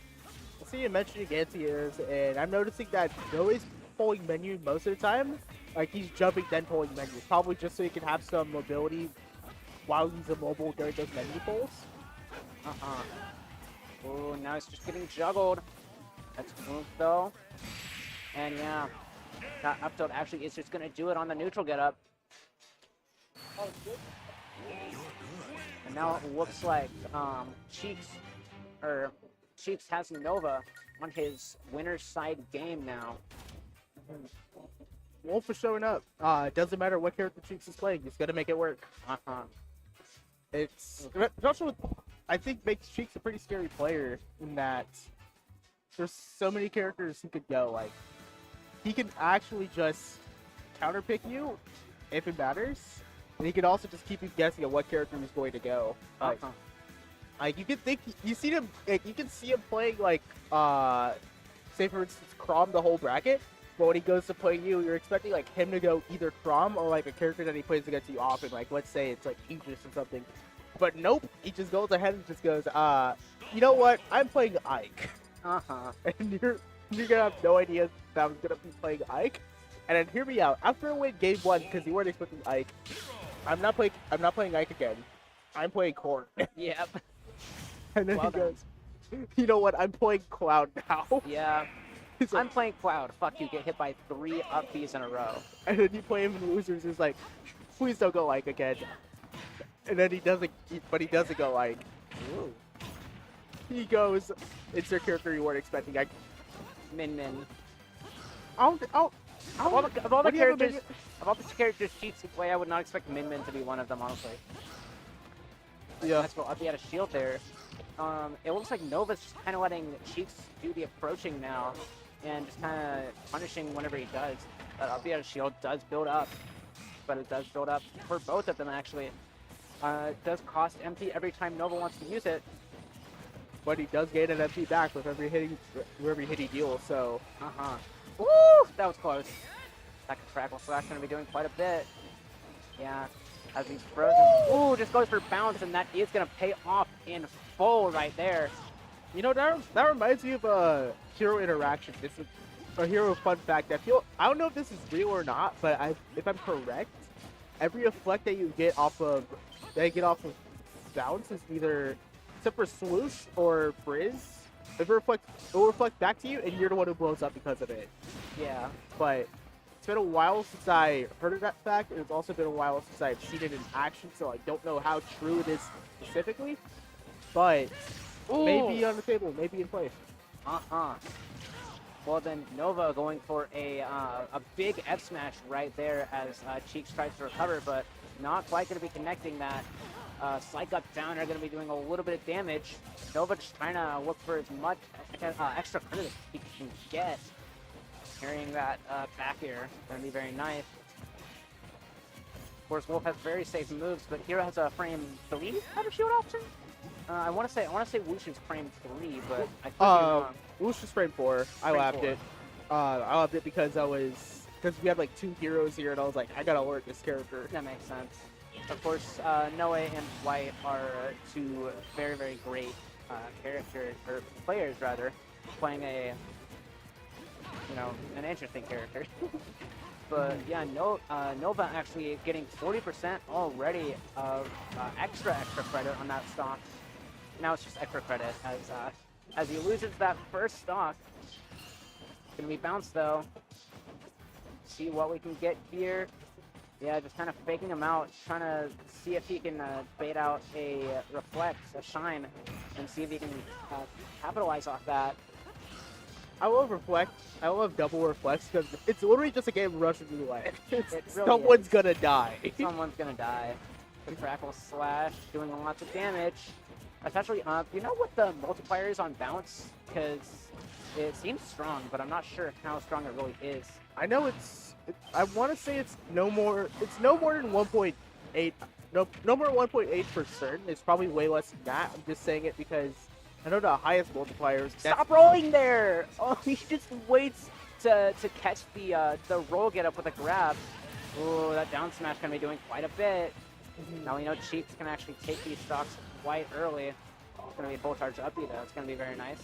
I see you mentioning anti-airs, and I'm noticing that Noah's pulling menu most of the time. Like, he's jumping then pulling menu, probably just so he can have some mobility while he's immobile during those menu pulls. Oh, now he's just getting juggled. That's smooth though. And yeah, that up tilt actually is just gonna do it on the neutral get up. And now it looks like Cheeks has Nova on his winner's side game now. Wolf is showing up. Doesn't matter what character Cheeks is playing, he's gonna make it work. It's also, I think, makes Cheeks a pretty scary player in that there's so many characters he could go. Like, he can actually just counterpick you if it matters, and he can also just keep you guessing at what character he's going to go. Like you can think you see him, like, you can see him playing like, say for instance, Chrom the whole bracket. But when he goes to play you, you're expecting like him to go either Chrom or like a character that he plays against you often. Like, let's say it's like Aegis or something. But nope, he just goes ahead and just goes, you know what? I'm playing Ike. And you're gonna have no idea that I was gonna be playing Ike. And then hear me out. After I win game 1, because you weren't expecting Ike, I'm not playing Ike again. I'm playing Korn. Yep. And then he goes, you know what? I'm playing Cloud now. Yeah. He's I'm like, playing Cloud. Fuck you. Get hit by 3 up Bs in a row. and then you play him in losers. He's like, please don't go like again. And then he doesn't go like. Ooh. He goes, insert character you weren't expecting. Min Min. Of Of all the do you have a characters, Cheeks who play, I would not expect Min Min to be one of them, honestly. Yeah. Nice go up. He had a shield there. It looks like Nova's just kind of letting Cheeks do the approaching now, and just kind of punishing whenever he does. That up a shield does build up, but it does build up for both of them actually. It does cost empty every time Nova wants to use it. But he does gain an MP back with every hit he deals, so. Woo! That was close. That Crackle Slash gonna be doing quite a bit. Yeah. As he's frozen. Ooh, just goes for bounce, and that is gonna pay off in full right there. You know, that reminds me of a hero interaction. It's a hero fun fact. I don't know if this is real or not, but if I'm correct, every effect that you get off of bounce is either, except for Swoosh or Frizz, it will reflect back to you, and you're the one who blows up because of it. Yeah. But it's been a while since I heard of that fact, and it's also been a while since I've seen it in action, so I don't know how true it is specifically. But maybe on the table, maybe in place. Well then, Nova going for a big F smash right there as Cheeks tries to recover, but not quite going to be connecting that. Psych up down are going to be doing a little bit of damage. Nova just trying to look for as much extra credit as he can get. Carrying that back air, going to be very nice. Of course, Wolf has very safe moves, but Hero has a frame 3 out of shield option. I want to say Woosh is frame 3, but I could be wrong. Woosh was frame 4. I laughed it. I loved it because we had like 2 heroes here, and I was like, I gotta learn this character. That makes sense. Of course, Noe and White are 2 very, very great players rather, playing an interesting character. But yeah, Nova actually getting 40% already of extra credit on that stock. Now it's just extra credit as he loses that first stock. Gonna be bounced though. See what we can get here. Yeah, just kind of faking him out, trying to see if he can bait out a reflect, a shine, and see if he can capitalize off that. I love reflect. I love double reflects because it's literally just a game of Russian roulette. Really Someone's gonna die. Someone's gonna die. The Crackle Slash doing lots of damage. Especially, you know what the multiplier is on bounce? Because it seems strong, but I'm not sure how strong it really is. I know I want to say it's no more than 1.8. No more than 1.8 for certain. It's probably way less than that. I'm just saying it because I know the highest multipliers. Stop rolling there! Oh, he just waits to catch the roll get up with a grab. Oh, that down smash gonna be doing quite a bit. Now we know Cheeks can actually take these stocks quite early. It's gonna be a full charge up though. It's gonna be very nice.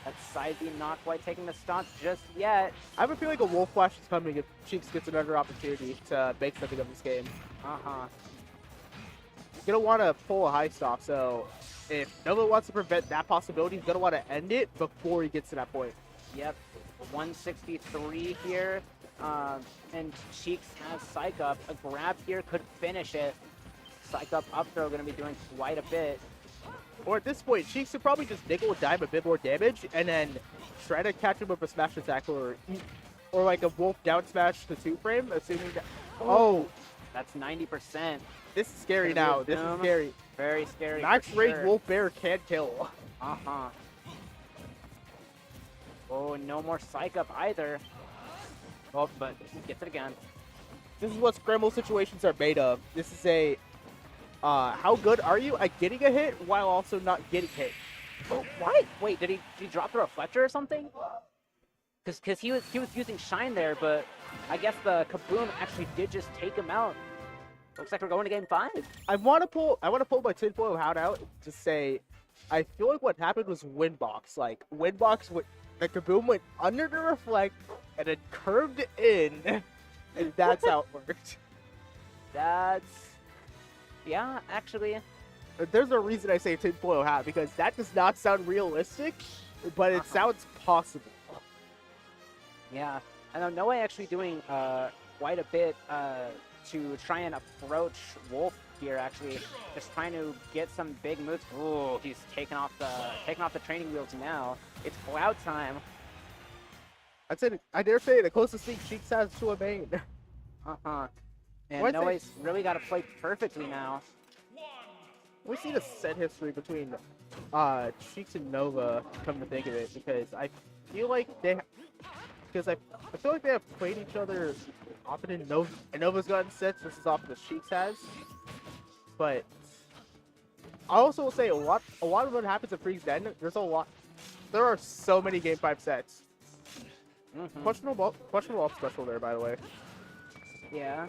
That side B not quite taking the stock just yet. I have a feeling a Wolf Flash is coming if Cheeks gets another opportunity to make something of this game. He's gonna want to pull a high stock, so if Nova wants to prevent that possibility, he's gonna want to end it before he gets to that point. Yep, 163 here, and Cheeks has Psych Up. A grab here could finish it. Psych Up throw gonna be doing quite a bit. Or at this point, Cheeks could probably just nickel and dime a bit more damage, and then try to catch him with a smash attack, or like a Wolf down smash to 2-frame, assuming that. Oh, that's 90%. This is scary now. This is scary. Very scary. Max range Wolf Bear can kill. Oh, no more Psych Up either. Oh, but he gets it again. This is what scramble situations are made of. This is a how good are you at getting a hit while also not getting hit? Oh, what? Wait, did he drop the reflector or something? Because he was using Shine there, but I guess the Kaboom actually did just take him out. Looks like we're going to game 5. I want to pull my tinfoil hat out to say, I feel like what happened was Windbox. Like Windbox, the Kaboom went under the reflect and it curved in, and that's how it worked. Yeah, actually. There's a reason I say tinfoil hat, because that does not sound realistic, but it sounds possible. Yeah, I know Noah actually doing quite a bit to try and approach Wolf here. Actually, just trying to get some big moves. Ooh, he's taking off the training wheels now. It's Cloud time. I'd say, I dare say, the closest thing Cheeks has to a main. And Well, I'd say- Noah's really got to play perfectly now. We see the set history between Cheeks and Nova, come to think of it, because I feel like they have played each other often, and Nova's gotten sets just as often as Cheeks has. But I also will say a lot of what happens at Freeze Den, there are so many Game 5 sets. Questionable up special there, by the way. Yeah.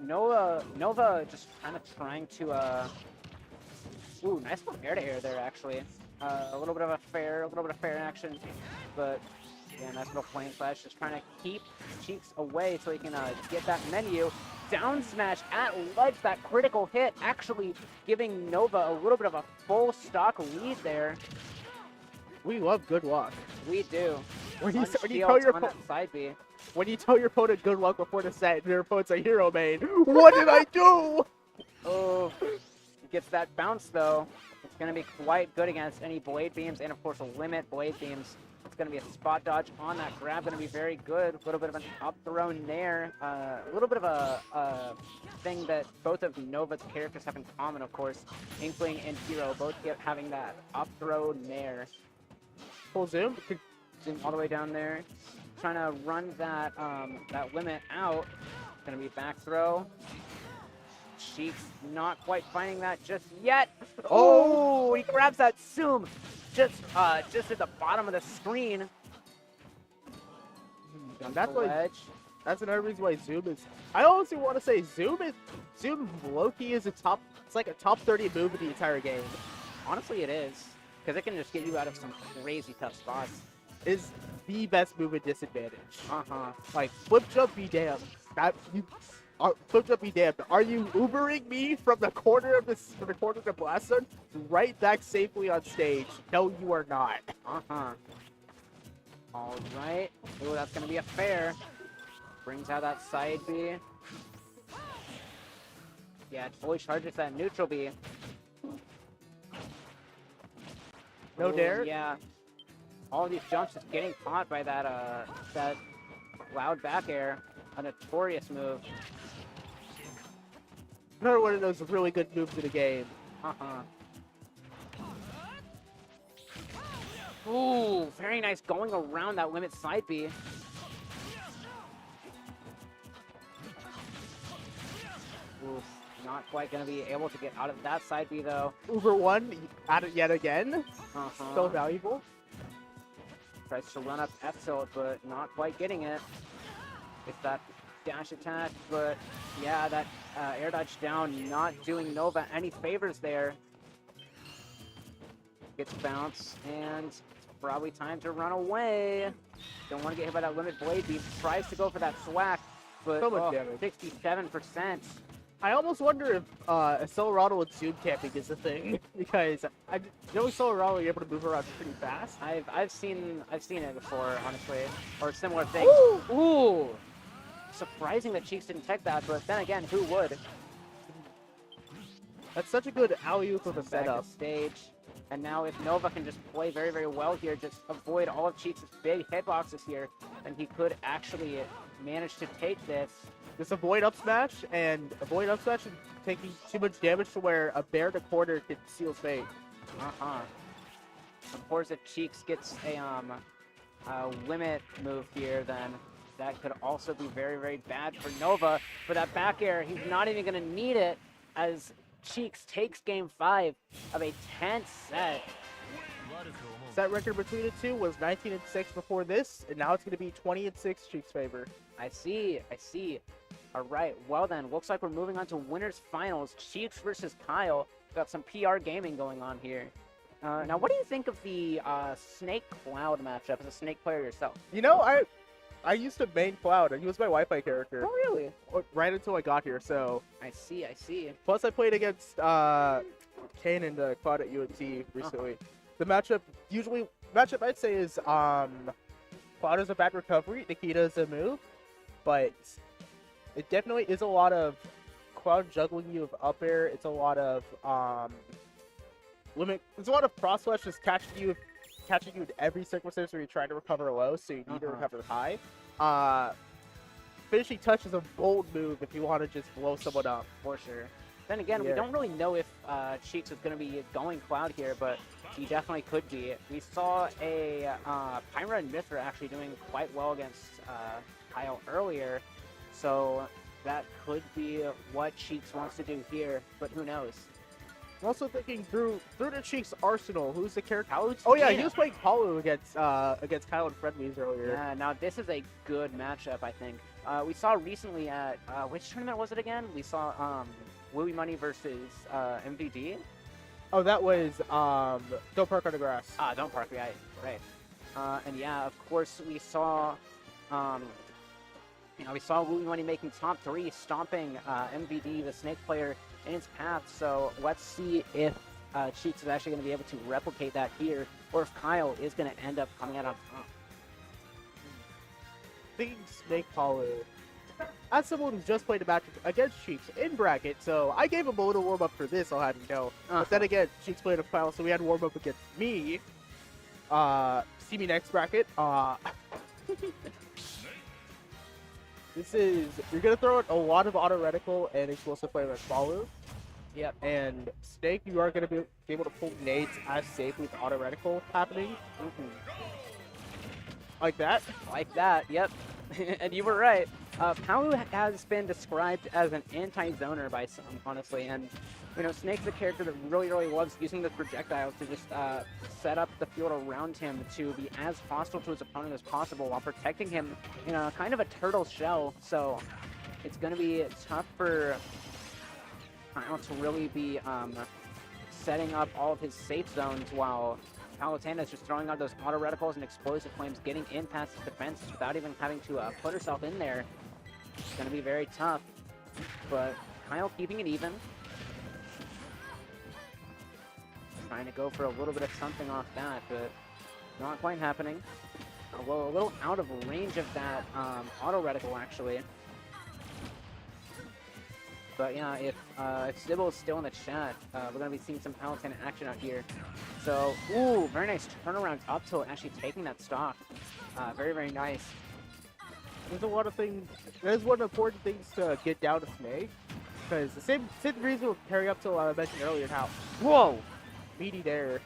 Nova just kind of trying to ooh, nice little air-to-air there, actually. A little bit of fair action, but yeah, nice little flame flash, just trying to keep Cheeks away so he can get that menu. Down smash at ledge, that critical hit, actually giving Nova a little bit of a full stock lead there. We love good luck. We do. When you tell Unshield your on that side B. When you tell your opponent good luck before the set, and your opponent's a hero main, what did I do? Oh, gets that bounce though. It's going to be quite good against any blade beams and of course limit blade beams. It's going to be a spot dodge on that grab, going to be very good. A little bit of an up throw nair. A little bit of a thing that both of Nova's characters have in common, of course. Inkling and Hero both having that up throw nair. Full zoom. Zoom all the way down there. Trying to run that that limit out. Going to be back throw. Cheeks not quite finding that just yet. Oh, he grabs that zoom just at the bottom of the screen. And that's another reason why Zoom is. I honestly want to say Zoom low-key is it's like a top 30 move in the entire game. Honestly, it is, because it can just get you out of some crazy tough spots. Is the best move at disadvantage. Like flip jump be damned. Flip jump be damned. Are you Ubering me from the corner of the blast zone right back safely on stage? No, you are not. All right. Ooh, that's gonna be a fair. Brings out that side B. Yeah, it fully charges that neutral B. No dare. Yeah. All of these jumps just getting caught by that that loud back air. A notorious move. Another one of those really good moves in the game. Ooh, very nice going around that limit side B. Oof, not quite going to be able to get out of that side B though. Uber one at it yet again. Still valuable. Tries to run up F tilt, but not quite getting it. It's that dash attack, but yeah, that air dodge down, not doing Nova any favors there. Gets bounced, and it's probably time to run away. Don't want to get hit by that limit blade beam. Tries to go for that swag, but So much damage. 67%. I almost wonder if Accelerado with zoom camping is a thing because Accelerado you're able to move around pretty fast. I've seen it before, honestly, or similar things. Ooh! Surprising that Cheeks didn't tech that, but then again, who would? That's such a good alley-oop of a Back setup. to stage. And now if Nova can just play very, very well here, just avoid all of Cheeks' big hitboxes here, then he could actually manage to take this. Just avoid up smash and taking too much damage to where a bear to corner can seal fate. Of course, if Cheeks gets a limit move here, then that could also be very, very bad for Nova. For that back air, he's not even going to need it as Cheeks takes game 5 of a tense set. Set record between the two was 19-6 before this, and now it's going to be 20-6 Cheeks' favor. I see. All right, well then, looks like we're moving on to winners finals. Cheeks versus Kyle. Got some PR gaming going on here. Now, what do you think of the Snake Cloud matchup as a Snake player yourself? You know, I used to main Cloud, and he was my Wi-Fi character. Oh, really? Right until I got here, so... I see. Plus, I played against Kane and Cloud at UNT recently. The matchup, I'd say is Cloud is a bad recovery. Nikita is a move, but it definitely is a lot of Cloud juggling you with up air. It's a lot of It's a lot of cross slash just catching you in every circumstance where you're trying to recover low, so you need to recover high. Finishing touch is a bold move if you want to just blow someone up. For sure. Then again, we don't really know if Cheeks is going to be going Cloud here, but he definitely could be. We saw a Pyra and Mithra actually doing quite well against Kyle earlier, so that could be what Cheeks wants to do here, but who knows? I'm also thinking through the Cheeks arsenal. Who's the character? Palutena. He was playing Palu against Kyle and Friendlies earlier. Yeah, now this is a good matchup, I think. We saw recently at which tournament was it again? We saw Wooey Money versus MVD. Oh, that was Don't Park on the Grass. Don't Park, right. And yeah, of course we saw we saw Wooey Money making top 3, stomping MVD, the Snake player, in its path. So let's see if Cheeks is actually going to be able to replicate that here, or if Kyle is going to end up coming out on top. Thinking Snake Palu. As someone who just played a match against Cheeks in bracket, so I gave him a little warm up for this, I'll have you know. But then again, Cheeks played a final, so we had warm up against me. See me next bracket. You're gonna throw out a lot of auto reticle and explosive flame at Palu. Yep. And Snake, you are gonna be able to pull nades as safely with auto reticle happening. Like that. Like that, yep. And you were right. Palu has been described as an anti-zoner by some, honestly, and Snake's a character that really loves using the projectiles to just set up the field around him to be as hostile to his opponent as possible while protecting him in a kind of a turtle shell. So it's going to be tough for Kyle to really be setting up all of his safe zones while Palutena is just throwing out those auto reticles and explosive flames, getting in past his defense without even having to put herself in there. It's going to be very tough, but Kyle keeping it even. Trying to go for a little bit of something off that, but not quite happening. A little out of range of that auto reticle, actually. But yeah, if Sybil is still in the chat, we're going to be seeing some Palutena action out here. So, ooh, very nice turnaround up tilt, actually taking that stock. Very nice. There's a lot of things. There's one important things to get down to Snake, because the same reason with carry up tilt I mentioned earlier. How whoa, meaty there.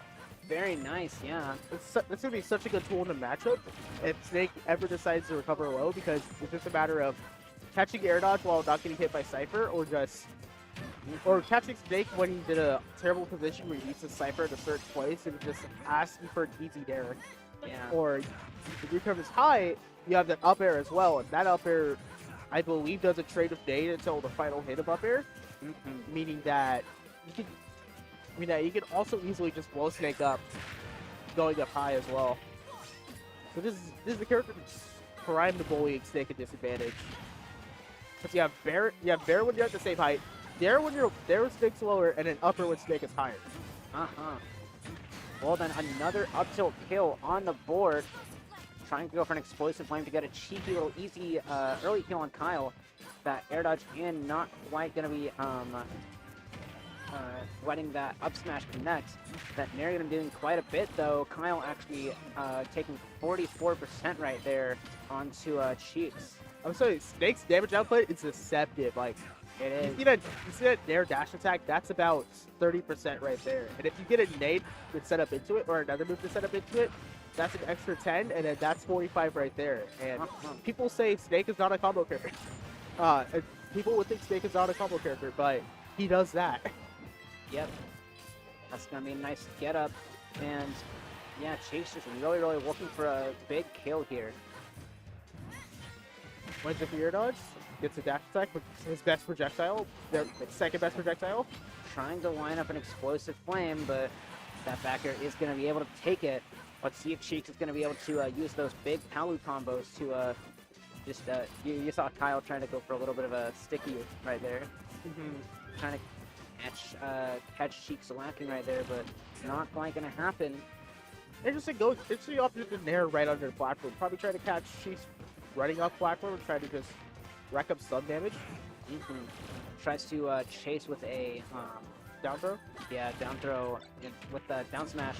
Very nice, yeah. It's gonna be such a good tool in the matchup if Snake ever decides to recover low, because it's just a matter of catching air dodge while not getting hit by Cypher, or catching Snake when he's in a terrible position where he needs to Cypher at a certain place and just asking for an easy dare. Yeah. Or if he recovers high, you have that up air as well, and that up air, I believe, does a trade of nade until the final hit of up air, meaning that you can also easily just blow Snake up, going up high as well. So this is the character that's prime to bullying Snake at disadvantage. Because you have Bear when you're at the same height, Dare when Snake's lower, and then upper when Snake is higher. Well then, another up tilt kill on the board. Trying to go for an explosive flame to get a cheeky little easy early kill on Kyle. That air dodge in, not quite going to be letting that up smash connect. That Narian doing quite a bit though. Kyle actually taking 44% right there onto Cheeks. I'm sorry, Snake's damage output is deceptive. Like, it is. You see that Nair dash attack? That's about 30% right there. And if you get a nade to set up into it, or another move to set up into it, that's an extra 10, and then that's 45 right there. And people say Snake is not a combo character. And people would think Snake is not a combo character, but he does that. Yep. That's going to be a nice get up. And yeah, Chase is really looking for a big kill here. Wins the air dodge, gets a dash attack with his best projectile, their second best projectile. Trying to line up an explosive flame, but that back air is going to be able to take it. Let's see if Cheeks is going to be able to use those big Palu combos to just, you saw Kyle trying to go for a little bit of a sticky right there. Trying to catch Cheeks lacking right there, but not quite going to happen. Interesting option in there right under the platform. Probably try to catch Chiefs running off platform and try to just rack up some damage. Tries to chase with a Down throw. yeah, down throw with the down smash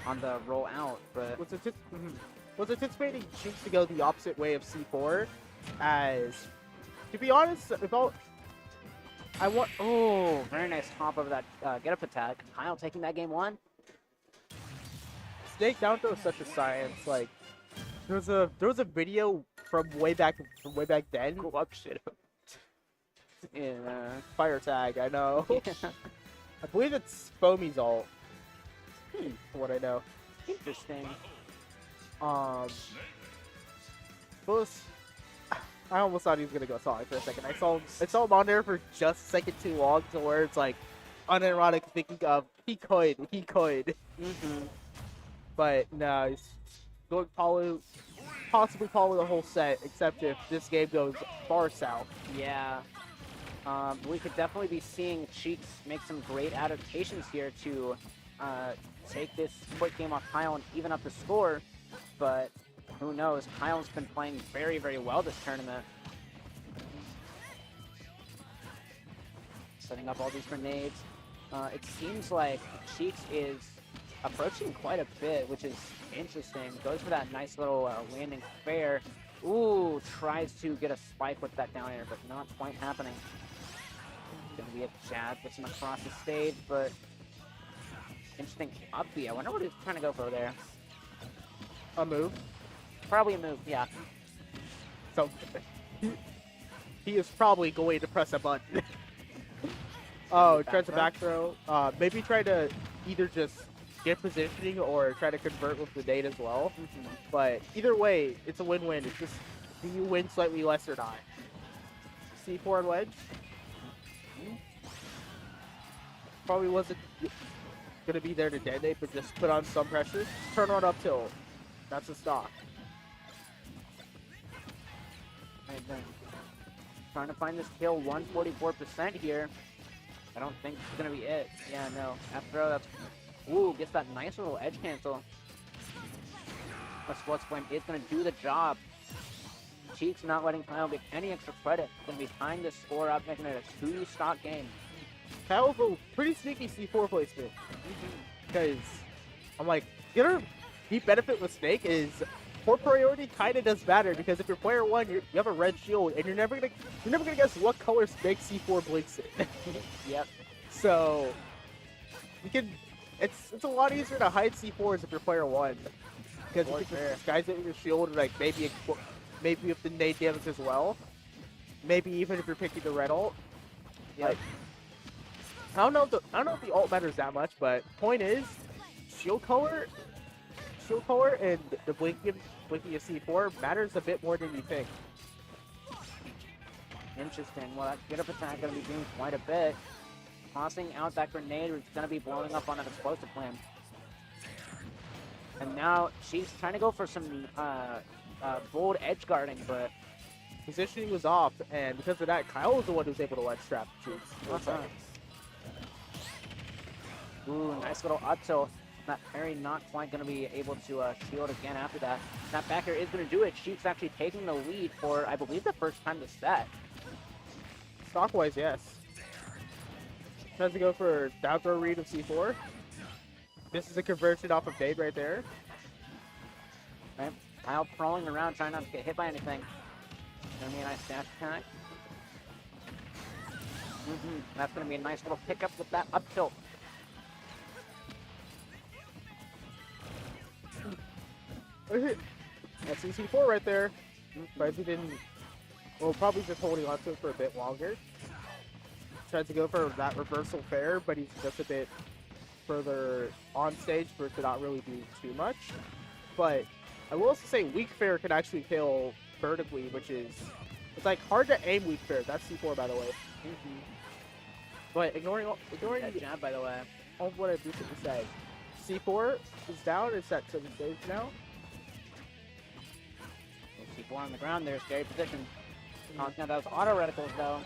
on the roll out, but Was anticipating Chiefs to go the opposite way of C4, as to be honest, oh, very nice hop over that get up attack. Kyle taking that game 1. Snake down throw is such a science. Like there was a video from way back then. Go up shit. In fire tag, I know. I believe it's Foamy's ult. From what I know. Interesting. I almost thought he was gonna go Sonic for a second. I saw him on there for just a second too long to where it's like unironic thinking of he could. But no, he's going possibly follow the whole set, except if this game goes far south. Yeah. We could definitely be seeing Cheeks make some great adaptations here to take this quick game off Kyle and even up the score, but who knows? Kyle's been playing very, very well this tournament. Setting up all these grenades. It seems like Cheeks is approaching quite a bit, which is interesting. Goes for that nice little landing fair. Ooh, tries to get a spike with that down air, but not quite happening. Gonna be a jab, gets him across the stage, but interesting up B. I wonder what he's trying to go for there. A move. Probably a move, yeah. So he is probably going to press a button. Oh, tries to back throw. Maybe try to either just get positioning or try to convert with the date as well. But either way, it's a win-win. It's just, do you win slightly less or not? C4 ledge. Probably wasn't going to be there to detonate, but just put on some pressure. Turn on up tilt. That's a stock. Right then. Trying to find this kill, 144% here. I don't think it's going to be it. Yeah, no. After throw, that's... Ooh, gets that nice little edge cancel. But Sports Flame is going to do the job. Cheeks not letting Kyle get any extra credit. Going to be tying this score up, making it a 2-stock game. Kyle's a pretty sneaky C4 placement. Because I'm like, the other deep benefit with Snake is port priority kind of does matter, because if you're player 1, you have a red shield, and you're never gonna guess what color Snake C4 blinks in. Yep. So you can. It's a lot easier to hide C4s if you're player 1, because you can just disguise it with your shield, and like maybe if the nade damage as well. Maybe even if you're picking the red ult. Yep. Like, I don't know if the ult matters that much, but point is, shield color and the blinking of C4 matters a bit more than you think. Interesting. Well, that get up attack going to be doing quite a bit. Tossing out that grenade, which is going to be blowing up on an explosive flame. And now she's trying to go for some bold edge guarding, but Positioning was off, and because of that, Kyle was the one who was able to ledge trap Cheeks. Ooh, nice little up tilt. That parry not quite going to be able to shield again after that. That back air is going to do it. Cheeks actually taking the lead for, I believe, the first time this set. Stockwise, yes. Tries to go for down throw read of C4. This is a conversion off of Dade right there. Right. Kyle crawling around, trying not to get hit by anything. Gonna be a nice dash attack. That's gonna be a nice little pickup with that up tilt. That's C4 right there. But he didn't. Well, probably just holding on to it for a bit longer. Tries to go for that reversal fair, but he's just a bit further on stage for it to not really do too much. But I will also say weak fair can actually kill vertically, which is, it's like hard to aim weak fair. That's C4, by the way. But ignoring That jab, by the way. all of what I recently said, C4 is down. It's at 7 stage now. C4 on the ground there, scary position. Now those auto reticles though.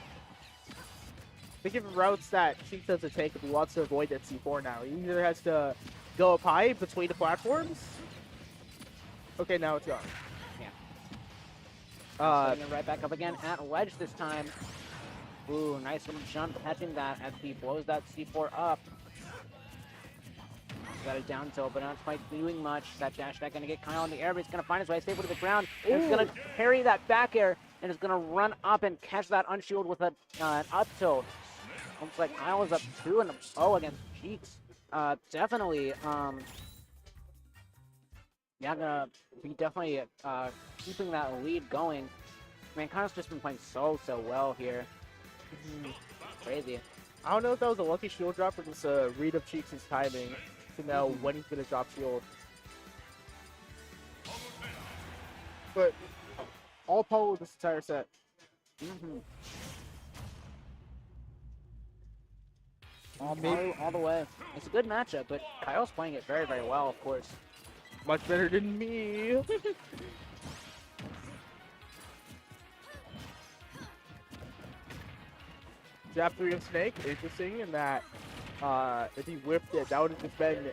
Think of routes that Cheeks doesn't take if he wants to avoid that C4 now. He either has to go up high between the platforms. Okay, now it's gone. Yeah. Setting it right back up again at ledge this time. Ooh, nice little jump catching that as he blows that C4 up. Got a down tilt, but not quite doing much. That dash attack gonna get Kyle in the air, but he's gonna find his way stable to the ground. And he's gonna parry that back air, and is gonna run up and catch that unshield with an up tilt. Looks like Kyle is up 2-0 against Cheeks. Definitely, yeah, gonna be definitely keeping that lead going. Man, Kyle's just been playing so well here. Crazy. I don't know if that was a lucky shield drop or just a read of Cheeks' timing to know when he's gonna drop shield. But all Paulo this entire set. All the way. It's a good matchup, but Kyle's playing it very well, of course. Much better than me. Jab 3 of Snake, interesting in that if he whipped it, that would have just been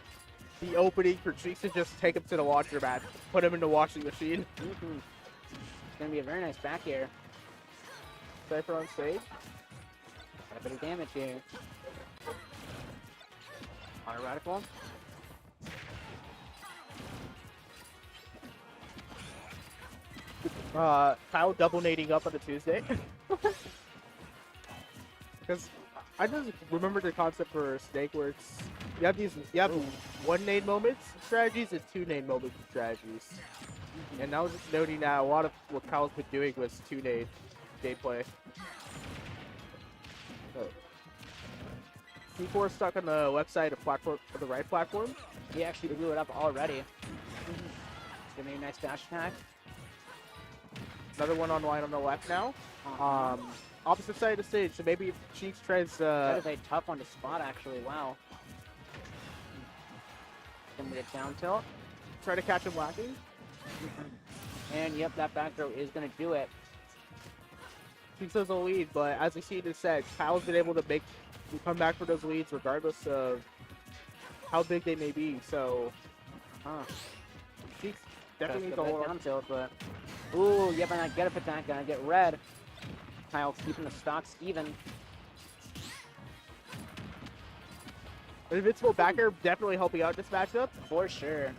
the opening for Cheeks to just take him to the launcher mat, put him in the washing machine. It's gonna be a very nice back air. Cypher on stage. Got a bit of damage here. Auto radical. Kyle double nading up on a Tuesday. Because I just remember the concept for Snake where it's you have one nade moments strategies and two nade moments strategies. And I was just noting that a lot of what Kyle's been doing was two nade gameplay. C4 stuck on the left side of platform or the right platform. He actually blew it up already. It's gonna be a nice dash attack. Another one on line on the left now. Opposite side of the stage, so maybe if Cheeks tries that is a tough one to spot actually, wow. Gonna be a down tilt. Try to catch him lacking. And yep, that back throw is gonna do it. Cheeks has a lead, but as we see in this set, Kyle's been able to come back for those leads regardless of how big they may be, so Cheeks definitely needs a hold down tilt, but ooh, yep, and that get up attack gonna get red. Kyle's keeping the stocks even. An invincible backer definitely helping out this matchup. For sure. In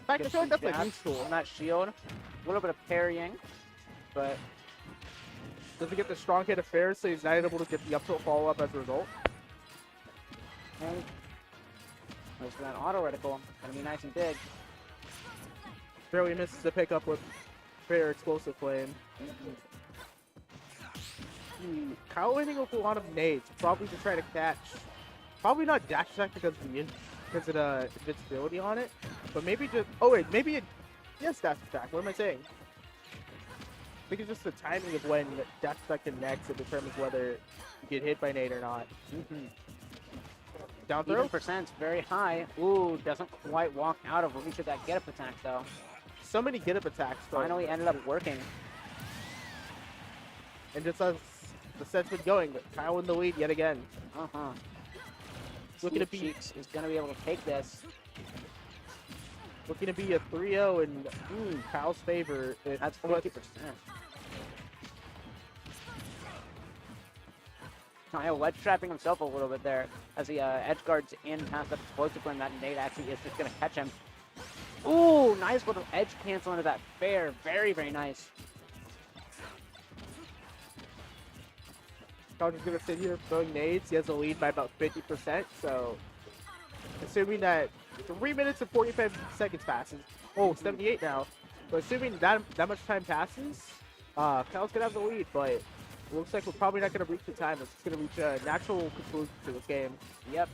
fact, I feel like that's like new tool. On that shield. A little bit of parrying, but doesn't get the strong hit of fair, so he's not able to get the up tilt follow up as a result. And goes for that auto reticle. Gonna be nice and big. Barely misses the pickup with fair explosive flame. Kyle hitting with a lot of nades, probably to try to catch. Probably not dash attack because of the invincibility on it, but maybe just maybe it yes dash attack. What am I saying? I think it's just the timing of when dash attack connects that determines whether you get hit by nade or not. Down throw. Even percent's very high. Ooh, doesn't quite walk out of reach of that get up attack though. So many get up attacks. Finally ended up working. And just as the set's been going, Kyle in the lead yet again. Looking to be Cheeks is gonna be able to take this. Looking to be a 3-0 in Kyle's favor. That's 40%. Kyle ledge trapping himself a little bit there as he edge guards in past that explosive when that nade actually is just gonna catch him. Ooh, nice little edge cancel into that fair. Very nice. Kyle's just gonna sit here throwing nades. He has a lead by about 50%, so assuming that 3 minutes and 45 seconds passes. Oh, 78 now. But assuming that much time passes, Kyle's gonna have the lead, but it looks like we're probably not gonna reach the time. It's gonna reach a natural conclusion to this game. Yep.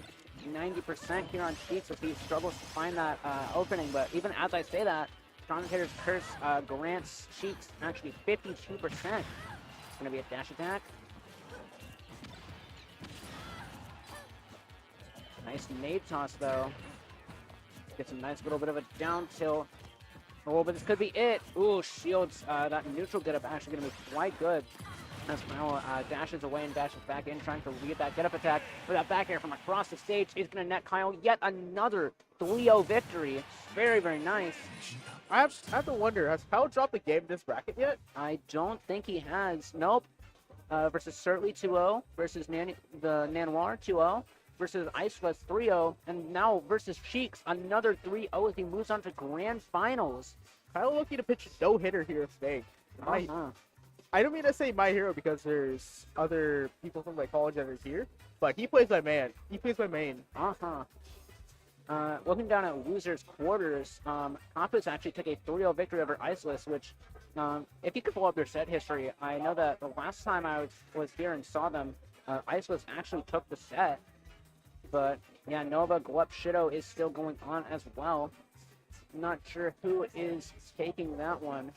90% here on Cheeks as he struggles to find that opening, but even as I say that, Strong Hitter's Curse grants Cheeks actually 52%. It's gonna be a dash attack. Nice nade toss though. Get some nice little bit of a down tilt. Oh, but this could be it. Ooh, shields. That neutral get up actually gonna be quite good. As Mao dashes away and dashes back in, trying to lead that get-up attack. But that back air from across the stage is going to net Kyle yet another 3-0 victory. Very, very nice. I have to wonder, has Kyle dropped the game in this bracket yet? I don't think he has. Nope. Versus Certainly 2-0, versus the Nanoir 2-0, versus Iceless 3-0, and now versus Cheeks, another 3-0 as he moves on to grand finals. Kyle looking to pitch a no-hitter here today. I don't mean to say my hero because there's other people from my college that are here, but he plays my man. He plays my main. Looking down at losers quarters, Campus actually took a 3-0 victory over Iceless, which, if you could pull up their set history, I know that the last time I was here and saw them, Iceless actually took the set. But yeah, Nova Glup Shido is still going on as well. Not sure who is taking that one,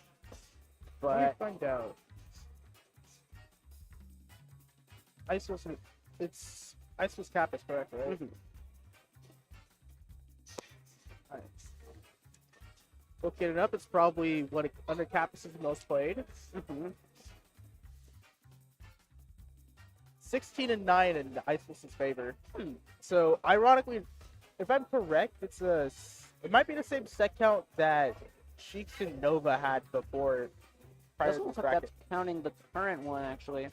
Let me but find out. It's Iceless Kappas, correct, right? Alright. Looking it up, it's probably what under Kappas is the most played. 16-9 in Iceless's favor. So ironically, if I'm correct, it might be the same set count that Sheeks and Nova had before. Prior doesn't to look this like bracket. that's counting the current one actually.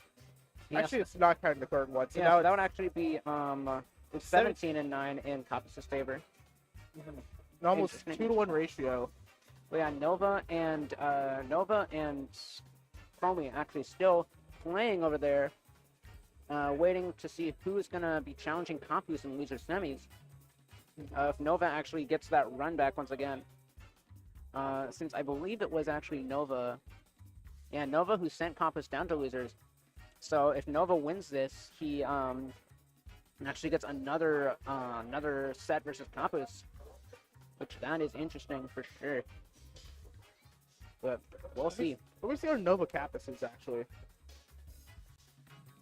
Yes. Actually, it's not counting the current one. So Yeah, now so that would actually be 17-9 in Campus's favor. it's almost Interesting. 2-to-1 ratio. But yeah, Nova and Chromie actually still playing over there, waiting to see who's gonna be challenging Campus in loser semis. If Nova actually gets that run back once again, since I believe it was actually Nova. Yeah, Nova who sent Campus down to losers. So if Nova wins this, he actually gets another set versus Campus, which that is interesting for sure. But we'll see. Let me see how Nova Kappas is actually.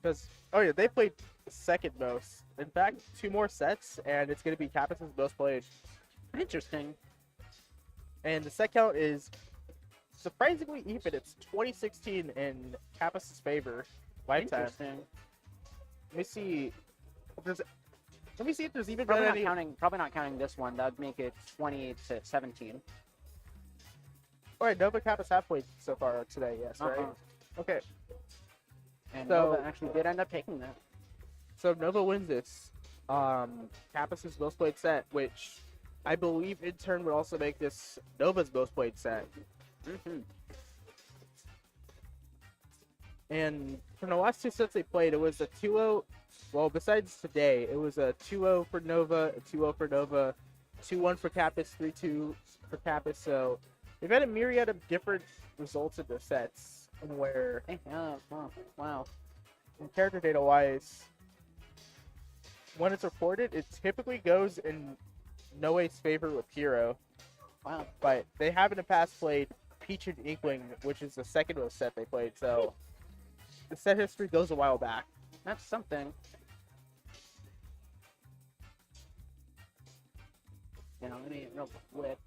Because, oh yeah, they played second most. In fact, 2 more sets, and it's going to be Kappas' most played. Interesting. And the set count is surprisingly even. It's 2016 in Kappas' favor. Lifetime. Interesting. Let me see. Let me see if there's even Probably been not any. counting. Probably not counting this one. That would make it 20-17. All right, Nova Kappas have played so far today. Yes, right. Okay. And So- Nova actually did end up taking that. So if Nova wins this, Kappas' most played set, which I believe in turn would also make this Nova's most played set. And from the last 2 sets they played, it was a 2-0. Well, besides today, it was a 2-0 for Nova, a 2-0 for Nova, 2-1 for Kappas, 3-2 for Kappas. So they've had a myriad of different results in their sets, and where Yeah. Wow. in character data wise, when it's reported, it typically goes in Noe's favor with Hero. Wow. But they have in the past played Peach and Inkling, which is the second most set they played. So the set history goes a while back. That's something. You know, let me real quick.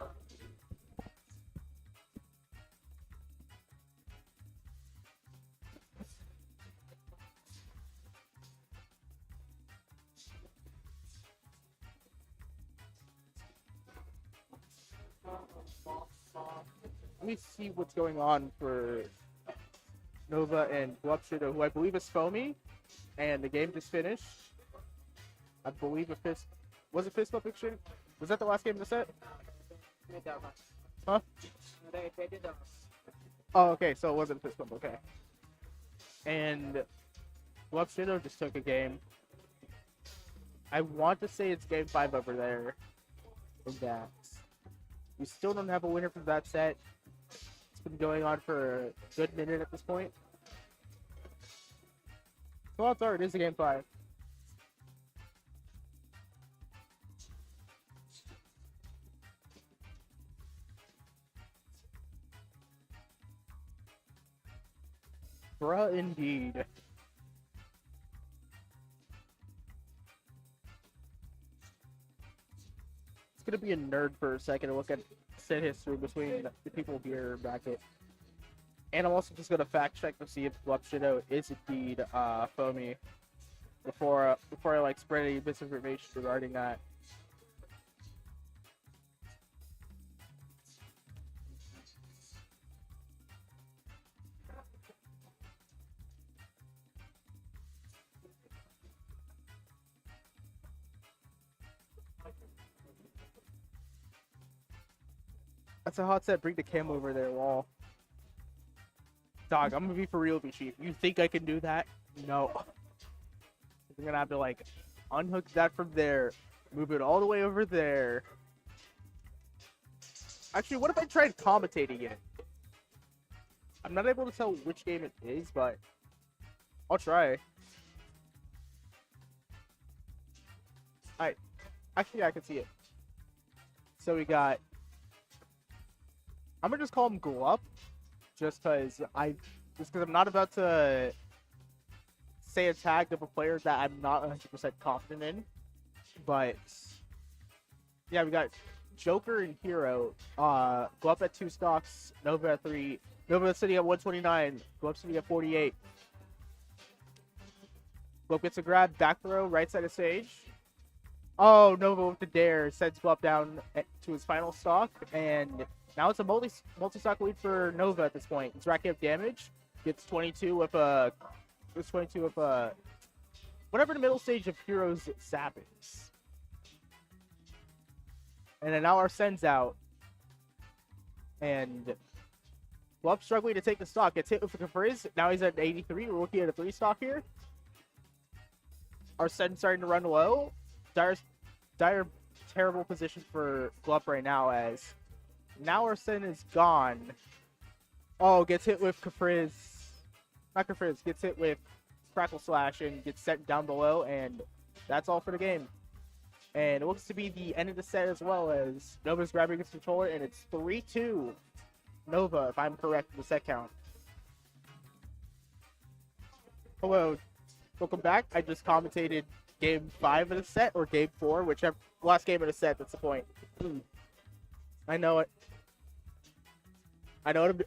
Let me see what's going on for Nova and Glupshido, who I believe is Foamy, and the game just finished. I believe was it fist bump exchange? Was that the last game of the set? Huh? They did that. Oh, okay, so it wasn't fist bump, okay. And Glupshido just took a game. I want to say it's game 5 over there. And that we still don't have a winner from that set. It's been going on for a good minute at this point. So odds are it is a game 5. Bruh, indeed. It's gonna be a nerd for a second to look at set history between the people here bracket. And I'm also just gonna fact check to see if Blup is indeed foamy before I like spread any misinformation regarding that. That's a hot set. Bring the cam over there, wall. Dog, I'm gonna be for real with you, Chief. You think I can do that? No. I'm gonna have to like unhook that from there, move it all the way over there. Actually, what if I tried commentating it? I'm not able to tell which game it is, but I'll try. Alright. Actually, I can see it. So we got... I'm gonna just call him Glup, just because I'm not about to say a tag of a player that I'm not 100% confident in. But yeah, we got Joker and Hero. Glup at 2 stocks, Nova at 3. Nova sitting at 129. Glup sitting at 48. Glup gets a grab, back throw, right side of stage. Oh, Nova with the dare sends Glup down to his final stock, and now it's a multi-stock lead for Nova at this point. He's racking up damage, gets 22 with whatever the middle stage of Hero's sap is. And then now Arsene's out, and Glup struggling to take the stock, gets hit with a Capriz. Now he's at 83. We're looking at a 3 stock here. Arsene starting to run low. Dire terrible position for Glup right now, as now Arsene is gone. Oh, gets hit with Capriz. Not Capriz, gets hit with Crackle Slash and gets sent down below, and that's all for the game. And it looks to be the end of the set as well, as Nova's grabbing his controller, and it's 3-2 Nova, if I'm correct in the set count. Hello, welcome back. I just commentated game 5 of the set, or game 4, whichever, last game of the set, that's the point. I know it. I'm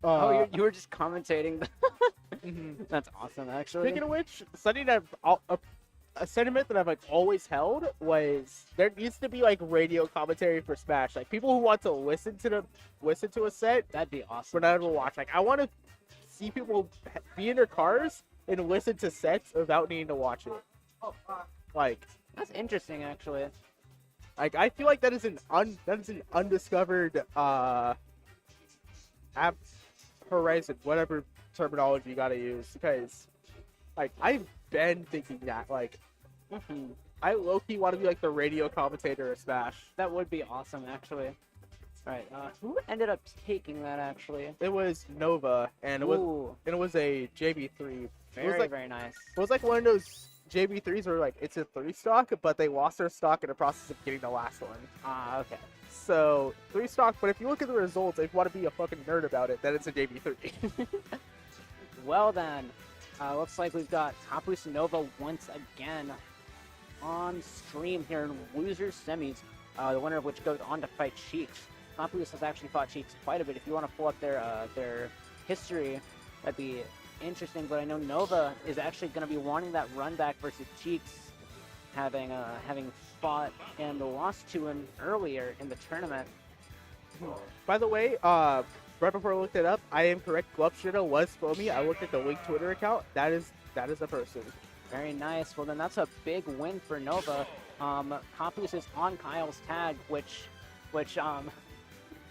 oh, you were just commentating. That's awesome, actually. Speaking of which, something that a sentiment that I've like always held was there needs to be like radio commentary for Smash. Like people who want to listen to a set, That'd be awesome. but not able to watch. Like I want to see people be in their cars and listen to sets without needing to watch it. Like That's interesting, actually. Like I feel like that is an undiscovered app horizon, whatever terminology you gotta use, because like I've been thinking that like I low-key want to be like the radio commentator of Smash. That would be awesome, actually. Alright, who ended up taking that, actually? It was Nova, and it was a JB3. Very nice. It was like one of those JB3s where like it's a 3 stock, but they lost their stock in the process of getting the last one. Ah, okay. So 3 stock, but if you look at the results, if you want to be a fucking nerd about it, then it's a JB3. Well then, looks like we've got Tapus Nova once again on stream here in Losers Semis, the winner of which goes on to fight Cheeks. Tapus has actually fought Cheeks quite a bit. If you want to pull up their history, that'd be interesting, but I know Nova is actually going to be wanting that run back versus Cheeks, having fought and lost to him earlier in the tournament. By the way, right before I looked it up, I am correct. Glupshida was foamy. I looked at the Link Twitter account. That is a person. Very nice. Well, then that's a big win for Nova. Campus is on Kyle's tag, which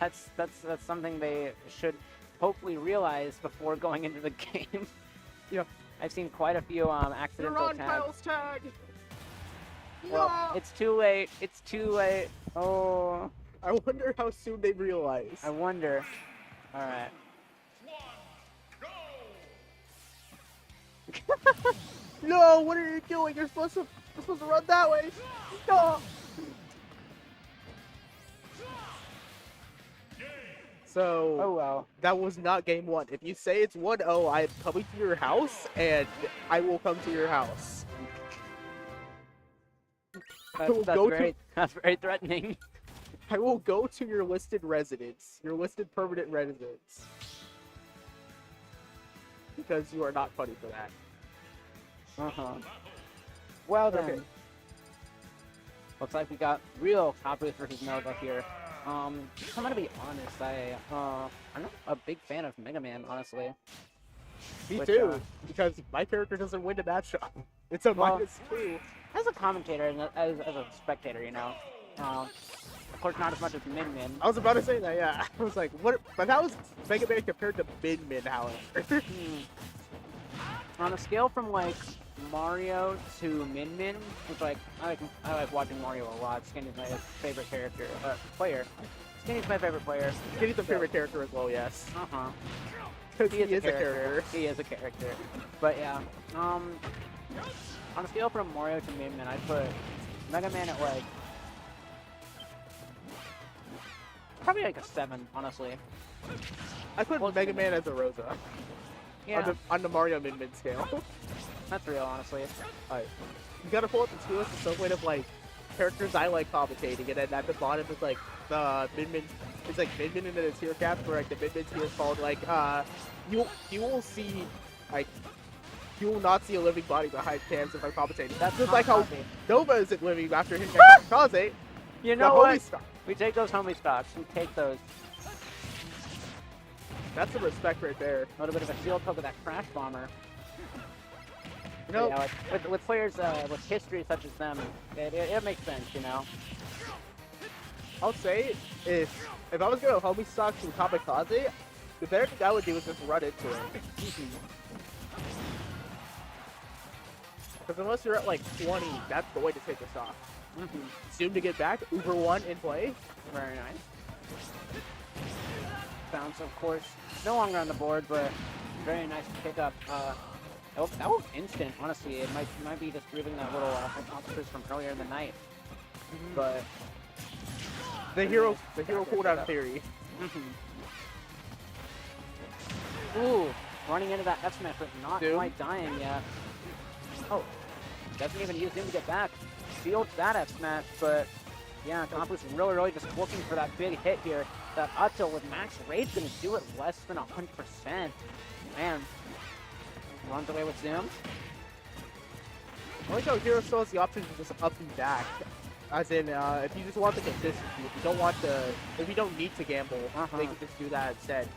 that's something they should hopefully realize before going into the game. Yeah, I've seen quite a few accidental You're on tags. Kyle's tag. Well, No! it's too late. It's too late. Oh, I wonder how soon they realize. I wonder. All right. No, what are you doing? You're supposed to run that way. No. So, Oh well. that was not game 1. If you say it's 1-0, I am coming to your house, and I will come to your house. That's very threatening. I will go to your listed residence, your listed permanent residence. because you are not funny for that. Well then, Okay. looks like we got real Caprice versus Nova here. I'm gonna be honest, I'm not a big fan of Mega Man, honestly. Me Which, too, because my character doesn't win the matchup. It's a Well- -2. As a commentator and as a spectator, you know, of course not as much as Min Min. I was about to say that, yeah. I was like, what? But that was Mega Man compared to Min Min, however. On a scale from like Mario to Min Min, which like I like watching Mario a lot. Skinny's my favorite character, player. Skinny's my favorite player. Skinny's a favorite character as well, yes. Because He is a character. He is a character. But yeah, on a scale from Mario to Min Min, I put Mega Man at like probably like a 7, honestly. I put Well, Mega Man as a Rosa Yeah, on the Mario Min Min scale. that's real, honestly. Alright. You gotta pull up the tier list in some way of like characters I like commentating, and then at the bottom is like the Min Min. It's like Min Min and then a tier cap where like the Min Min tier is called like you will see like you will not see a living body behind cams if I'm commentating. That's just like how Nova isn't living after hitting Kaze. You The know homie what? stock. We take those homie stocks. We take those. That's some respect right there. A little bit of a shield poke of that Crash Bomber. You know, Yeah, like, with players with history such as them, it makes sense, you know. I'll say if I was gonna homie stock from Kamikaze, the better thing I would do is just run into it. Because unless you're at like 20, that's the way to take this off. Zoom to get back, Uber 1 in play. Very nice. Bounce, of course, no longer on the board, but very nice to pick up. That was instant, honestly. It might be just proving that little hypothesis from earlier in the night. But The hero cooldown theory. ooh, running into that F smash, but not Doom. quite dying yet. Oh, doesn't even use him to get back. Fields that F smash, but yeah, Campus really just looking for that big hit here. That Utto with max rage gonna do it less than 100%. Man, runs away with Zoom. I like how Hero still has the option to just up and back. As in, if you just want the consistency, if you don't need to gamble, they can just do that instead.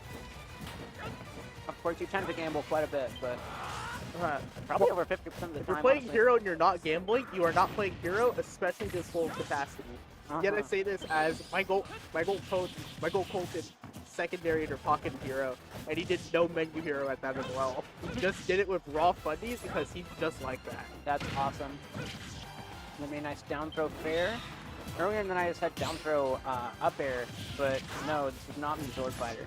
Of course, you tend to gamble quite a bit, but probably over 50% of the time. If you're playing honestly. Hero and you're not gambling, you are not playing Hero, especially this full capacity. Yet I say this as my goal coach in secondary under pocket Hero, and he did no menu Hero at that as well. He just did it with raw fundies because he's just like that. That's awesome. Gonna be a nice down throw fair. Earlier in the night I said down throw up air, but no, this is not the Sword Fighter.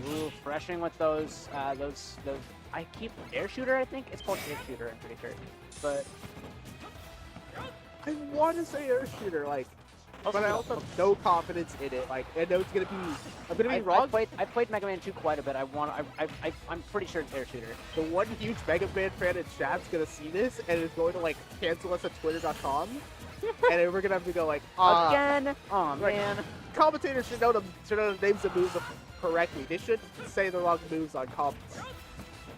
Ooh, freshing with those I keep air shooter, I think? It's called air shooter, I'm pretty sure. But I want to say air shooter, like, but I also have no confidence in it. Like, I know it's gonna be, I'm gonna be wrong. I played Mega Man 2 quite a bit. I'm pretty sure it's air shooter. The one huge Mega Man fan in chat's gonna see this and is going to like cancel us at twitter.com, and then we're gonna have to go like, Again? Oh like, man. Commentators should know the names of moves correctly. They shouldn't say the wrong moves on comments.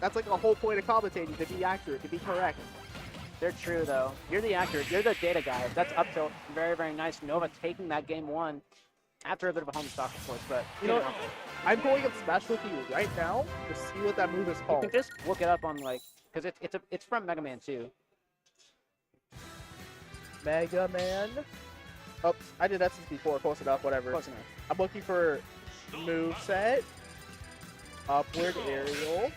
That's like the whole point of commentating, to be accurate, to be correct. They're true though. You're the accurate. You're the data guy. That's up tilt. Very, very nice. Nova taking that game 1 after a bit of a home stock, of course. But You know, I'm going up Smash with you right now to see what that move is you called. can just look it up on like, because it's from Mega Man 2. Mega Man. Oh, I did SSBU, close enough, whatever. Close enough. I'm looking for moveset. Upward aerial.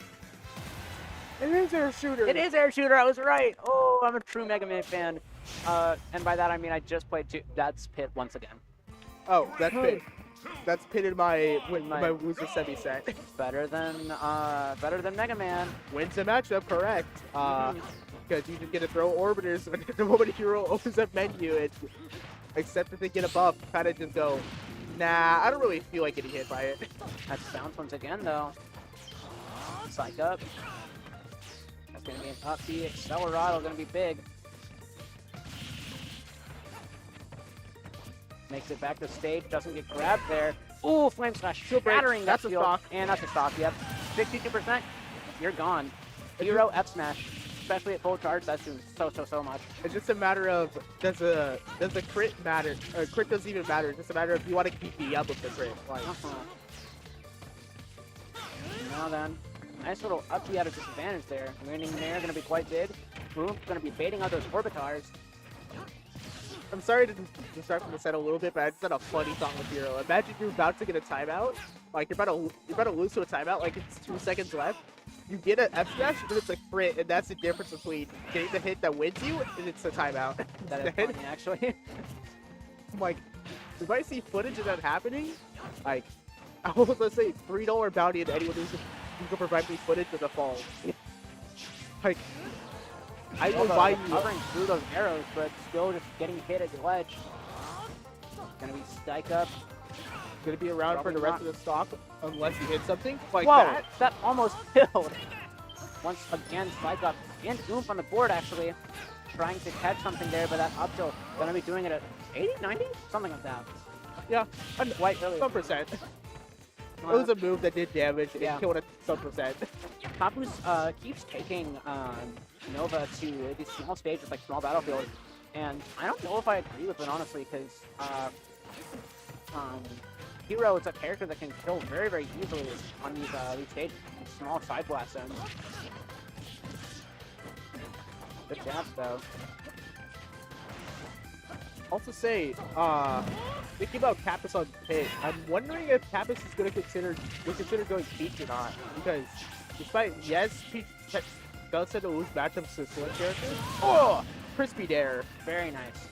It is air shooter. It is air shooter. I was right. Oh, I'm a true Mega Man fan. And by that I mean I just played 2. That's Pit once again. Oh, that's Pit. That's Pit in my loser semi set. Better than Mega Man. Wins the matchup, correct. Because you just get to throw orbiters when the moment Hero opens up menu, and except if they get a buff, kind of just go, nah, I don't really feel like getting hit by it. That's bounce once again though. Psych up. That's gonna be an up B. Accelerado gonna be big. Makes it back to stage. Doesn't get grabbed there. Ooh, Flame Slash shattering that That's a field. stock. And that's a stock. Yep. 62%, you're gone. Hero F smash, especially at full charge, that's doing so much. It's just a matter of does a crit matter? Crit doesn't even matter. It's just a matter of you want to keep me up with the crit. Like, Now then, nice little up B out of disadvantage there. Landing there, going to be quite big. Boom, going to be baiting out those orbitars. I'm sorry to start from the set a little bit, but I just had a funny thought with Hero. Imagine you're about to get a timeout, like you're about to lose to a timeout, like it's 2 seconds left. You get an F smash, but it's a crit, and that's the difference between getting the hit that wins you and it's a timeout. That is funny, actually. I'm like, if I see footage of that happening, like, I was gonna say $3 bounty to anyone who can provide me footage of the fall. Like, I will buy you. Covering through those arrows, but still just getting hit at the ledge. Gonna be Stike up. Gonna be around Probably for the rest not. of the stock unless you hit something like Whoa, that. that almost killed. Once again, Stike up and Oomph on the board actually. Trying to catch something there, but that up tilt gonna be doing it at 80, 90? Something like that. Yeah, Quite early. some percent. It was a move that did damage and Yeah. killed at some percent. Papus keeps taking Nova to these small stages, like small battlefields, and I don't know if I agree with it honestly, because Hero is a character that can kill very easily on these stages, these small side blast zones. Good jabs though. Also say, thinking about Kappas on pit, I'm wondering if Kappas is going to consider going Peach or not, because despite yes, Peach does tend to lose matchups to Slim characters. Oh, crispy dare, Very nice.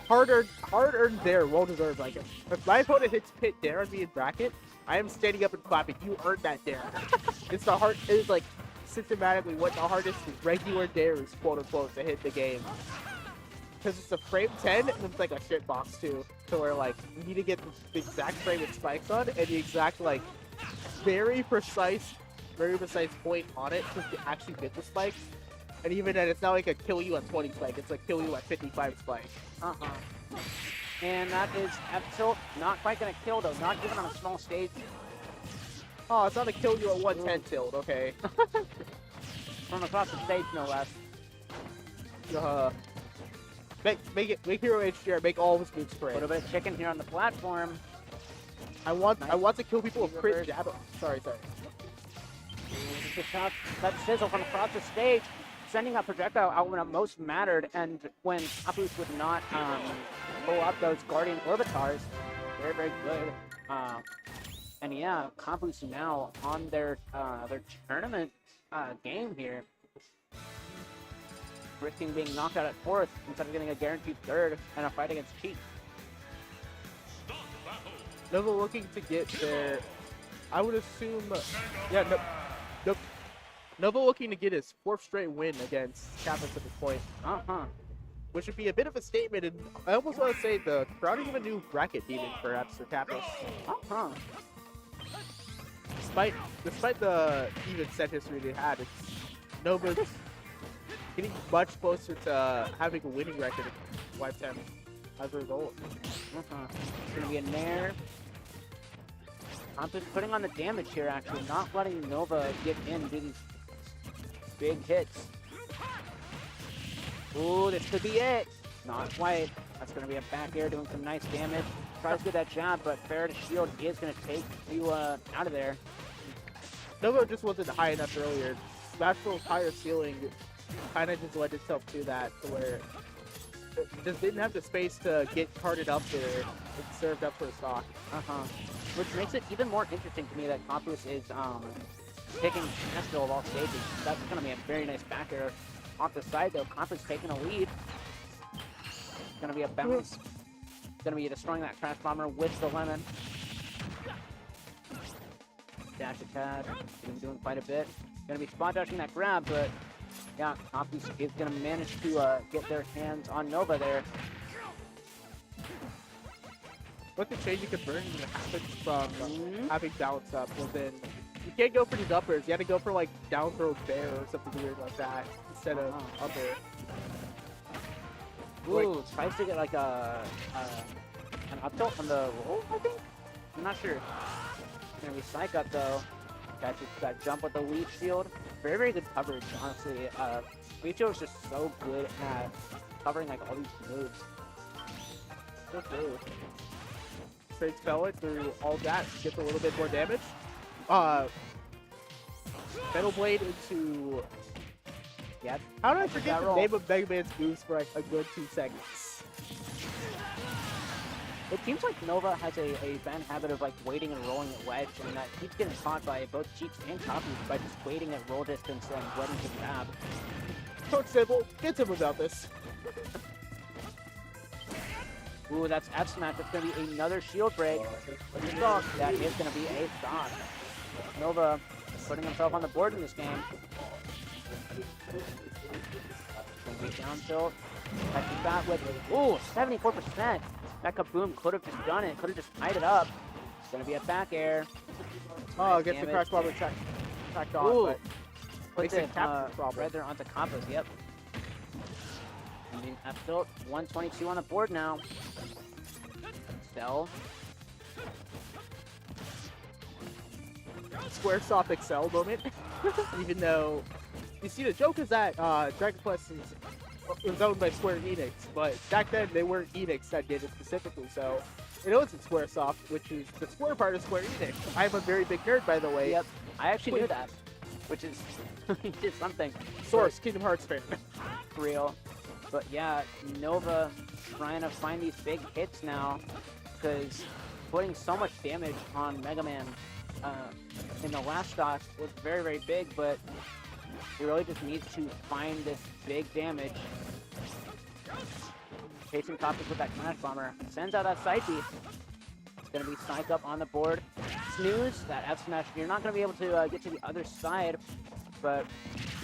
hard earned dare, well deserved. Like if my opponent hits pit dare on me in bracket, I am standing up and clapping. You earned that dare. It's like systematically what the hardest regular dare is, quote unquote, to hit the game. Because it's a frame 10 and it's like a shit box too. So where like you need to get the exact frame it spikes on and the exact like very precise point on it to actually get the spike. And even then it's not like a kill you at 20 spike, it's like kill you at 55 spike. And that is F tilt, not quite gonna kill though, not even on a small stage. Oh, it's not a kill you at 110 tilt, okay. From across the stage, no less. Make Hero HDR, make all of his moves A spray. little bit of chicken here on the platform. I want to kill people with crit jab. Sorry. Just that sizzle from across the stage, sending that projectile out when it most mattered, and when Papus would not pull up those Guardian Orbitars. Very good. And yeah, Papus now on their tournament game here. Risking being knocked out at fourth instead of getting a guaranteed third and a fight against Cheat. Nova looking to get their, I would assume, yeah, nope. Nova looking to get his 4th straight win against Kappas at this point. Which would be a bit of a statement, and I almost want to say the crowning of a new bracket demon, perhaps, for Kappas. Despite the even set history they had, it's Nova's getting much closer to having a winning record in Lifetime as a result. It's gonna be a nair. I'm just putting on the damage here, actually, not letting Nova get in, do these big hits. Ooh, this could be it. Not quite. That's gonna be a back air doing some nice damage. Tries to get that jab, but fair to shield is gonna take you out of there. Nova just wasn't high enough earlier. Smashville's higher ceiling kind of just led itself to that, to where it just didn't have the space to get carted up there and served up for a stock. Which makes it even more interesting to me that Papus is taking Smashville of all stages. That's gonna be a very nice back air off the side though. Papus taking a lead. It's gonna be a bounce. Gonna be destroying that Crash Bomber with the lemon. Dash attack. Doing quite a bit. Gonna be spot dashing that grab, but yeah, Papus is gonna manage to get their hands on Nova there. What the changing conversion happens from having balance up was in you can't go for these uppers. You had to go for like down throw bear or something weird like that instead of upper. Ooh, tries to get like an up tilt from the roll, I think? I'm not sure. It's gonna be Psych up though. Catches that jump with the leaf shield. Very, very good coverage, honestly. Leaf shield is just so good at covering like all these moves. So true. Straight spell it through all that, gets a little bit more damage. Metal Blade into... Yep. How did I forget the roll. name of Mega Man's moves for like a good 2 seconds? It seems like Nova has a bad habit of like waiting and rolling at wedge, and that keeps getting caught by both Cheeks and Copies by just waiting at roll distance and waiting to grab. Coach Sybil, get him about this. Ooh, that's F smash. That's gonna be another shield break. That is gonna be a stop. Nova putting himself on the board in this game. Gonna be down tilt. Catches that with, ooh, 74%. That Kaboom could have just done it. Could have just tied it up. It's gonna be a back air. Oh, gets the crash bomber tracked on, Ooh. but Puts makes it it Captain's problem. right there onto Kappa's, yep. I mean, F tilt, 122 on the board now. Cell. Squaresoft Excel moment. Even though you see the joke is that Dragon Quest was owned by Square Enix, but back then they weren't Enix that did it specifically, so it wasn't Squaresoft, which is the Square part of Square Enix. I'm a very big nerd, by the way. Yep, I actually knew that, which is just something. Source, Kingdom Hearts fan. Real. But yeah, Nova trying to find these big hits now, because putting so much damage on Mega Man in the last shot was very, very big, but he really just needs to find this big damage. Chasing Copies with that Smash Bomber. Sends out that side B. It's going to be Psych up on the board. Snooze, that F Smash. You're not going to be able to get to the other side, but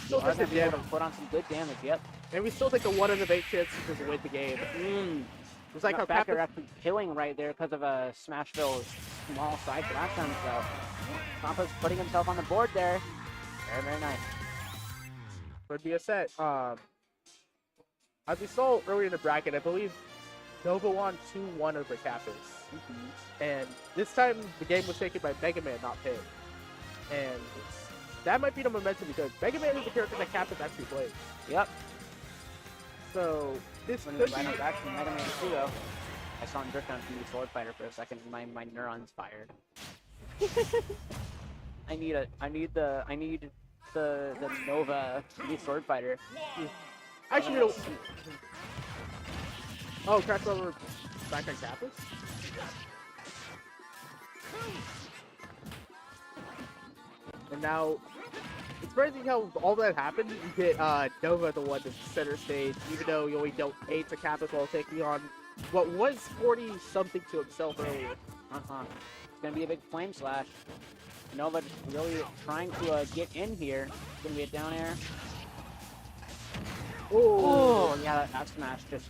you are going to be able to put on some good damage, yep. And we still take a 1 out of 8 chance to just win the game. It's like how Backer Kappa... actually killing right there because of a Smashville's small side last time, so Kappa's putting himself on the board there. Very, very nice. Would be a set. As we saw earlier in the bracket, I believe Nova won 2-1 over Kappas. And this time the game was taken by Mega Man, not Pig. And that might be the momentum because Mega Man is the character that Kappas actually plays. Yep. So this When could he was be... right back from Mega Man 2 though, I saw him drift down to the Sword Fighter for a second. My neurons fired. I need the Nova new Sword Fighter. Actually, no. Oh, crash over back on Kappas? And now, it's crazy how all that happened. You get Nova the one to center stage, even though you only dealt 8 to Kappas while taking on what was 40-something to himself earlier. It's gonna be a big flame slash. Nova just really trying to get in here. It's gonna be a down air. Oh, yeah, that F smash just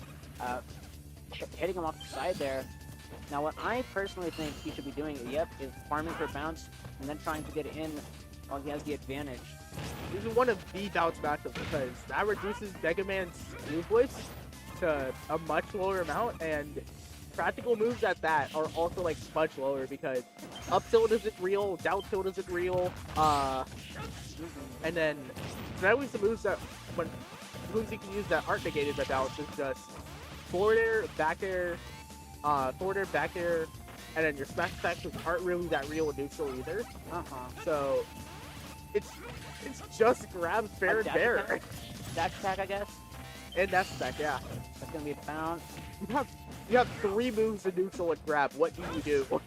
hitting him off the side there. Now, what I personally think he should be doing, is farming for bounce and then trying to get in while he has the advantage. This is one of the bounce matchups because that reduces Mega Man's move list to a much lower amount, and practical moves at that are also like much lower because up tilt isn't real, down tilt isn't real, and then that was the moves that moves you can use that aren't negated by bounce is just forward air, back air, and then your smash attacks which aren't really that real and neutral either. So it's just grab fair and fair. Dash attack, I guess. And that's attack, yeah. That's gonna be a bounce. You have 3 moves in neutral and grab. What do you do?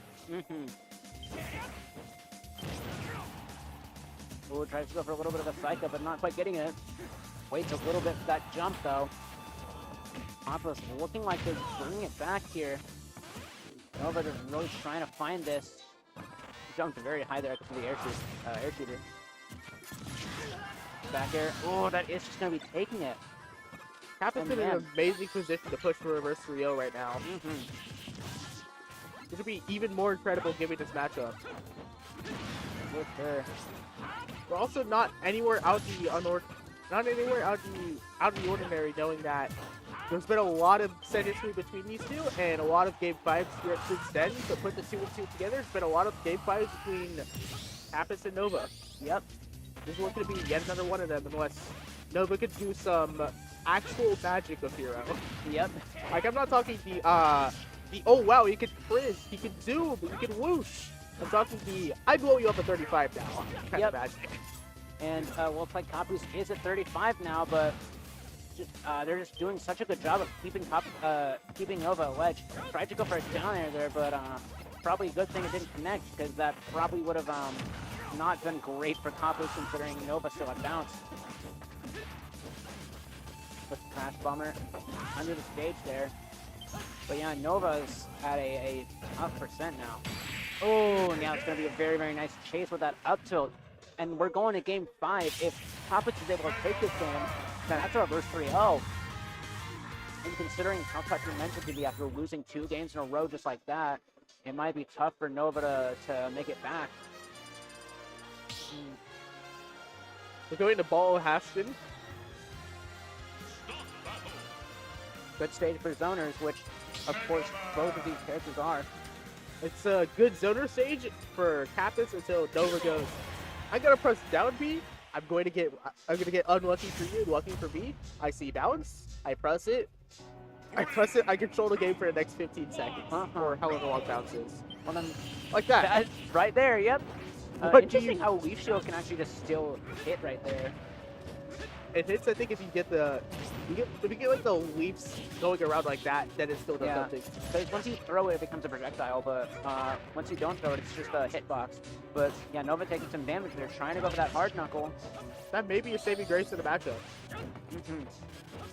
Ooh, tries to go for a little bit of a psycho, but not quite getting it. Waits a little bit for that jump, though. Kappa's looking like they're bringing it back here. Nova just really trying to find this. Jumped very high there for the air shooter. Back air. Oh, that is just going to be taking it. Kappa's in an amazing position to push for reverse 3-0 right now. This would be even more incredible given this matchup. For sure. We're also not anywhere out the ordinary, knowing that there's been a lot of set history between these two and a lot of game 5s since then. To put the 2 and 2 together, it's been a lot of game 5s between Capus and Nova. Yep. This is looking to be yet another one of them, unless Nova could do some actual magic of Hero. Yep. Like, I'm not talking the oh wow, he could frizz, he could zoom, he could whoosh. I'm talking the I blow you up at 35 now kind of magic. And well, it's like Kapus is at 35 now, but they're just doing such a good job of keeping Nova at ledge. Tried to go for a down air there, but probably a good thing it didn't connect, because that probably would have not been great for Kapus considering Nova still at bounce. With the Crash Bomber under the stage there. But yeah, Nova's at a tough percent now. Oh, now it's going to be a very, very nice chase with that up tilt. And we're going to game 5. If Kapus is able to take this game, then that's a reverse 3-0. And considering how tough you're meant to be after losing 2 games in a row just like that, it might be tough for Nova to make it back. We're going to Ball Haston. Good stage for zoners, which, of course, both of these characters are. It's a good zoner stage for Capus until Nova goes, I'm gonna press down B. I'm gonna get unlucky for you, lucky for me. I see bounce. I press it. I control the game for the next 15 seconds, or however long bounce is. Well, then, Like that. right there, yep. Interesting how Leaf Shield can actually just still hit right there. It hits, I think, if you get like the leaps going around like that, then it still does something. Because once you throw it, it becomes a projectile, but once you don't throw it, it's just a hitbox. But yeah, Nova taking some damage there, trying to go for that hard knuckle. That may be a saving grace in the matchup.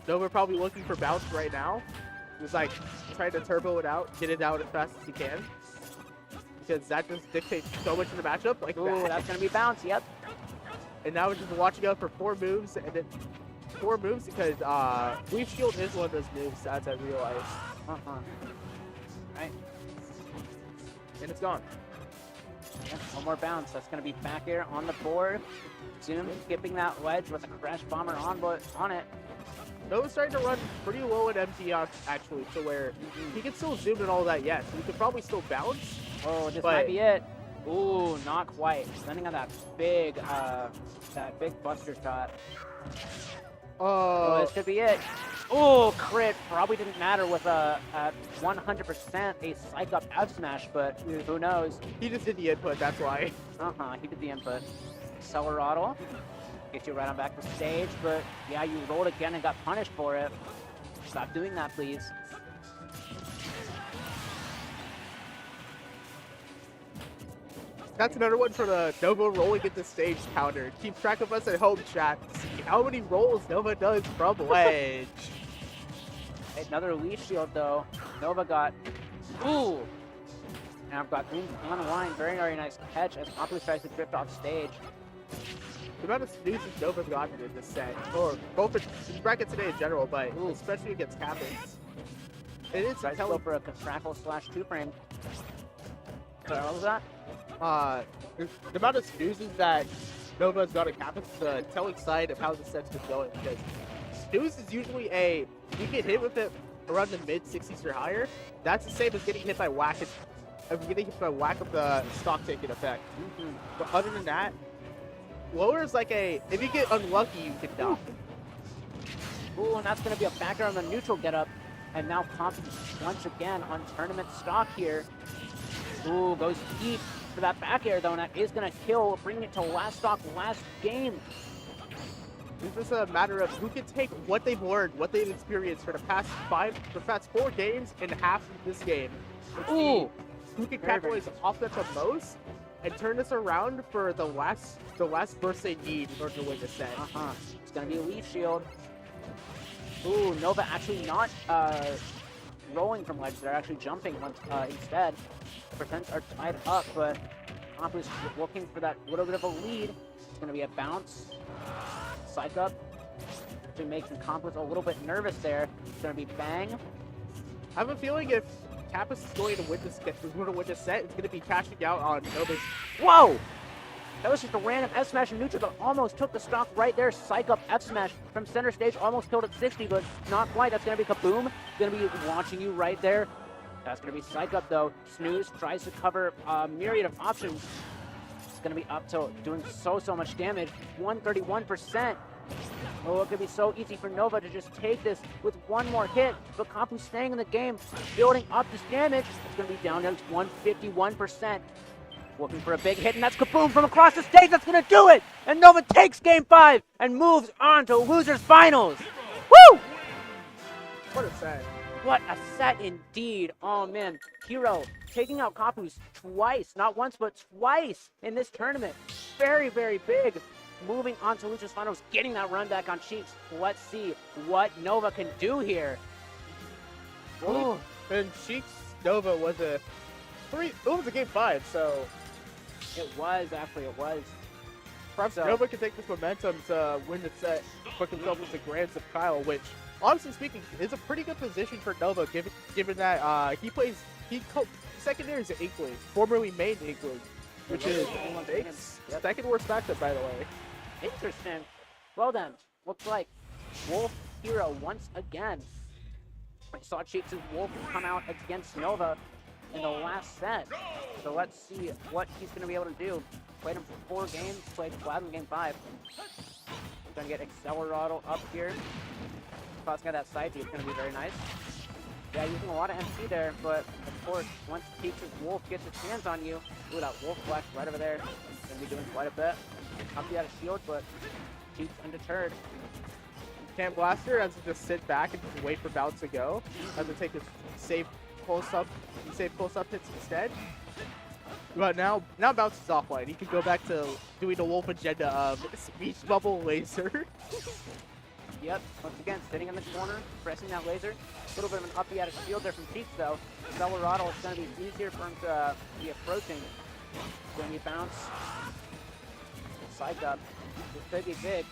Nova probably looking for bounce right now. He's like trying to turbo it out, get it out as fast as he can. Because that just dictates so much in the matchup. Like, ooh, that's gonna be bounce, yep. And now we're just watching out for 4 moves, and then 4 moves because Leaf Shield is one of those moves, as I realized. Right. And it's gone. Yep, one more bounce. That's going to be back air on the board. Zoom skipping that ledge with a Crash Bomber on it. Nova's starting to run pretty low in MT actually, to where he can still zoom and all that, yes. He could probably still bounce. Oh, this might be it. Ooh, not quite. Landing on that big buster shot. Oh, this could be it. Oh, crit. Probably didn't matter with a 100% a psych up F smash, but who knows? He just did the input, that's why. He did the input. Accelerato. Get you right on back to stage, but yeah, you rolled again and got punished for it. Stop doing that, please. That's another one for the Nova rolling into stage counter. Keep track of us at home, chat. See how many rolls Nova does from ledge. Another Leaf Shield, though. Nova got... Ooh! Now I've got on line. Very, very nice catch as Populous tries to drift off stage. The amount of snoozes Nova's gotten in this set, or both in bracket today in general, but especially against Capus. It is tries to go for a Crackle / 2-frame. Sorry, what was that? The amount of snoozes that Nova's got at Capus is a telling sign of how the set's been going, because snooze is usually you get hit with it around the mid-60s or higher, that's the same as getting hit by whack of the stock taking effect. But other than that, lower is like if you get unlucky, you can die. Ooh, and that's going to be a backer on the neutral getup. And now Comp once again on tournament stock here. Ooh, goes deep for that back air though, and that is going to kill, bringing it to last stock, last game. This is a matter of who can take what they've learned, what they've experienced for the past 4 games and half of this game. Ooh, who can capitalize off that the most and turn this around for the last burst they need in order to win this set. It's going to be a Leaf Shield. Ooh, Nova actually not rolling from ledge. They're actually jumping instead. Percents are tied up, but Comp is looking for that little bit of a lead. It's going to be a bounce. Psych up to make some Comp a little bit nervous there. It's going to be bang. I have a feeling if Capus is going to win this set, it's going to be cashing out on Nova's. Whoa! That was just a random F smash and neutral that almost took the stock right there. Psych up F smash from center stage, almost killed at 60, but not quite. That's going to be kaboom. Going to be launching you right there. That's going to be psych up though. Snooze tries to cover a myriad of options. going to be up to doing so much damage. 131%. Oh, it could be so easy for Nova to just take this with one more hit. But Kapu's staying in the game, building up this damage. It's going to be down to 151%. Looking for a big hit, and that's Kaboom from across the stage. That's going to do it. And Nova takes Game 5 and moves on to losers finals. Woo! What a set. What a set indeed. Oh, man. Hero taking out Kapu's twice. Not once, but twice in this tournament. Very, very big. Moving on to losers finals, getting that run back on Cheeks. Let's see what Nova can do here. Ooh. And Sheik's Nova was a game 5, so It was. perhaps So- Nova can take this momentum to win the set, put themselves into Grands of Kyle, which, honestly speaking, is a pretty good position for Nova, given that secondary is Inkling, formerly main Inkling, which is Yep. second worst matchup, by the way. Interesting. Well then, looks like Wolf Hero once again. We saw Cheeks' Wolf come out against Nova in the last set. So let's see what he's going to be able to do. Played him for 4 games, played Cloud in game 5. Going to get Accelerado up here. Cloud's got that side B, it's going to be very nice. Yeah, using a lot of MC there, but of course, once Cheeks' Wolf gets his hands on you, ooh, that Wolf flash right over there. Going to be doing quite a bit. Up out of shield, but Cheeks undeterred. Cam Blaster has to just sit back and just wait for Bounce to go. Has to take his safe close-up hits instead. But now Bounce is offline. He can go back to doing the Wolf agenda of Speech Bubble Laser. Yep, once again, sitting in the corner, pressing that laser. A little bit of an up out of shield there from Cheeks, though. Accelerado is going to be easier for him to be approaching. Going to be Bounce. Psych up. This could be big.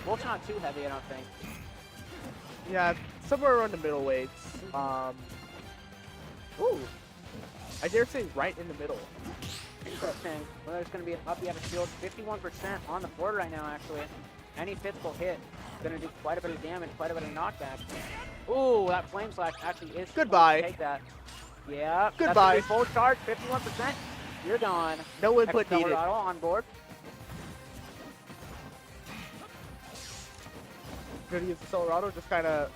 Wolf's not too heavy, I don't think. Yeah, somewhere around the middle weights. Ooh, I dare say right in the middle. Interesting. Well, there's going to be an up out of shield. 51% on the board right now, actually. Any physical hit is going to do quite a bit of damage, quite a bit of knockback. Ooh, that Flame Slash actually is. Goodbye. Take that. Yeah. Goodbye. That's full charge, 51%. You're gone. No input needed. Accelerado on board. Good to use Accelerado, just kind of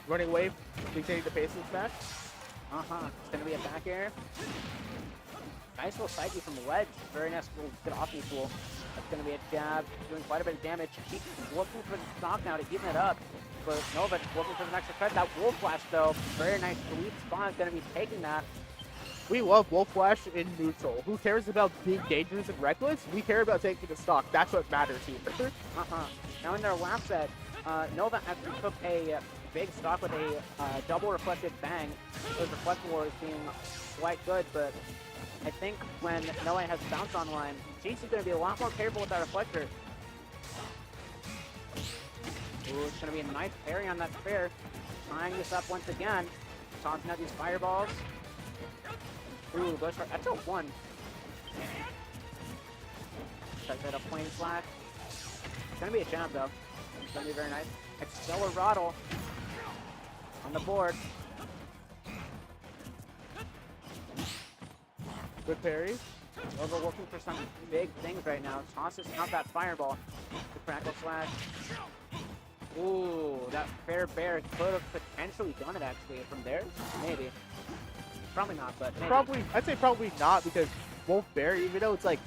running away, dictating the pace of this match. It's going to be a back air. Nice little side from the ledge. Very nice little good offense tool. That's going to be a jab, doing quite a bit of damage. Keep looking for the stock now to even it up. But Nova looking for the extra credit. That Wolf Flash, though, very nice sweet spot is going to be taking that. We love Wolf Flash in neutral. Who cares about being dangerous and reckless? We care about taking the stock. That's what matters here. Now in their last set, Nova actually took a big stock with a double reflected bang. Those reflect wars being quite good, but I think when Nova has bounce online, Cheeks is going to be a lot more careful with that reflector. Ooh, it's going to be a nice parry on that fair. Tying this up once again. Tossing out these fireballs. Ooh, goes for that's a 1. Tries to hit a flame slash. It's going to be a jab though. It's going to be very nice. Accelerado on the board. Good parry. Nova looking for some big things right now. Tosses out that fireball. The crackle slash. Ooh, that fair bear could have potentially done it actually from there. Maybe. Probably not, but maybe. I'd say probably not, because Wolf Bear, even though it's like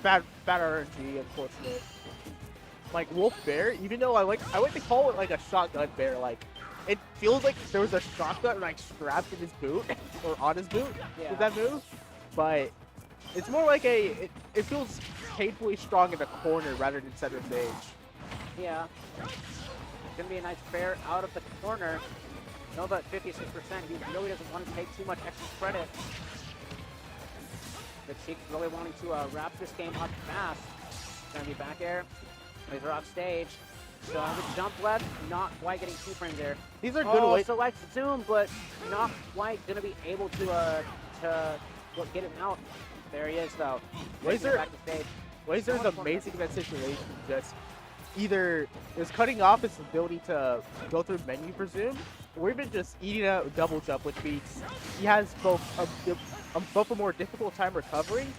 bad RNG, unfortunate. Like Wolf Bear, even though I like to call it like a shotgun bear, like it feels like there was a shotgun like strapped in his boot or on his boot with that move, but it's more like it feels painfully strong in the corner rather than center stage. Yeah. It's gonna be a nice fair out of the corner. Nova at 56%. He really doesn't want to take too much extra credit. The Cheeks really wanting to wrap this game up fast. It's gonna be back air. Laser off stage. So the jump left, not quite getting keyframes there. These are good ways. So like zoom, but not quite gonna be able to get him out. There he is though. Laser back to stage. Laser is amazing in that situation. Just either is cutting off his ability to go through menu, presume, or even just eating a double jump, which means he has both a more difficult time recovering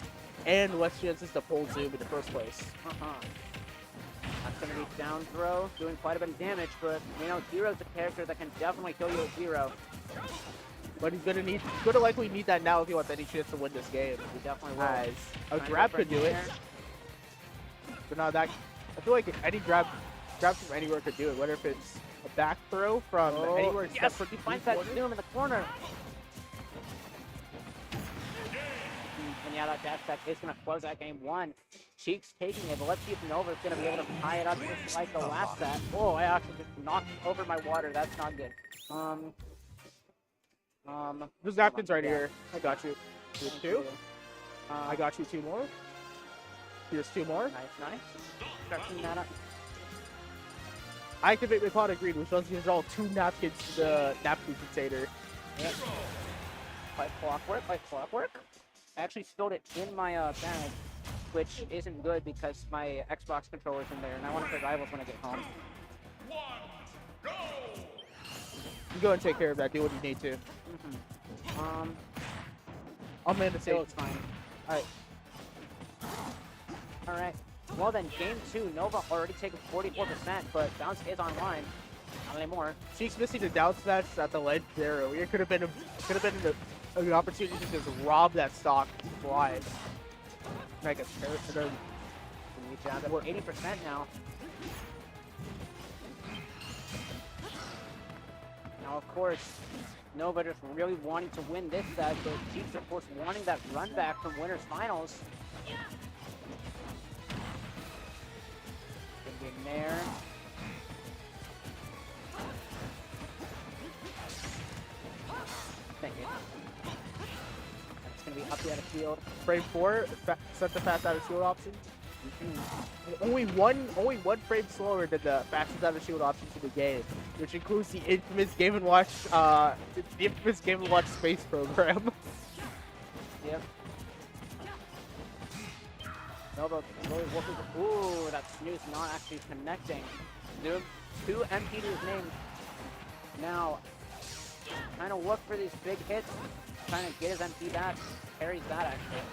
and less chances to pull Zoom in the first place. That's going to be down throw, doing quite a bit of damage, but you know, Zero's a character that can definitely kill you with Zero. But he's gonna likely need that now if he wants any chance to win this game. He definitely will. As a Trying to grab go could for do it. there. But now that I feel like any grab from anywhere could do it. Whether if it's a back throw from anywhere except Yes, for he the finds that corner. Zoom in the corner. And yeah, that dash attack is going to close out game one. Cheeks taking it, but let's see if Nova's going to be able to tie it up just like the last set. Oh, I actually just knocked over my water. That's not good. There's napkins right yeah. here. I got you. Here's two. I got you 2 more. Here's 2 more. Nice. Start cleaning that up. I activate my pot of green, which lets me draw 2 napkins to the napkin container. Yep. Like clockwork. I actually spilled it in my bag, which isn't good because my Xbox controller's in there, and I want to play Rivals when I get home. You go and take care of that. Do what you need to. I'm in the Still, same. it's fine. Alright. Alright. Well then, game 2, Nova already taken 44%, but Bounce is online. Not anymore. Cheeks missing the down smash at the ledge there. It could have been an opportunity to just rob that stock live. Make a We're down to 80% now. Now, of course, Nova just really wanting to win this set, but Cheeks, of course, wanting that run back from winners finals. Gonna be in there. Thank you. It's gonna be up the other field. Frame 4, set the fast out of shield option. Only one frame slower than the fastest out of shield option to the game, which includes the infamous Game & Watch space program. Yep. Nova really working. Ooh, that snooze not actually connecting. Zoom, 2 MP to his name. Now, trying to look for these big hits, trying to get his MP back. Carries that actually.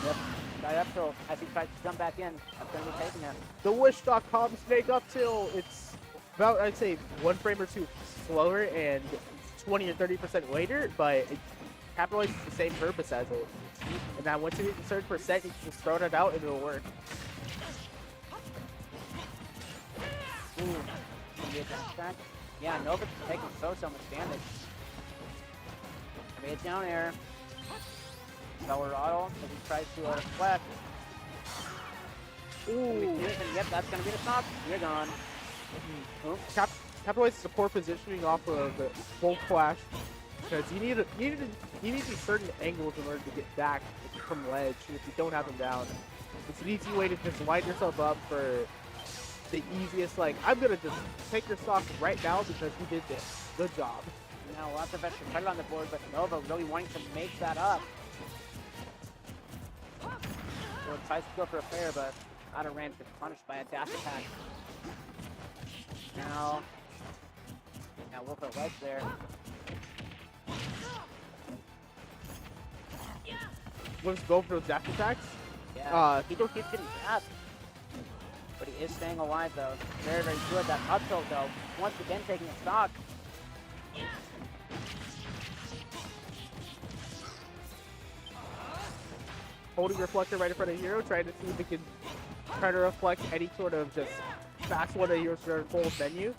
Yep. Got up till as he tries to jump back in. That's going to be taking it. The Wish.com snake up till it's about, I'd say, 1 frame or 2 slower and 20 or 30% later, but it capitalizes the same purpose as it. And then once you hit a certain percent, you can just throw it out and it'll work. Ooh. Gonna be a dash attack. Yeah, Nova's taking so much damage. Gonna be a down air. Colorado as he tries to deflect. Ooh. Yep, that's gonna be the stop. You're gone. Capitalizes the poor positioning off of the full flash, because you need these certain angles in order to get back from ledge if you don't have them down. It's an easy way to just line yourself up for the easiest, like, I'm gonna just take your stock right now because you did this. Good job. Now lots of extra credit on the board, but Nova really wanting to make that up. So it tries to go for a fair, but out of range gets punished by a dash attack. Now we'll put ledge there. Let's go for those dash attacks. Yeah, he just keeps getting grabbed. But he is staying alive though. Very, very good. That up tilt though, once again taking a stock. Holding Reflector right in front of Hero, trying to see if it can try to reflect any sort of just fast one of Hero's full menu.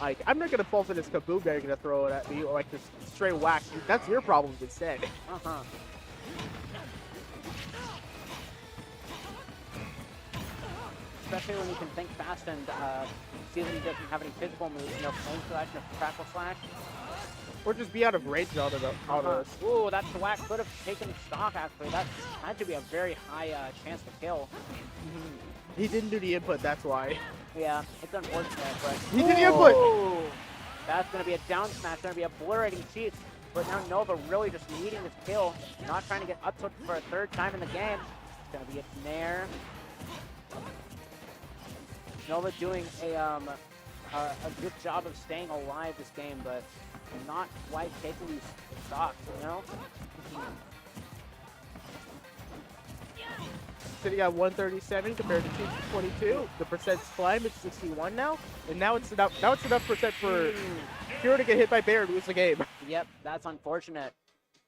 Like, I'm not gonna fall for this kaboom that you're gonna throw it at me, or like this straight whack. That's your problem instead. Especially when you can think fast and see that he doesn't have any physical moves, you know, flame slash and crackle slash. Or just be out of range out of this. Ooh, that's the whack. Could have taken stock actually. That had to be a very high chance to kill. He didn't do the input, that's why. Yeah, it's unfortunate, but He did the input! Ooh, that's gonna be a down smash, gonna be obliterating Cheats. But now Nova really just needing this kill, not trying to get up tilted for a 3rd time in the game. It's gonna be a snare. Nova doing a good job of staying alive this game, but not quite taking these stocks, you know? Sitting at 137 compared to 222. The percent's climb. It's 61 now, and now it's enough. Now it's enough percent for Hero to get hit by Bear and lose the game. Yep, that's unfortunate.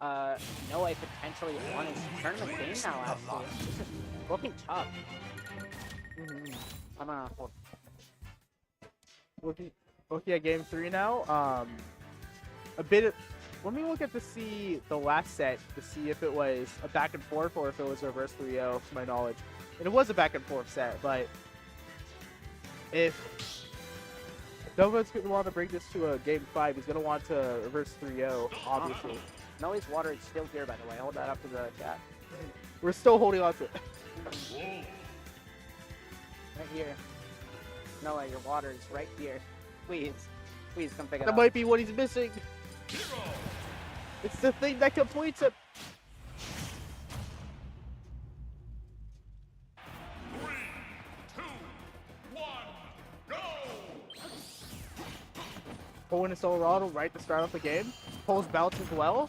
Noah potentially won his tournament game now, actually. This is looking tough. I'm gonna... Looking at game 3 now. Let me look at the last set to see if it was a back and forth or if it was a reverse 3-0, to my knowledge. And it was a back and forth set, but if Nova's going to want to bring this to a game 5, he's going to want to reverse 3-0, obviously. Noah's water is still here, by the way. Hold that up to the chat. We're still holding on to it. Right here. Noah, your water is right here. Please. Please come pick it That up. might be what he's missing. It's the thing that completes it. 3, 2, 1, go! Pulling his Colorado right to start off the game. Pulls bounce as well.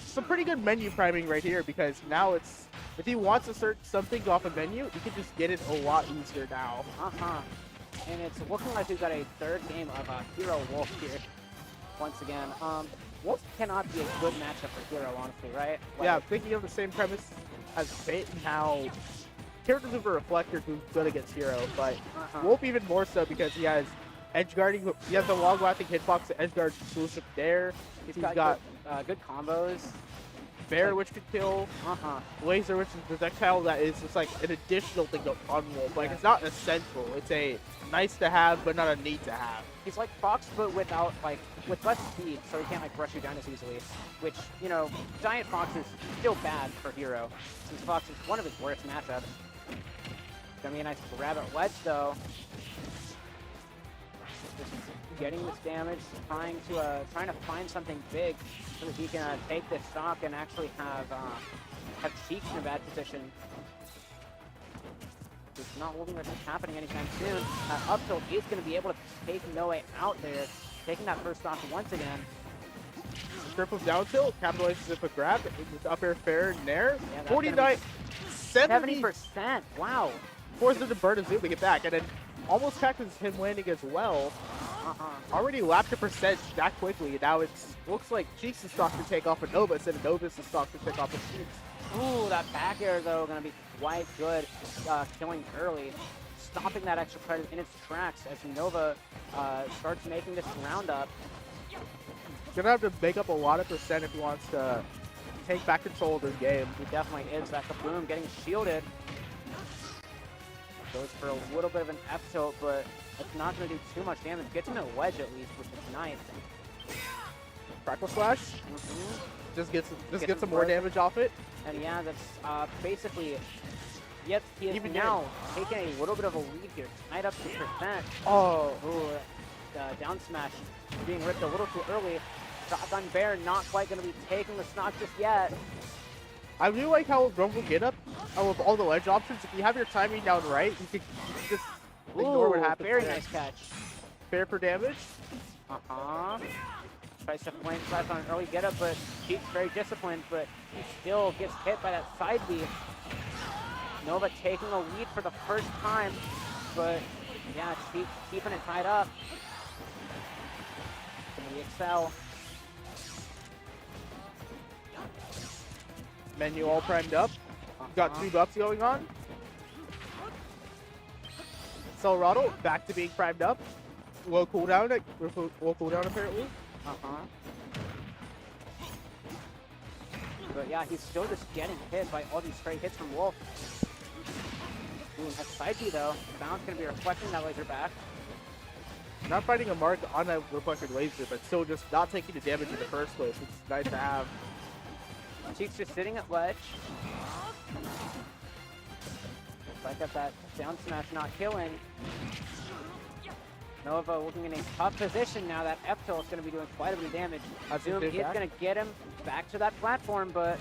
Some pretty good menu priming right here because now it's, if he wants to search something off a menu, he can just get it a lot easier now. And it's looking like we've got a third game of Hero Wolf here. Once again. Wolf cannot be a good matchup for Hero, honestly, right? Like, Yeah, thinking of the same premise as Fate and how characters with a reflector do good against Hero, but Wolf even more so because he has edge guarding, he has the long lasting hitbox, the edge guard exclusive there. He's got good combos. Bear, which could kill. Laser, which is a projectile that is just like an additional thing on Wolf. Like, it's not essential. It's a nice to have, but not a need to have. He's like Fox, but without, like, with less speed, so he can't, like, rush you down as easily. Which, you know, Giant Fox is still bad for Hero, since Fox is one of his worst matchups. Gonna be a nice grab at ledge, though. Just getting this damage, trying to find something big so that he can take this stock and actually have Cheeks in a bad position. It's not looking like it's happening anytime soon. Up tilt is going to be able to take Noe out there, taking that first stock once again. Triple down tilt, capitalizes with a grab, with up air fair in there. Yeah, 49, 70%. Wow. Forces him to burn a zoom to get back, and then almost catches him landing as well. Already lapped a percent that quickly, and now it looks like Cheeks is stock to take off a Nova instead of Nova's stock to take off a Cheeks. Ooh, that back air, though, going to be quite good, killing early. Stopping that extra credit in its tracks as Nova starts making this roundup. Gonna have to make up a lot of percent if he wants to take back control of this game. He definitely is. That Kaboom getting shielded. Goes for a little bit of an F tilt, but it's not going to do too much damage. Gets him a wedge at least, which is nice. Crackle slash. Just gets some more damage off it. And yeah, that's basically. Yep, he is Even now taking a little bit of a lead here. Tied up to percent. Oh. Ooh, down smash being ripped a little too early. Shotgun Bear not quite going to be taking the stock just yet. I really like how Rumble get up with all the ledge options. If you have your timing down right, you can just ignore what happens. Very there. nice catch. Fair for damage. Tries to flame slash on an early get up, but Cheeks very disciplined, but he still gets hit by that side B. Nova taking a lead for the first time, but yeah, Cheeks keeping it tied up. Gonna excel. Menu all primed up. Got 2 buffs going on. Colorado back to being primed up. Low cooldown apparently. But yeah, he's still just getting hit by all these straight hits from Wolf. Ooh, that's side B though. Bounce gonna be reflecting that laser back. Not finding a mark on that reflected laser, but still just not taking the damage in the first place. It's nice to have. Cheeks just sitting at ledge. Like that down smash not killing. Nova looking in a tough position now. That F tilt is going to be doing quite a bit of damage. Zoom is going to get him back to that platform, but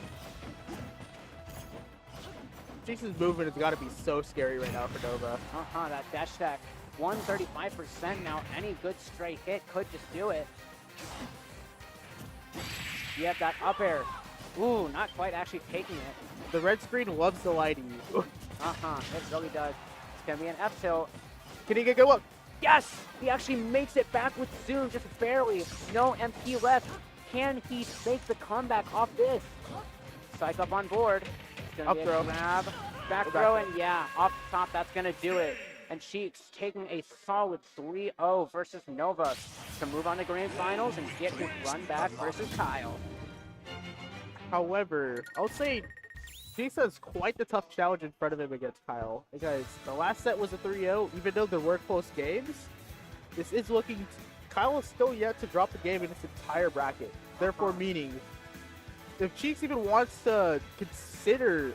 Cheeks' movement has got to be so scary right now for Nova. That dash stack, 135% now. Any good straight hit could just do it. Yep, that up air. Ooh, not quite actually taking it. The red screen loves delighting you. Uh-huh, it really does. It's gonna be an F tilt. Can he get good? Yes! He actually makes it back with Zoom, just barely. No MP left. Can he make the comeback off this? Psych up on board. It's gonna Up be throw. a grab. Back throw, and yeah, off the top, that's gonna do it. And Cheeks taking a solid 3-0 versus Nova to move on to Grand Finals and get his run back versus Kyle. However, I'll say Cheeks has quite the tough challenge in front of him against Kyle, because the last set was a 3-0, even though there were close games. This is looking... Kyle is still yet to drop the game in its entire bracket. Therefore, meaning, if Cheeks even wants to consider...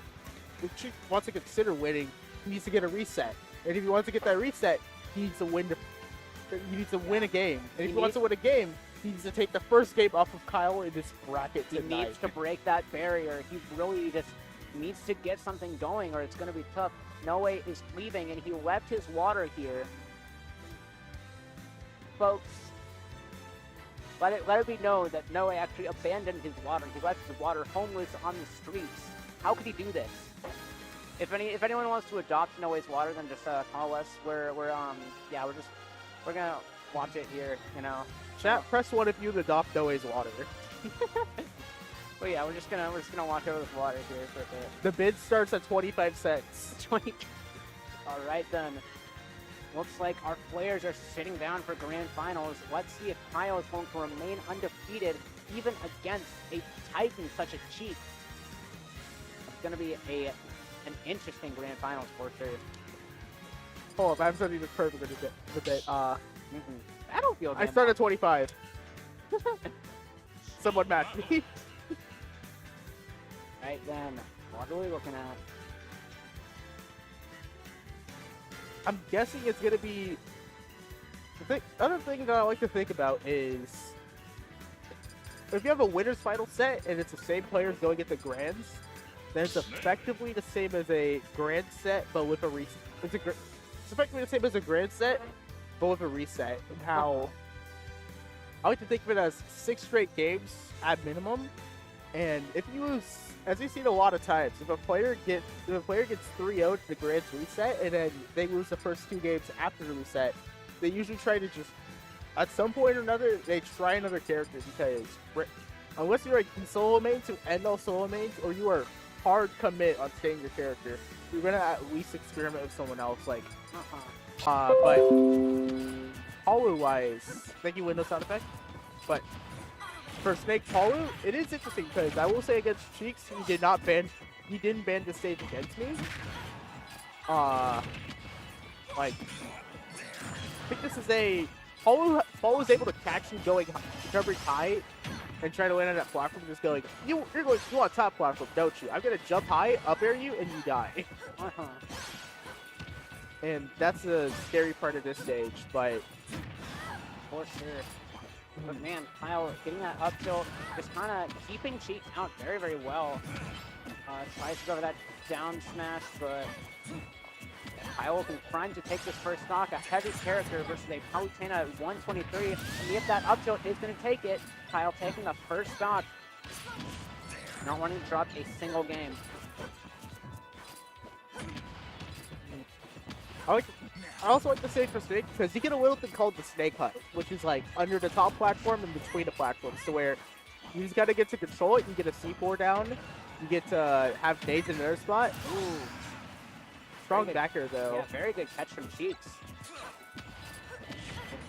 If Cheeks wants to consider winning, he needs to get a reset. And if he wants to get that reset, he needs to win a game. And if he wants to win a game, he needs to take the first game off of Kyle in this bracket He tonight. needs to break that barrier. He really just needs to get something going or it's going to be tough. Noe is leaving and he left his water here. Folks, let it be known that Noe actually abandoned his water. He left his water homeless on the streets. How could he do this? If anyone wants to adopt Noe's water, then just call us. We're gonna watch it here, you know. Chat, press 1 if you adopt Noe's water. But yeah, we're just gonna watch over this water here for a bit. The bid starts at 25 cents. 20. All right then. Looks like our players are sitting down for Grand Finals. Let's see if Kyle is going to remain undefeated even against a Titan such a Cheek. It's gonna be an interesting Grand Finals for sure. Hold up, I'm starting to curve a bit. Battlefield. I start at 25. Someone matched me. Right then, what are we looking at? I'm guessing it's gonna be. Other thing that I like to think about is if you have a winner's final set and it's the same players going at the grands, then it's effectively the same as a grand set, but with a reset. It's effectively the same as a grand set, but with a reset. And how I like to think of it as 6 straight games at minimum. And if you lose, as we've seen a lot of times, if a player gets 3-0 to the Grand's reset, and then they lose the first 2 games after the reset, they usually try to just, at some point or another, they try another character, because unless you're in solo mains who end all solo mains, or you are hard commit on staying your character, you're gonna at least experiment with someone else. Like, but Palu-wise, thank you, Windows sound effect. But for Snake Palu, it is interesting because I will say against Cheeks, he didn't ban the stage against me. Like, I think this is a Palu is able to catch you going jumping high and try to land on that platform, just going, you want top platform, don't you? I'm gonna jump high, up air you, and you die. And that's the scary part of this stage, but For sure. But man, Kyle getting that up tilt, just kind of keeping Cheeks out very, very well. Tries to go for that down smash, but Kyle trying to take this first stock, a heavy character versus a Palutena at 123. And if that up tilt is going to take it, Kyle taking the first stock. Not wanting to drop a single game. I also like the stage for Snake because you get a little thing called the Snake Hut, which is like under the top platform and between the platforms, to where you just gotta get to control it. You get a C4 down, you get to have nades in another spot. Ooh, strong backer though. Yeah, very good catch from Cheeks.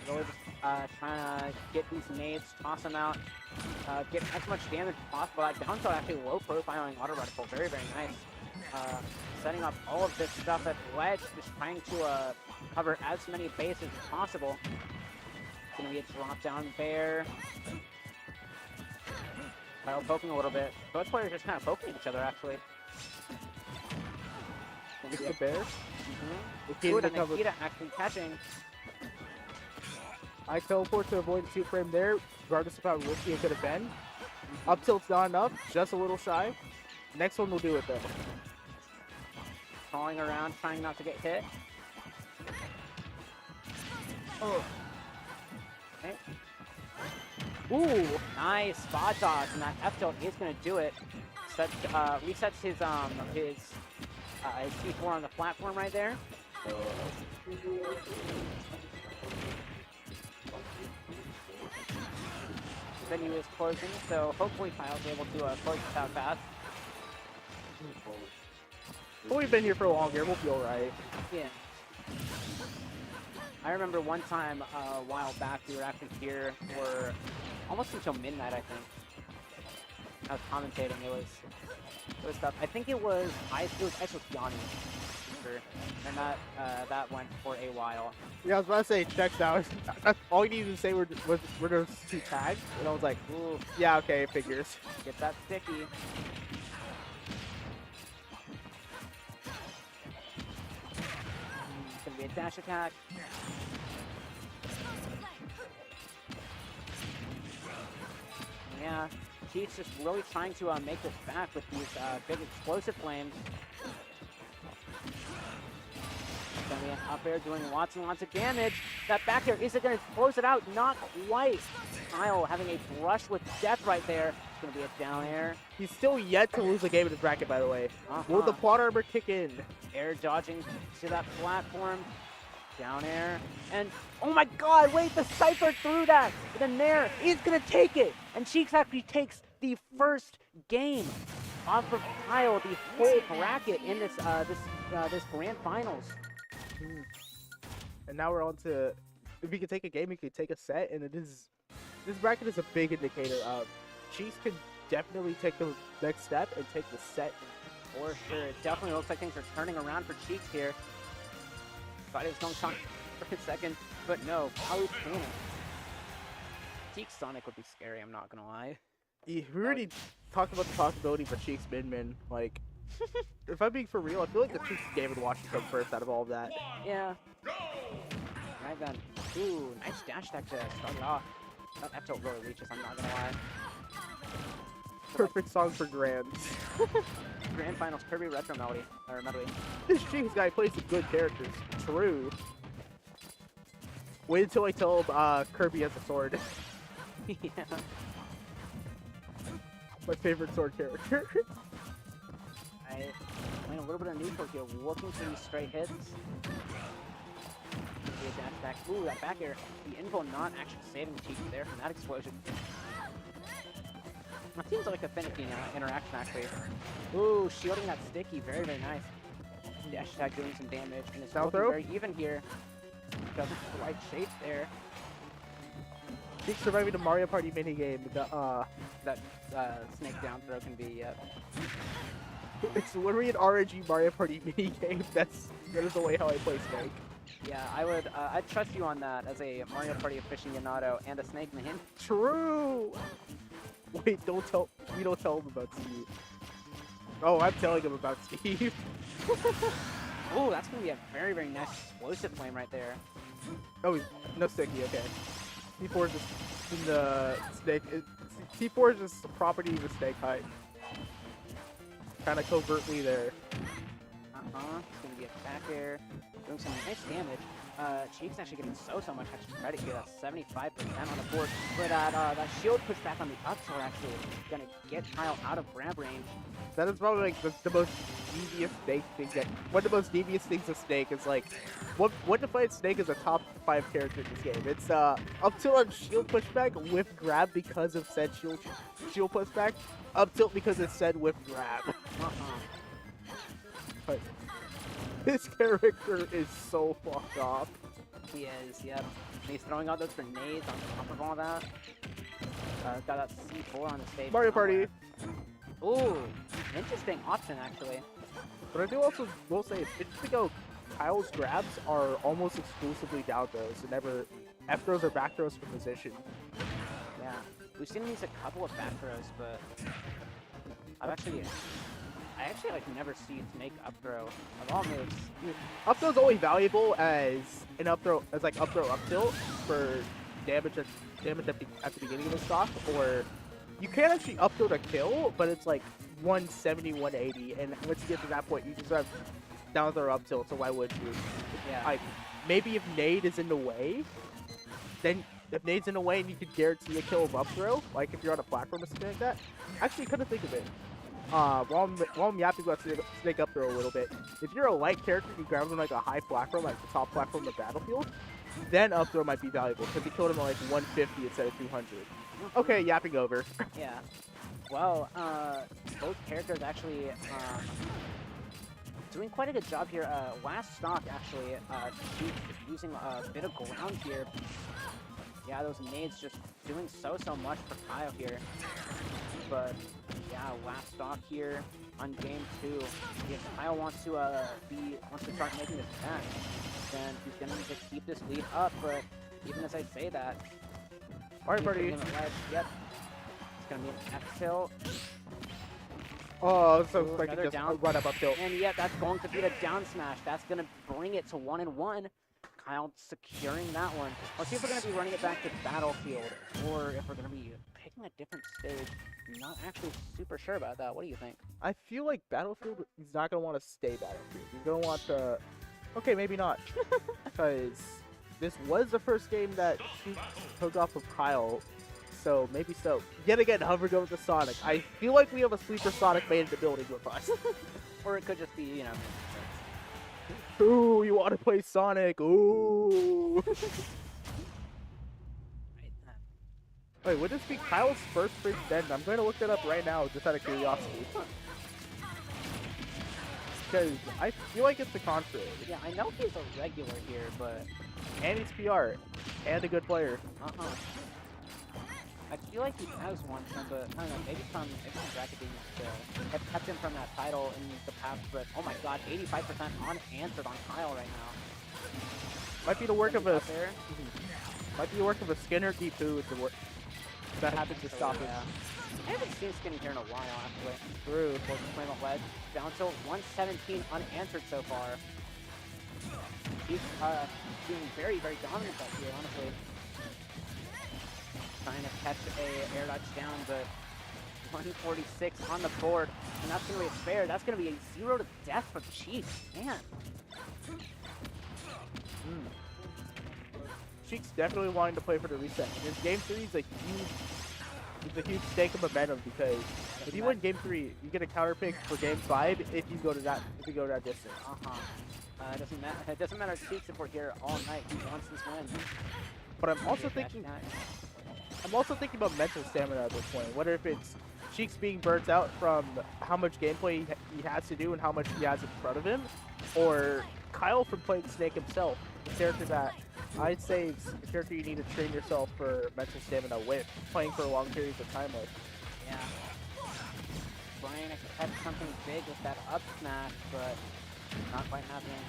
Really just trying to get these nades, toss them out, get as much damage as possible. That down tilt actually low profiling auto reticle, very, very nice. Setting up all of this stuff at ledge, just trying to cover as many bases as possible. It's gonna be a drop down bear. Kyle poking a little bit. Both players just kind of poking each other actually. It's the bear. Ooh, and Nikita actually catching. I teleport to avoid the 2-frame there, regardless of how risky it could have been. Up tilt's not enough, just a little shy. Next one will do it though. Crawling around, trying not to get hit. Oh. Okay. Ooh, nice spot dodge, and that F tilt is gonna do it. Resets his C4 on the platform right there. Venue is closing, so hopefully Kyle's able to close this out fast. But we've been here for longer. We'll be all right. Yeah. I remember one time a while back we were actually here for almost until midnight, I think. I was commentating. It was stuff. I think it was Ice with Yanni, and that went for a while. Yeah, I was about to say checks out. All you needed to say were those two tags, and I was like, ooh, yeah, okay, figures. Get that sticky. It's gonna be a dash attack. Yeah, Chiefs just really trying to make this back with these big explosive flames. Gonna be an up air doing lots and lots of damage. That back air, is it gonna close it out? Not quite. Kyle having a brush with death right there. It's gonna be a down air. He's still yet to lose a game in his bracket, by the way. Will the plot armor kick in? Air dodging to that platform. Down air. And, oh my god, wait, the Cypher threw that. And then Nair is going to take it. And Cheeks actually takes the first game off of Kyle, the whole bracket in this this grand finals. And now we're on to, if he can take a game, he can take a set, and this bracket is a big indicator of Cheeks can definitely take the next step and take the set. For sure. It definitely looks like things are turning around for Cheeks here. Thought he was going Sonic for a second, but no, Palu Panic. Cheeks Sonic would be scary, I'm not gonna lie. We already talked about the possibility for Cheeks Min. Like, if I'm being for real, I feel like the Cheeks game would watch come first out of all of that. Yeah. Right then. Ooh, nice dash attack to start it off. That F tilt really reaches, I'm not gonna lie. Perfect song for Grands. Grand Finals Kirby Retro Melody. Or Melody. This Cheeks guy plays some good characters. True. Wait until I tell him Kirby has a sword. Yeah. My favorite sword character. I playing a little bit of neutral here, looking for these straight hits. See a dash back. Ooh, that back air. The info not actually saving Cheeks there from that explosion. That seems like a finicky interaction, actually. Ooh, shielding that sticky. Very, very nice. Dash attack doing some damage. And it's looking very even here. Doesn't the right shape there. Cheeks surviving the Mario Party minigame. That snake down throw can be, It's literally an RNG Mario Party minigame. That is the way how I play Snake. Yeah, I'd trust you on that as a Mario Party aficionado and a Snake man. True! Wait, you don't tell him about Steve. Oh, I'm telling him about Steve. Ooh, that's gonna be a very, very nice explosive flame right there. Oh, no sticky, okay. C4 is just in the Snake. C4 is just a property of the Snake height. Kind of covertly there. It's gonna be a back air. Doing some nice damage. Cheeks actually getting so much extra credit here. That's 75% on the board. But that shield pushback on the up tilt actually is gonna get Kyle out of grab range. That is probably like the most devious Snake thing one of the most devious things of Snake is like, what defines Snake as a top 5 character in this game? It's up tilt on shield pushback with grab because of said shield pushback, up tilt because it's said with grab. But this character is so fucked off. He is, yep. And he's throwing out those grenades on top of all that. Got that C4 on the stage. Mario Party. Ooh, interesting option actually. But I do also will say, it's interesting how Kyle's grabs are almost exclusively down throws and never F throws or back throws from position. Yeah, we've seen him use a couple of back throws, but I actually like never see Snake up throw of all moves. Up throw is only valuable as an up throw, as up throw up tilt for damage at the beginning of the stock, or you can actually up throw to kill, but it's like 170, 180, and once you get to that point, you just have down throw up tilt. So why would you? Yeah. Like maybe if Nade is in the way, then if nade's in a way and you could guarantee a kill of up throw, like if you're on a platform or something like that. Actually, couldn't think of it. While I'm yapping about snake up throw a little bit, if you're a light character, you grab them like a high platform, like the top platform of the battlefield, then up throw might be valuable because you killed him at like 150 instead of 200. Okay, yapping over. Yeah. Well, both characters actually doing quite a good job here. Last stock actually using a bit of ground here. Yeah, those nades just doing so much for Kyle here. But yeah, last stock here on game 2. If Kyle wants to start making this back, then he's gonna need to keep this lead up. But even as I say that, Alright, buddy. yep, it's gonna be an X-Tilt. Oh, so Ooh, like another just down. run up tilt. And yeah, that's going to be the down smash. That's going to bring it to 1-1. Kyle securing that one. Let's see if we're going to be running it back to Battlefield or if we're going to be picking a different stage. I'm not actually super sure about that. What do you think? I feel like Battlefield, he's not going to want to stay Battlefield. He's going to want to... Okay, maybe not. Because this was the first game that she took off of Kyle. So, maybe so. Yet again, Hover goes to Sonic. I feel like we have a sleeper Sonic made in the building with us. Or it could just be, you know... Ooh, you want to play Sonic? Ooh. Wait, would this be Kyle's first free Denton? I'm going to look that up right now, just out of curiosity. Because I feel like it's the contrary. Yeah, I know he's a regular here, but... And he's PR. And a good player. Uh-huh. I feel like he has one from the, I don't know, maybe from Bracket Games have kept him from that title in the past, but oh my god, 85% unanswered on Kyle right now. Might be the work of a There. might be the work of a Skinner D2 to work. That happens to stop it. I haven't seen Skinny here in a while, actually. Through. Full flame of ledge. Down to 117 unanswered so far. He's being very dominant up here, honestly. Trying to catch a air dodge down, but 146 on the board, and that's going to be a spare. That's going to be a 0 to death for Cheeks. Man. Cheeks definitely wanting to play for the reset. And game 3 is a huge stake of momentum because if you win game 3, you get a counter pick for game 5 if you go to that distance. It doesn't matter Cheeks if we're here all night. He wants this win. But I'm also thinking about mental stamina at this point. Whether if it's Cheeks being burnt out from how much gameplay he has to do and how much he has in front of him, or Kyle from playing Snake himself, the character that I'd say is the character you need to train yourself for mental stamina with, playing for long periods of time with. Yeah. Trying to catch something big with that up smash, but not quite happening.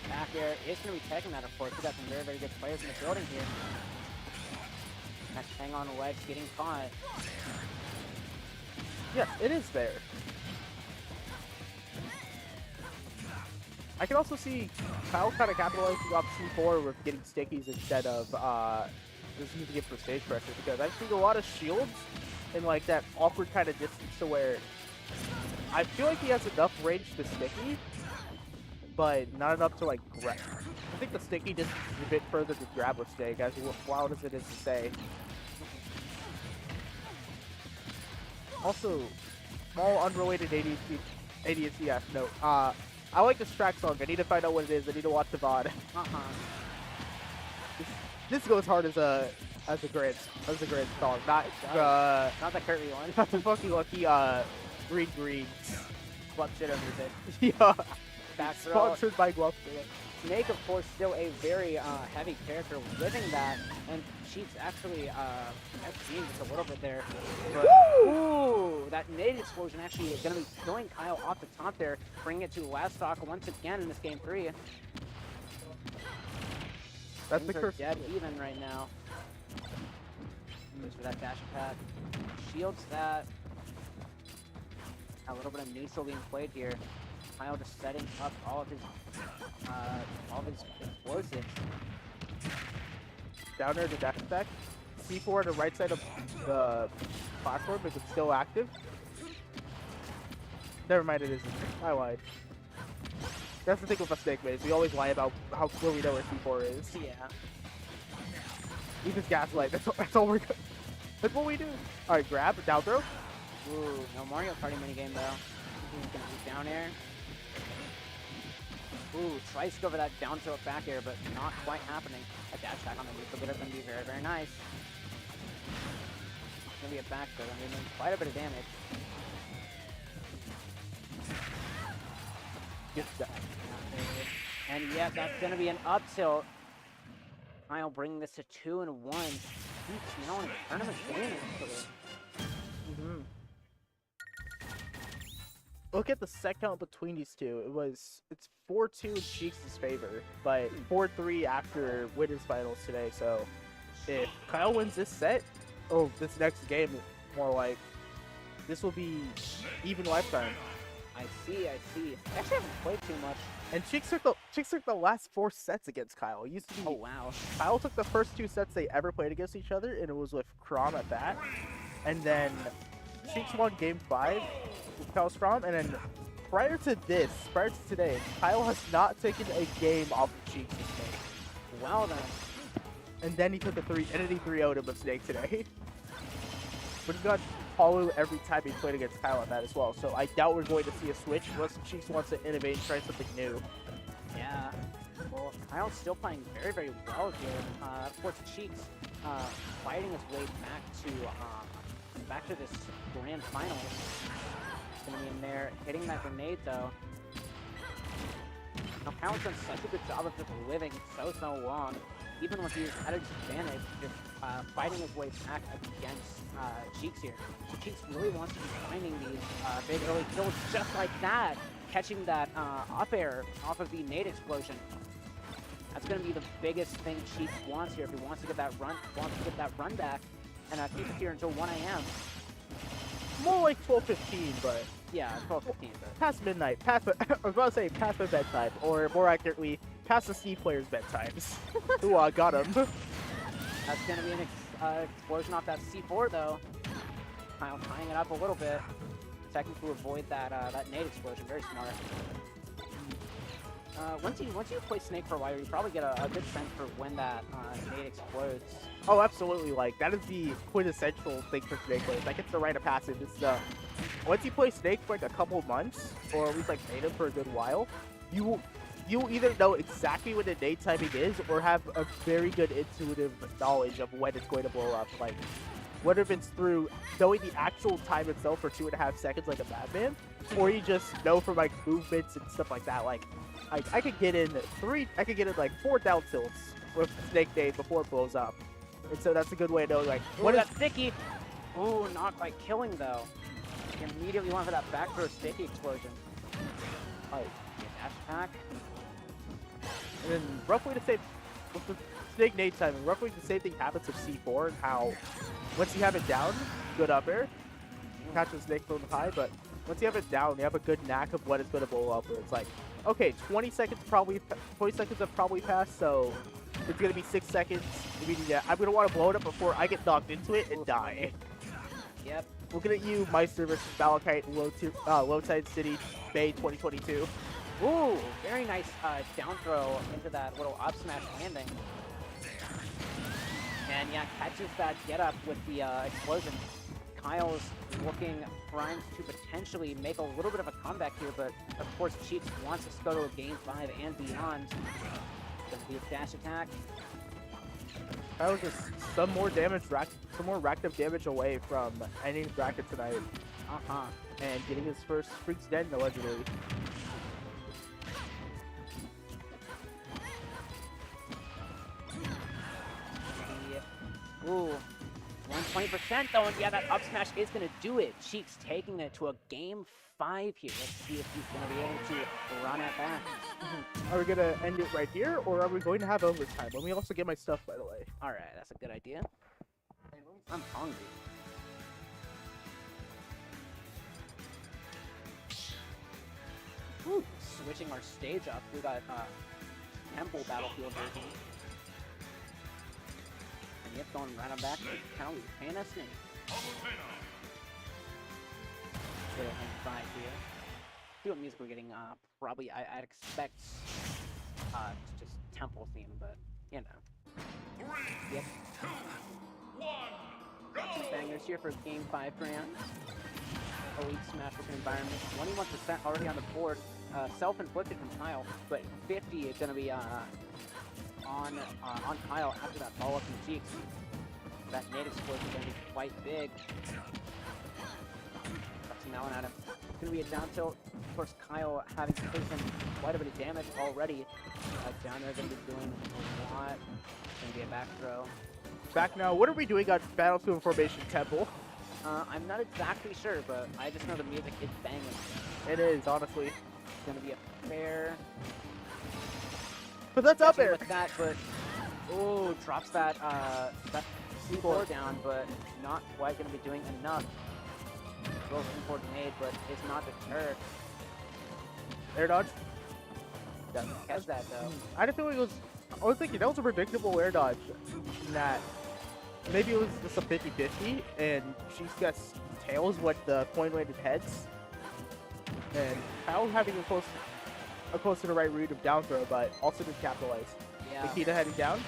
Back air is going to be taking that, of course. We got some very good players in the building here. Next hang on ledge, getting caught. Yeah, it is there. I can also see Kyle kind of capitalizing off C4 with getting stickies instead of just using it for stage pressure, because I've seen a lot of shields in like that awkward kind of distance to where I feel like he has enough range to sticky, but not enough to like grab. I think the sticky distance is a bit further to grab with Snake, as wild as it is to say. Also, small unrelated ADSC note. I like this track song. I need to find out what it is. I need to watch the VOD. This goes hard as a grand song. Not the curvy one. not the fucking lucky green. Club shit over there. Yeah. Back throw. Sponsored by Glove. Snake, of course, still a very heavy character, living that, and Cheeks actually FG'ing just a little bit there. But, ooh, that nade explosion actually is going to be killing Kyle off the top there, bringing it to last stock once again in this game 3. That's the Things are curse. dead even right now. Goes for that dash attack. Shields that. A little bit of neutral being played here. Kyle just setting up all of his explosives. Down there to dash attack. C4 on the right side of the platform, is it still active? Never mind, it isn't. I lied. That's the thing with a Snake maze. We always lie about where we know where C4 is. Yeah. He just gaslight. That's all we're good. That's what we do. All right, grab, down throw. Ooh, no Mario Party minigame though. He's gonna be down air. Ooh, tries to go for that down throw back air, but not quite happening. A dash attack on the neutral hitter gonna be very, very nice. It's gonna be a back throw, gonna be doing quite a bit of damage. Get that. And yeah, that's gonna be an up tilt. I'll bring this to 2-1. You know, in a tournament game, actually. Mm-hmm. Look at the set count between these two. It's 4-2 in Cheeks' favor, but 4-3 after winners finals today. So if Kyle wins this set, this next game, more like, this will be even lifetime. I see. I actually haven't played too much. And Cheeks took the last 4 sets against Kyle. It used to be. Oh wow. Kyle took the first 2 sets they ever played against each other, and it was with Crom at bat. And then Cheeks won Game 5 with Kyle's Crom, and then prior to today, Kyle has not taken a game off of Cheeks this game. Well then. And then he took a 3-0'd him with Snake today. But he got Palu every time he played against Kyle on that as well. So I doubt we're going to see a switch unless Cheeks wants to innovate and try something new. Yeah. Well, Kyle's still playing very, very well here. Of course, Cheeks fighting his way back to this grand finals. Gonna be in there hitting that grenade though. Now Kyle's done such a good job of just living so long, even with his at a disadvantage, just fighting his way back against Cheeks here. Cheeks really wants to be finding these big early kills just like that, catching that up air off of the nade explosion. That's going to be the biggest thing Cheeks wants here if he wants to get that run back and keep it here until 1 a.m. More like 12:15, but Yeah, 12:15. But past midnight, I was about to say past my bedtime, or more accurately, past the Steve players' bedtimes. Ooh, I got him. that's going to be an explosion off that C4 though. Kyle tying it up a little bit. Checking to avoid that nade explosion. Very smart. Once you play Snake for a while, you probably get a good sense for when that nade explodes. Oh, absolutely. Like, that is the quintessential thing for Snake players. Like, it's the rite of passage. It's once you play Snake for like a couple months, or at least like played him for a good while, you'll either know exactly when the nade timing is, or have a very good intuitive knowledge of when it's going to blow up. Like, whether it's through knowing the actual time itself for 2.5 seconds like a madman, or you just know from like movements and stuff like that. Like, I could get in like 4 down tilts with Snake Nade before it blows up. And so that's a good way to know, like, What is that sticky? Ooh, not quite killing though. You immediately went for that back throw sticky explosion. like, Dash attack. and then roughly the same with the Snake Nade timing, roughly the same thing happens with C4 and how once you have it down, good up air, catch the Snake from high, but once you have it down, you have a good knack of when it's going to blow up, where it's like, okay, 20 seconds have probably passed, so it's going to be 6 seconds. I'm going to want to blow it up before I get knocked into it and die. Yep. Looking at you, Meister versus Malachite in Lowside City, May 2022. Ooh, very nice down throw into that little up smash landing. And yeah, catches that get up with the explosion. Kyle's looking primed to potentially make a little bit of a comeback here, but of course Cheeks wants us to go to a game 5 and beyond. Gonna be a dash attack. That was just some more racked up damage away from ending the bracket tonight and getting his first Freaks Den allegedly. Ooh, 120% though, and yeah, that up smash is gonna do it. Cheeks taking it to a game 5 here. Let's see if he's gonna be able to run it back. Are we gonna end it right here, or are we going to have overtime? Let me also get my stuff, by the way. All right, that's a good idea. I'm hungry. Ooh, switching our stage up, we got Temple Battlefield version. And yep, going right on back to County Hannah Snake. Get it in 5 here. See what music we're getting. Probably I'd expect just Temple theme, but you know. Yep. 2, 1, go! Some bangers here for Game 5 grand. Elite Smash Broken environment. 21% already on the board. Self-inflicted from Kyle, but 50 is going to be on Kyle after that follow-up from Cheeks. That nade explosion is going to be quite big. Touching that one at him. It's going to be a down tilt. Of course, Kyle having taken quite a bit of damage already. Down there going to be doing a lot. It's going to be a back throw. Back now, what are we doing on Battlefield Formation Temple? I'm not exactly sure, but I just know the music is banging. It is, honestly. It's going to be a fair... But that's up catching there. with that, but... Ooh, drops that, that C4 down, but not quite going to be doing enough. Will C4 grenade, but it's not deterred. Air dodge. Doesn't catch that, though. I didn't feel like it was... I was thinking that was a predictable air dodge. That maybe it was just a 50-50, and she just tails what the coin-weighted heads. And Kyle having a close to the right route of down throw, but also did capitalize. Yeah. Nikita heading down.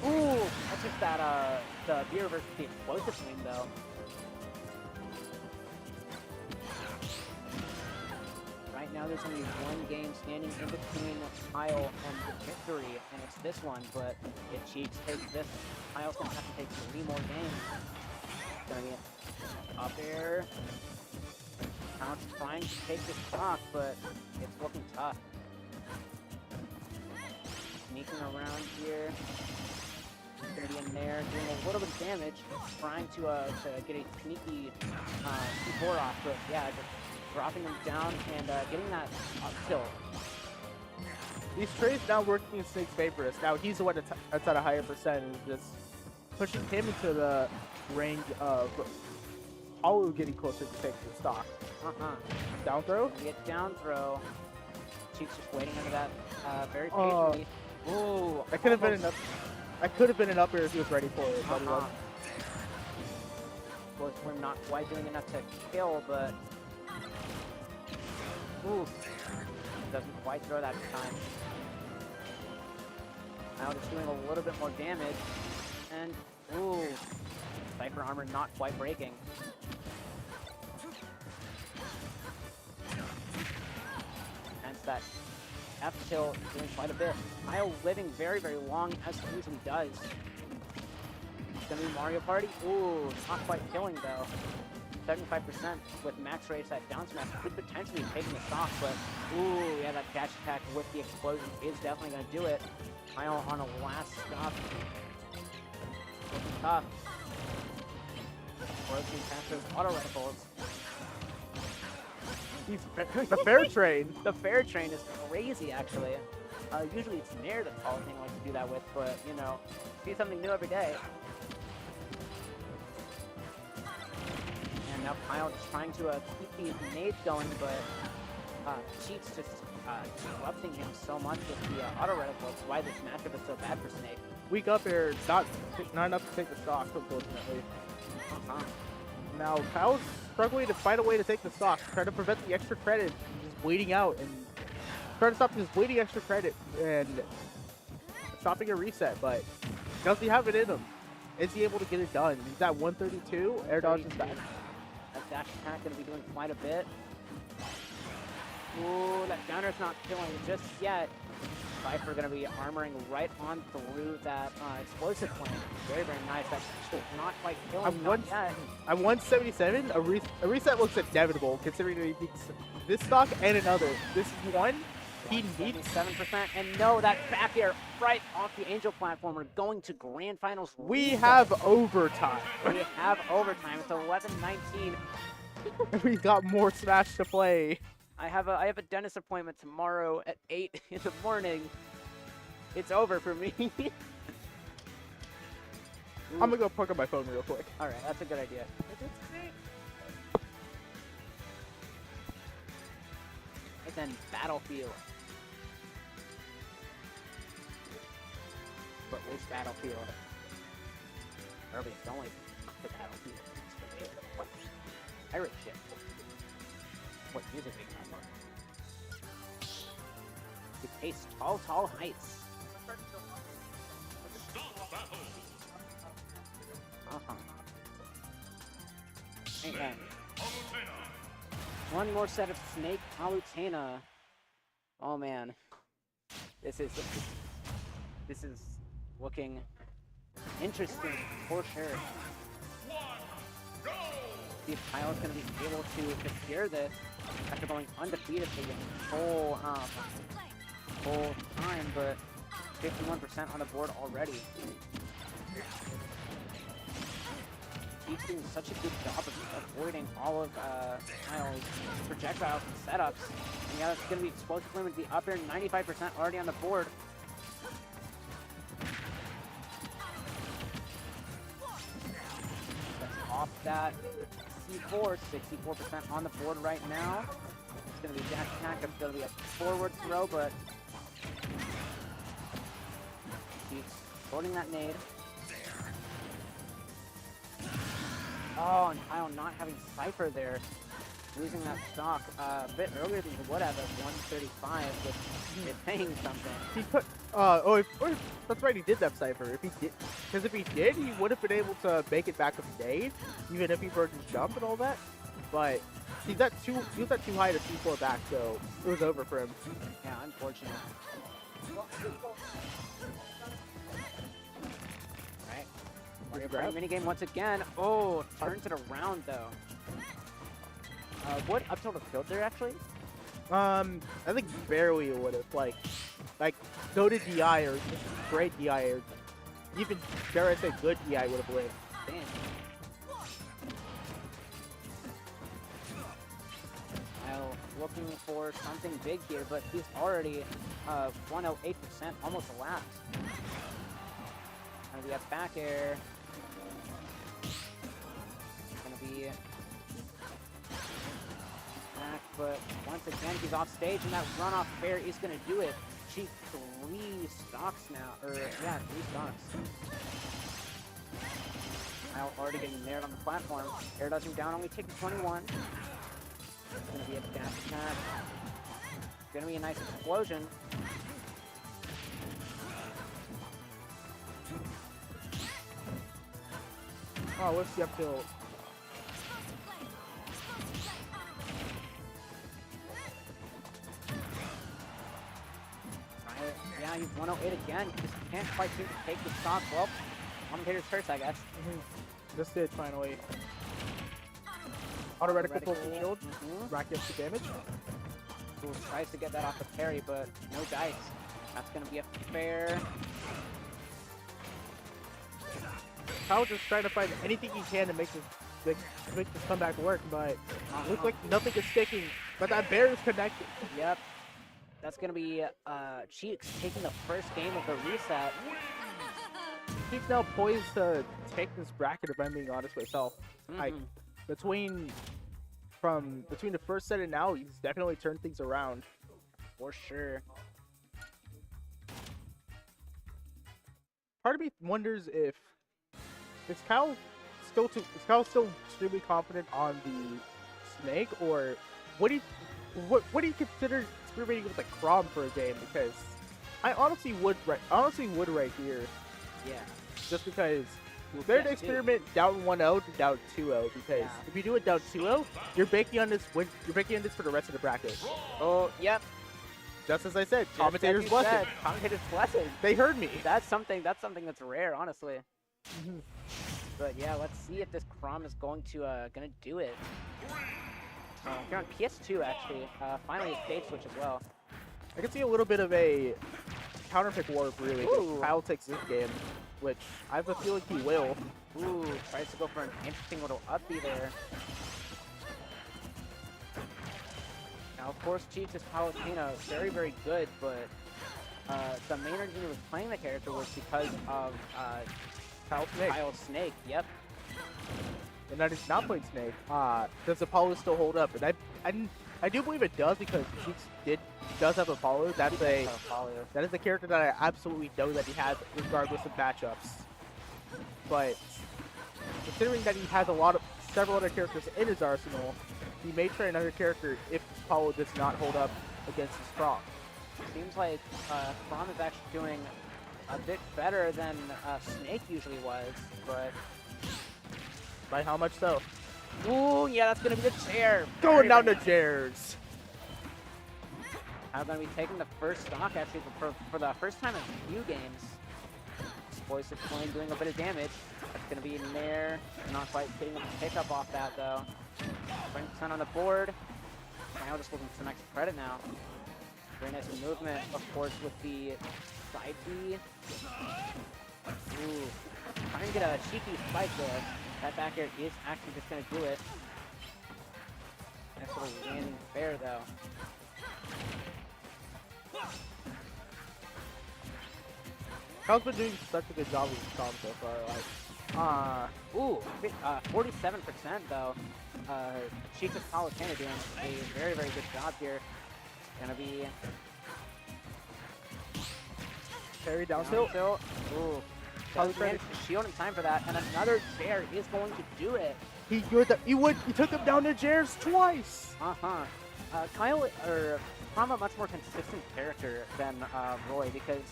Ooh, that's just that, the beer versus the explosive swing, though. Right now, there's only one game standing in between Kyle and the victory, and it's this one, but if Cheeks takes this, Kyle's gonna have to take 3 more games. It's gonna be up there. Count's trying to take this stock, but it's looking tough. Sneaking around here. Gonna be in there, doing a little bit of damage, trying to get a sneaky C4 off, but yeah, just dropping him down and getting that up tilt. These trades now working in Snake's favor. Now he's the one that's at a higher percent, and just pushing him into the range of Hollow getting closer to taking the stock. Down throw? Get down throw. Cheeks just waiting under that very patiently. Ooh, that could have been enough. That could have been an up air if he was ready for it. But he wasn't. Of course, we're not quite doing enough to kill, but ooh, doesn't quite throw that time. Now just doing a little bit more damage, and ooh, Cypher armor not quite breaking. Hence that F tilt doing quite a bit. Kyle living very, very long as he usually does. It's gonna be Mario Party. Ooh, not quite killing though. 75% with max rage. That down smash could potentially be taking the stock, but ooh, yeah, that dash attack with the explosion is definitely gonna do it. Kyle on a last stop. Looking tough. Broken past those auto reticles. The fair train. The fair train is crazy, actually. Usually it's Nair that's all thing I like to do that with, but, you know, see something new every day. And now Kyle just trying to keep these nades going, but Cheats just disrupting him so much with the auto reticle. That's why this matchup is so bad for Snake. Weak up air, not enough to take the stock, unfortunately. Now Kyle's struggling to find a way to take the stock, trying to prevent the extra credit, just waiting out and trying to stop his waiting extra credit and stopping a reset, but does he have it in him? Is he able to get it done? He's at 132, air dodge is back. That dash attack going to be doing quite a bit. Ooh, that downer's not killing just yet. Cypher going to be armoring right on through that explosive point. Very, very nice. That's still not quite killing him yet. I'm 177. A reset looks inevitable considering that he beats this stock and another. This is one. He needs 7%. And no, that back air right off the Angel platformer going to Grand Finals. We reset. have overtime. We have overtime. It's 11-19. We got more Smash to play. I have a dentist appointment tomorrow at 8 in the morning. It's over for me. I'm gonna go plug up my phone real quick. All right, that's a good idea. And then Battlefield. But which Battlefield? Or it's only the Battlefield. It's the pirate ship. What music we got? It tastes tall, tall heights. Okay. One more set of Snake Palutena. Oh man, this is looking interesting for sure. See if Kyle's gonna be able to secure this after going undefeated for the whole time, but 51% on the board already. He's doing such a good job of avoiding all of Kyle's projectiles and setups. And yeah, it's going to be explosive limit to the up air, 95% already on the board. Let's off that C4, 64% on the board right now. It's going to be dash attack, it's going to be a forward throw, but he's holding that nade. Oh, and Kyle not having Cypher there, losing that stock a bit earlier than he would have at 135, which is saying something. He put, that's right, he did that Cypher. If he did, because if he did, he would have been able to make it back with Nade, even if he burned his jump and all that. But he was at too high to C4 back, so it was over for him. Yeah, unfortunate. Right, minigame once again. Oh, turns it around though. What up tilde killed there actually? I think barely would have like go to DI or just great DI or even dare I say good DI would have lived. Damn. Kyle looking for something big here, but he's already 108%, almost elapsed. And we have back air. Gonna be back, but once again he's off stage, and that runoff fair is gonna do it. Cheap 3 stocks now, or yeah, 3 stocks. Kyle already getting nared on the platform. Air does him down, only taking 21. It's gonna be a dash attack. It's gonna be a nice explosion. Oh, what's the up tilt? Yeah, he's 108 again. He just can't quite seem to take the stock. Well, commentator's curse, I guess. Just did finally. Auto reticle full shield, rack up the damage. Ooh, tries to get that off the parry, but no dice. That's gonna be a fair. Kyle just trying to find anything he can to make this comeback work, but looks like nothing is sticking. But that bear is connected. Yep. That's gonna be Cheeks taking the first game of the reset. Cheeks now poised to take this bracket, if I'm being honest with myself. Like between the first set and now, he's definitely turned things around. For sure. Part of me wonders if is Kyle still extremely confident on the Snake, or what do you consider experimenting with the Crom for a game? Because I honestly would right here. Yeah. Just because they're to experiment down 1-0 to down 2-0, because if you do it down 2-0, you're banking on this win. You're banking on this for the rest of the bracket. Oh, yep. Just as I said, commentators blessing. Commentators blessing. They heard me. That's something that's rare, honestly. But yeah, let's see if this Crom is going to do it. Here on PS2, actually, finally a stage switch as well. I can see a little bit of a counterpick warp, really. Ooh. Kyle takes this game, which I have a feeling he will. Ooh, tries to go for an interesting little upbeat there. Now, of course, Cheeks is Palutena, very, very good, but the main reason he was playing the character was because of Kyle Snake. Yep. And that is not playing Snake. Does Apollo still hold up? And I do believe it does, because Cheeks does have Apollo. That is a character that I absolutely know that he has, regardless of matchups. But considering that he has several other characters in his arsenal, he may try another character if Apollo does not hold up against his Crom. Seems like Crom is actually doing a bit better than Snake usually was, but... By how much so? Ooh, yeah, that's going to be the chair. Going down the chairs. I'm going to be taking the first stock, actually, for the first time in a few games. Explosive Flame doing a bit of damage. That's going to be in there. Not quite getting a pickup off that, though. 20% on the board. Now just looking for some extra credit now. Very nice movement, of course, with the side B. Ooh. Trying to get a cheeky spike there. That back air is actually just going to do it. Nice little landing fair, though. Kyle's been doing such a good job with his comp so far. Like, 47% though. Cheeks of Palutena doing a very, very good job here. Gonna be carry down tilt. Ooh. Palutena shield in time for that, and another chair is going to do it. He took him down to chairs twice. Kyle or Prom a much more consistent character than Roy, because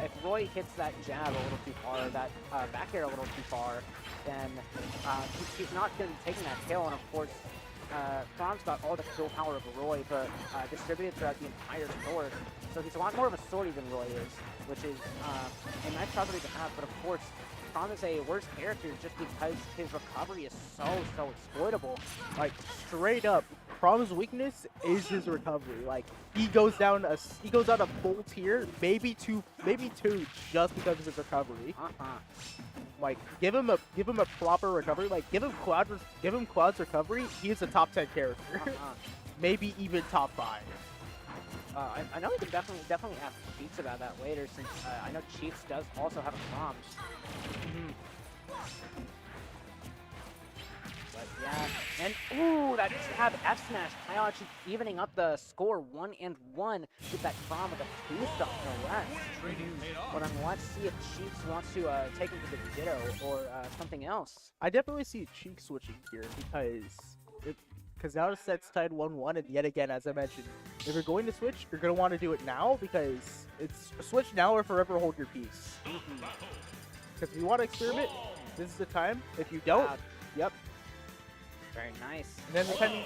if Roy hits that jab a little too far, that back air a little too far, then he's not going to be taking that kill. And of course, Prom's got all the kill power of Roy, but distributed throughout the entire sword. So he's a lot more of a swordy than Roy is, which is a nice property to have. But of course, Prom is a worse character just because his recovery is so exploitable. Like, straight up, Prom's weakness is his recovery. Like, he goes down a full tier, maybe two, just because of his recovery. Like, give him a proper recovery. Like, give him Quad's recovery. He's a top 10 character, maybe even top 5. I know we can definitely ask Cheeks about that later, since I know Cheeks does also have a Prom. But yeah, and ooh, that jab F smash. Kyle actually evening up the score 1-1 with that Prom with a 2-stock, no less. But let's see if Cheeks wants to take him to the Ditto or something else. I definitely see Cheeks switching here because now the set's tied 1-1, and yet again, as I mentioned, if you're going to switch, you're going to want to do it now, because it's switch now or forever hold your peace. Because if you want to experiment, this is the time. If you don't, yep. Very nice. And then depending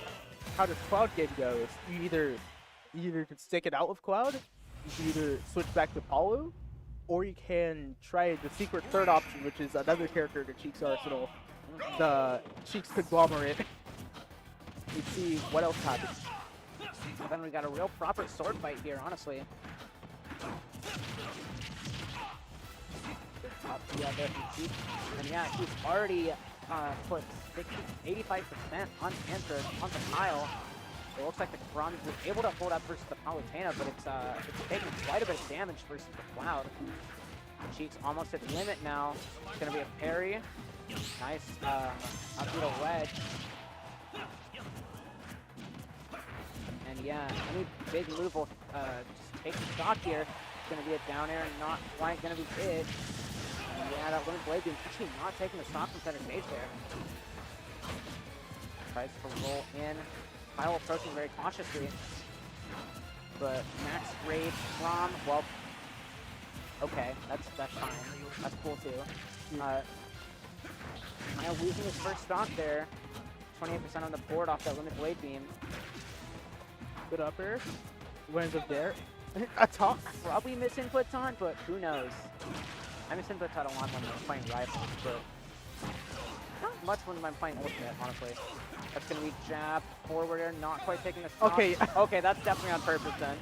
how this Cloud game goes, you either can stick it out with Cloud, you can either switch back to Palu, or you can try the secret third option, which is another character in the Cheeks arsenal, the Cheeks Conglomerate. Let's see what else happens. And then we got a real proper sword fight here, honestly. Up the other Cheeks. And yeah, he's already put 85% unanswered on the Kyle. It looks like the Bronze was able to hold up versus the Palutena, but it's taking quite a bit of damage versus the Cloud. Cheeks almost at the limit now. It's gonna be a parry. Nice up a wedge. And yeah, any big move will just take the stock here. It's going to be a down air and not quite going to be it. And yeah, that Limit Blade beam actually not taking the stock from center stage there. Tries to roll in. Kyle approaching very cautiously. But max rage from, well, okay, that's fine. That's cool too. Kyle losing his first stock there. 28% on the board off that Limit Blade beam. Good up air. Lands up there. A top. Probably misinputs on, but who knows? I misinputs on a lot when I'm playing rifles, but not much when I'm playing Ultimate, honestly. That's gonna be jab, forward air, not quite taking a stock. Okay. Okay, that's definitely on purpose then.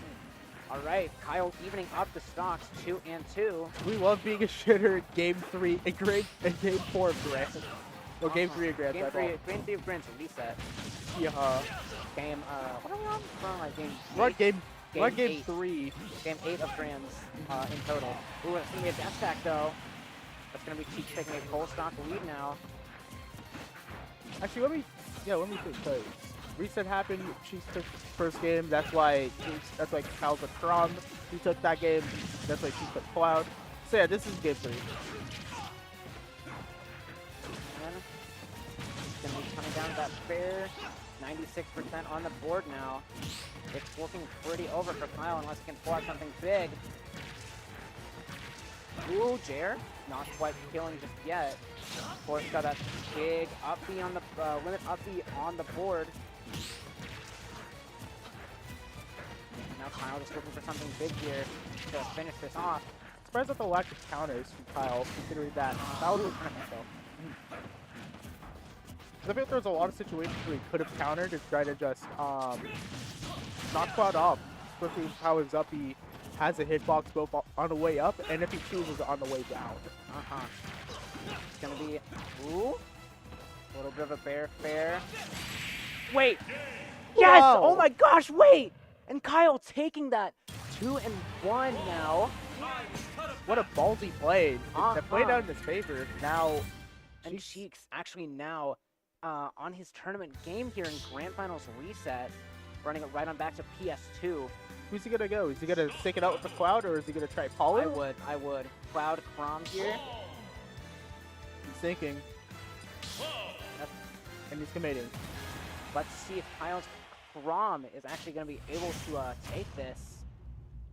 Alright, Kyle evening up the stocks, 2-2. We love being a shitter in game 3, in game 4 of Grand. Or game 3 of Grand. Game 3 of Grand's a reset. Yeah. Game, what are we on? We're on game eight. 3. Game 8 of Grand's in total. Ooh, it's gonna be a death stack though. That's gonna be Cheeks taking a full stock lead now. Actually, let me think, because reset happened, Cheeks took first game, that's why Kyle's a Prom. He took that game, that's why Cheeks took Cloud. So yeah, this is game 3. Gonna be coming down to that fair. 96% on the board now. It's looking pretty over for Kyle unless he can pull out something big. Ooh, Jer, not quite killing just yet. Of course, got that big up B on the limit up B on the board. And now Kyle just looking for something big here to finish this off. Surprised at the lack of counters from Kyle, considering that was the tournament though. I think there's a lot of situations where he could have countered to try to just knock Cloud off, especially how his up B has a hitbox both on the way up and if he chooses on the way down. It's gonna be, ooh, a little bit of a bear fair. Wait, yes! Wow. Oh my gosh, wait! And Kyle taking that 2-1 now. What a ballsy play. That played out in his favor. Now, And Cheeks actually now on his tournament game here in Grand Finals Reset, running it right on back to PS2. who's he gonna go? Is he gonna stick it out with the Cloud or is he gonna try Power? I would. Cloud Crom here. He's thinking. And he's committing. Let's see if Kyle's Crom is actually going to be able to take this,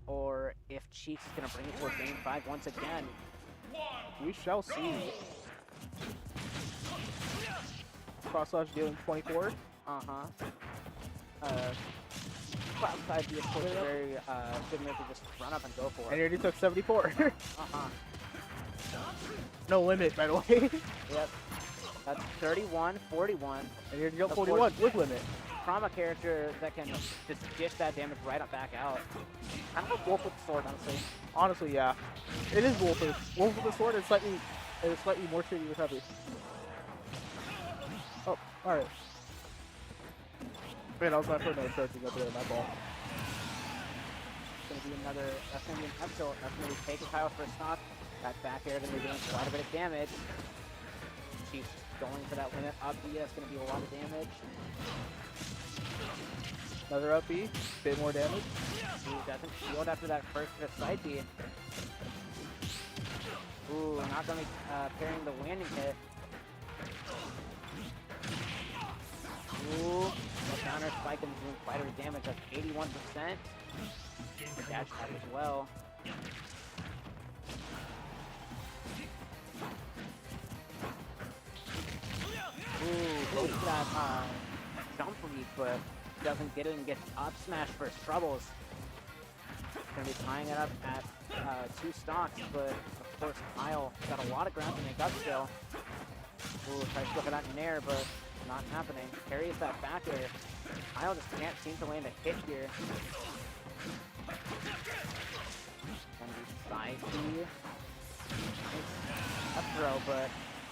or if Cheeks is going to bring it to a game 5 once again. We shall see. Cross slash dealing 24. Cloud side be, of course, a very good move to just run up and go for And it. he already took 74. No limit, by the way. Yep. That's 31, 41. And he already got Of 41 course. with limit. From a character that can just dish that damage right up back out. I don't know Wolf with the sword, honestly. Honestly, yeah. It is Wolf. Wolf with the sword is slightly more shitty with heavy. Oh, alright. Man, that was my first charging up there, my ball. It's gonna be another, that's gonna be an up tilt. That's gonna be taking Kyle for a stock. That back air gonna be doing quite a bit of damage. Chiefs going for that limit up B, that's gonna be a lot of damage. Another up B, bit more damage. Ooh, doesn't shield after that first hit of side B. Ooh, not gonna be parrying the landing hit. Ooh, the counter spike and doing quite a bit of damage, that's 81%. Dash tap as well. Ooh, goes for that jump read, but doesn't get it and gets up smash for his troubles. Gonna be tying it up at 2 stocks, but of course Kyle got a lot of ground to make up still. Ooh, tries to go for that nair, but not happening. Carries that back air. Kyle just can't seem to land a hit here. Gonna be side B. Up throw, but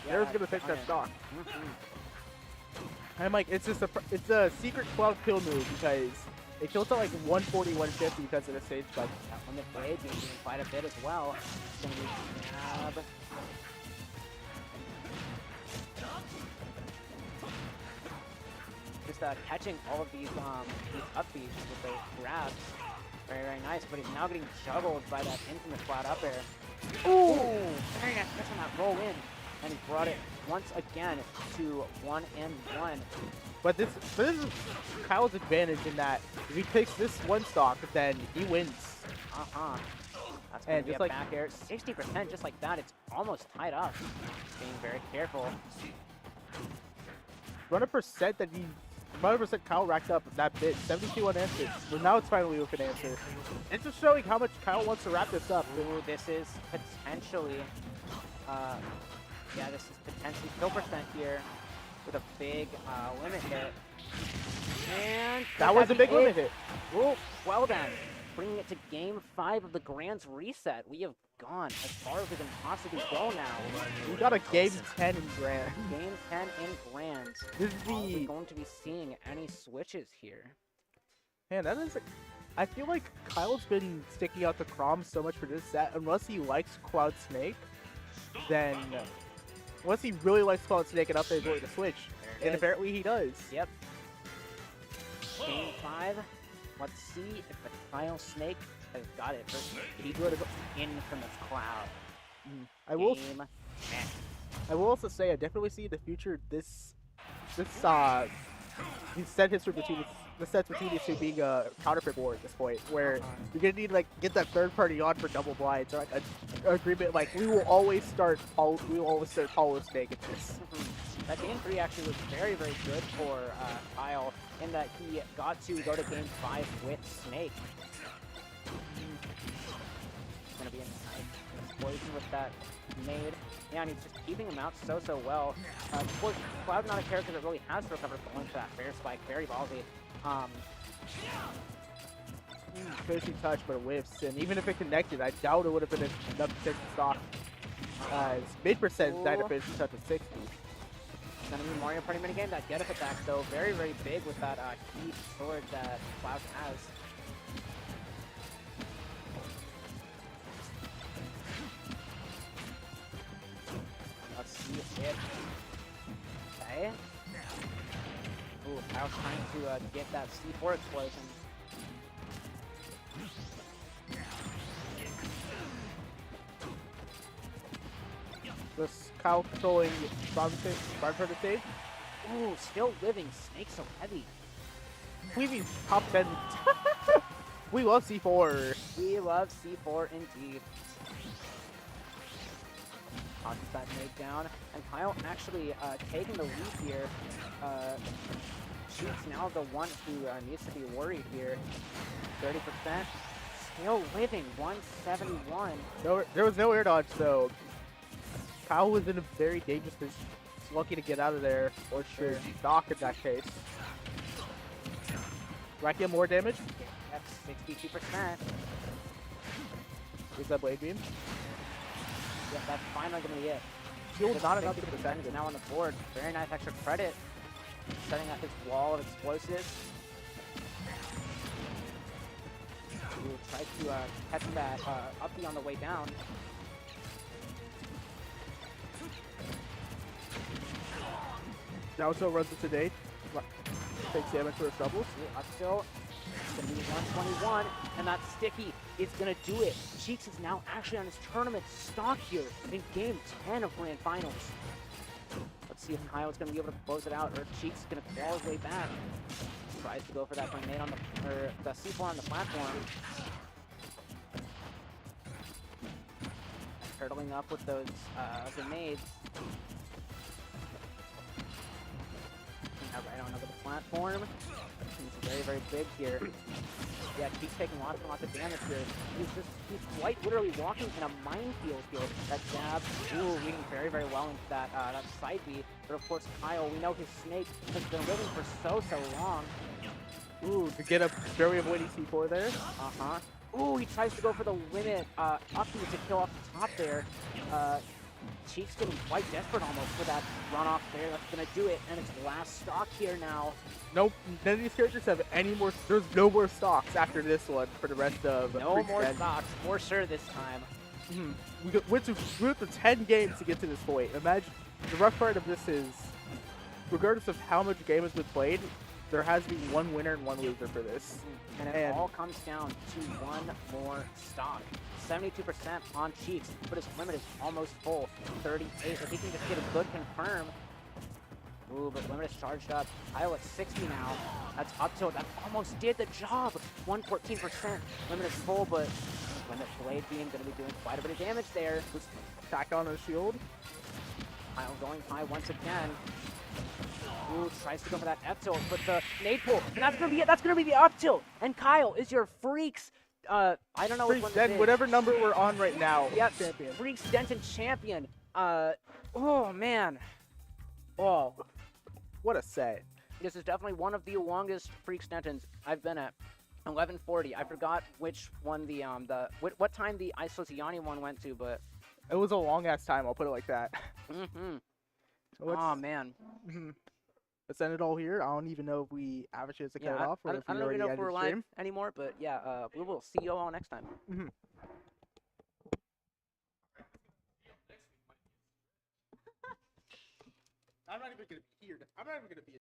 yeah, There's gonna take that stock. Mhm. I'm like, it's a secret Cloud kill move because it kills at like 140, 150 because of the stage spike. That limit blade being doing quite a bit as well. It's gonna be grab. Just catching all of these up beats with those grabs. Very, very nice, but he's now getting juggled by that infamous Cloud up air. Ooh! Very nice miss on that roll in. And he brought it once again to 1-1. But this is Kyle's advantage in that if he takes this one stock, then he wins. That's going to be just a like- back air. 60% just like that. It's almost tied up. Being very careful. Run a percent that 100% Kyle racked up that bit, 72 unanswered. But now it's finally with an answer. It's just showing how much Kyle wants to wrap this up. Ooh, this is potentially, yeah, this is potentially kill percent here with a big limit hit. And That was a big hit. limit hit. Ooh, well done. Bringing it to game 5 of the Grands Reset. We have gone as far as we can possibly go now. We got a game 10 in Grand. Game 10 in Grands. This is Are we the going to be seeing any switches here? man. That is. I feel like Kyle's been sticking out the Crom so much for this set. Unless he likes Cloud Snake, then unless he really likes Cloud Snake and up there is willing to switch, There it and is. apparently he does. Yep. Game 5. Let's see if the Kyle Snake has got it versus the infamous Cloud. I will. Game 10. I will also say I definitely see in the future this set history between sense between these two being a counterfeit war at this point, where you're gonna need to like get that third party on for double blinds or like an agreement like we will always start hollow snake at this. That game 3 actually was very, very good for Kyle in that he got to go to game 5 with Snake. It's gonna be a nice explosion with that nade. Yeah, and he's just keeping him out so well. Of course, Cloud not a character that really has to recover from going for that fair spike. Very ballsy. Finishing touch, but it whiffs, and even if it connected, I doubt it would have been enough to take the stock. His mid percent died to finishing touch at 60. It's gonna be Mario Party minigame. That get up attack though, very, very big with that heat sword that Cloud has. Let's see it. Okay. Ooh, Kyle's trying to get that C4 explosion. This Kyle controlling Bronze to save. Ooh, still living. Snake so heavy. Weaving top 10. We love C4. We love C4 indeed. Tosses that nade down, and Kyle actually taking the lead here. She's now the one who needs to be worried here. 30%. Still living. 171. No, there was no air dodge, so Kyle was in a very dangerous position. He's lucky to get out of there, or sure, stock in that case. Rack get more damage. That's 62%. Is that blade beam? Yeah, that's finally gonna be it. Shield's not enough to percent defend is it. now on the board. Very nice extra credit. Setting up his wall of explosives. Ooh, try to catch that up B on the way down. Now still runs it today. Takes damage for his doubles. Up still. It's gonna be 121, and that sticky is gonna do it. Cheeks is now actually on his tournament stock here in game 10 of Grand Finals. Let's see if Kyle's gonna be able to close it out, or if Cheeks is gonna claw his way back. Tries to go for that grenade on the C4 on the platform. Hurtling up with those grenades. Right on over the platform. He's very, very big here. Yeah, he's taking lots and lots of damage here. He's quite literally walking in a minefield here. That jab, ooh, reading very, very well into that that side B. But of course, Kyle, we know his snake has been living for so long. Ooh, to get a very avoiding C4 there. Ooh, he tries to go for the limit up to kill off the top there. Cheeks getting quite desperate almost for that runoff there. That's gonna do it, and it's last stock here now. Nope, none of these characters have any more. There's no more stocks after this one for the rest of. No more stocks for sure this time. We went through 10 games to get to this point. Imagine the rough part of this is, regardless of how much game has been played, there has to be one winner and one loser for this. And it all comes down to one more stock. 72% on Cheeks, but his limit is almost full. 38. If he can just get a good confirm. Ooh, but limit is charged up. Kyle at 60 now. That's up tilt. That almost did the job. 114%. Limit is full, but limit blade beam going to be doing quite a bit of damage there. Attack on his shield. Kyle going high once again. Ooh, tries to go for that F tilt, but the nade pull, and that's gonna be it. That's gonna be the up tilt. And Kyle is your Freaks. I don't know which one this is. Whatever number we're on right now. Yep, Champion. Freaks Denton champion. Oh man. Oh, what a set. This is definitely one of the longest Freaks Dentons I've been at. 11:40. I forgot which one the what time the Isociani one went to, but it was a long ass time. I'll put it like that. Oh man. Let's end it all here. I don't even know if we have a chance to cut it off, or if I we don't already even know if ended we're the live stream. anymore, but yeah, we will see you all next time. I'm not even gonna be here. I'm not even gonna be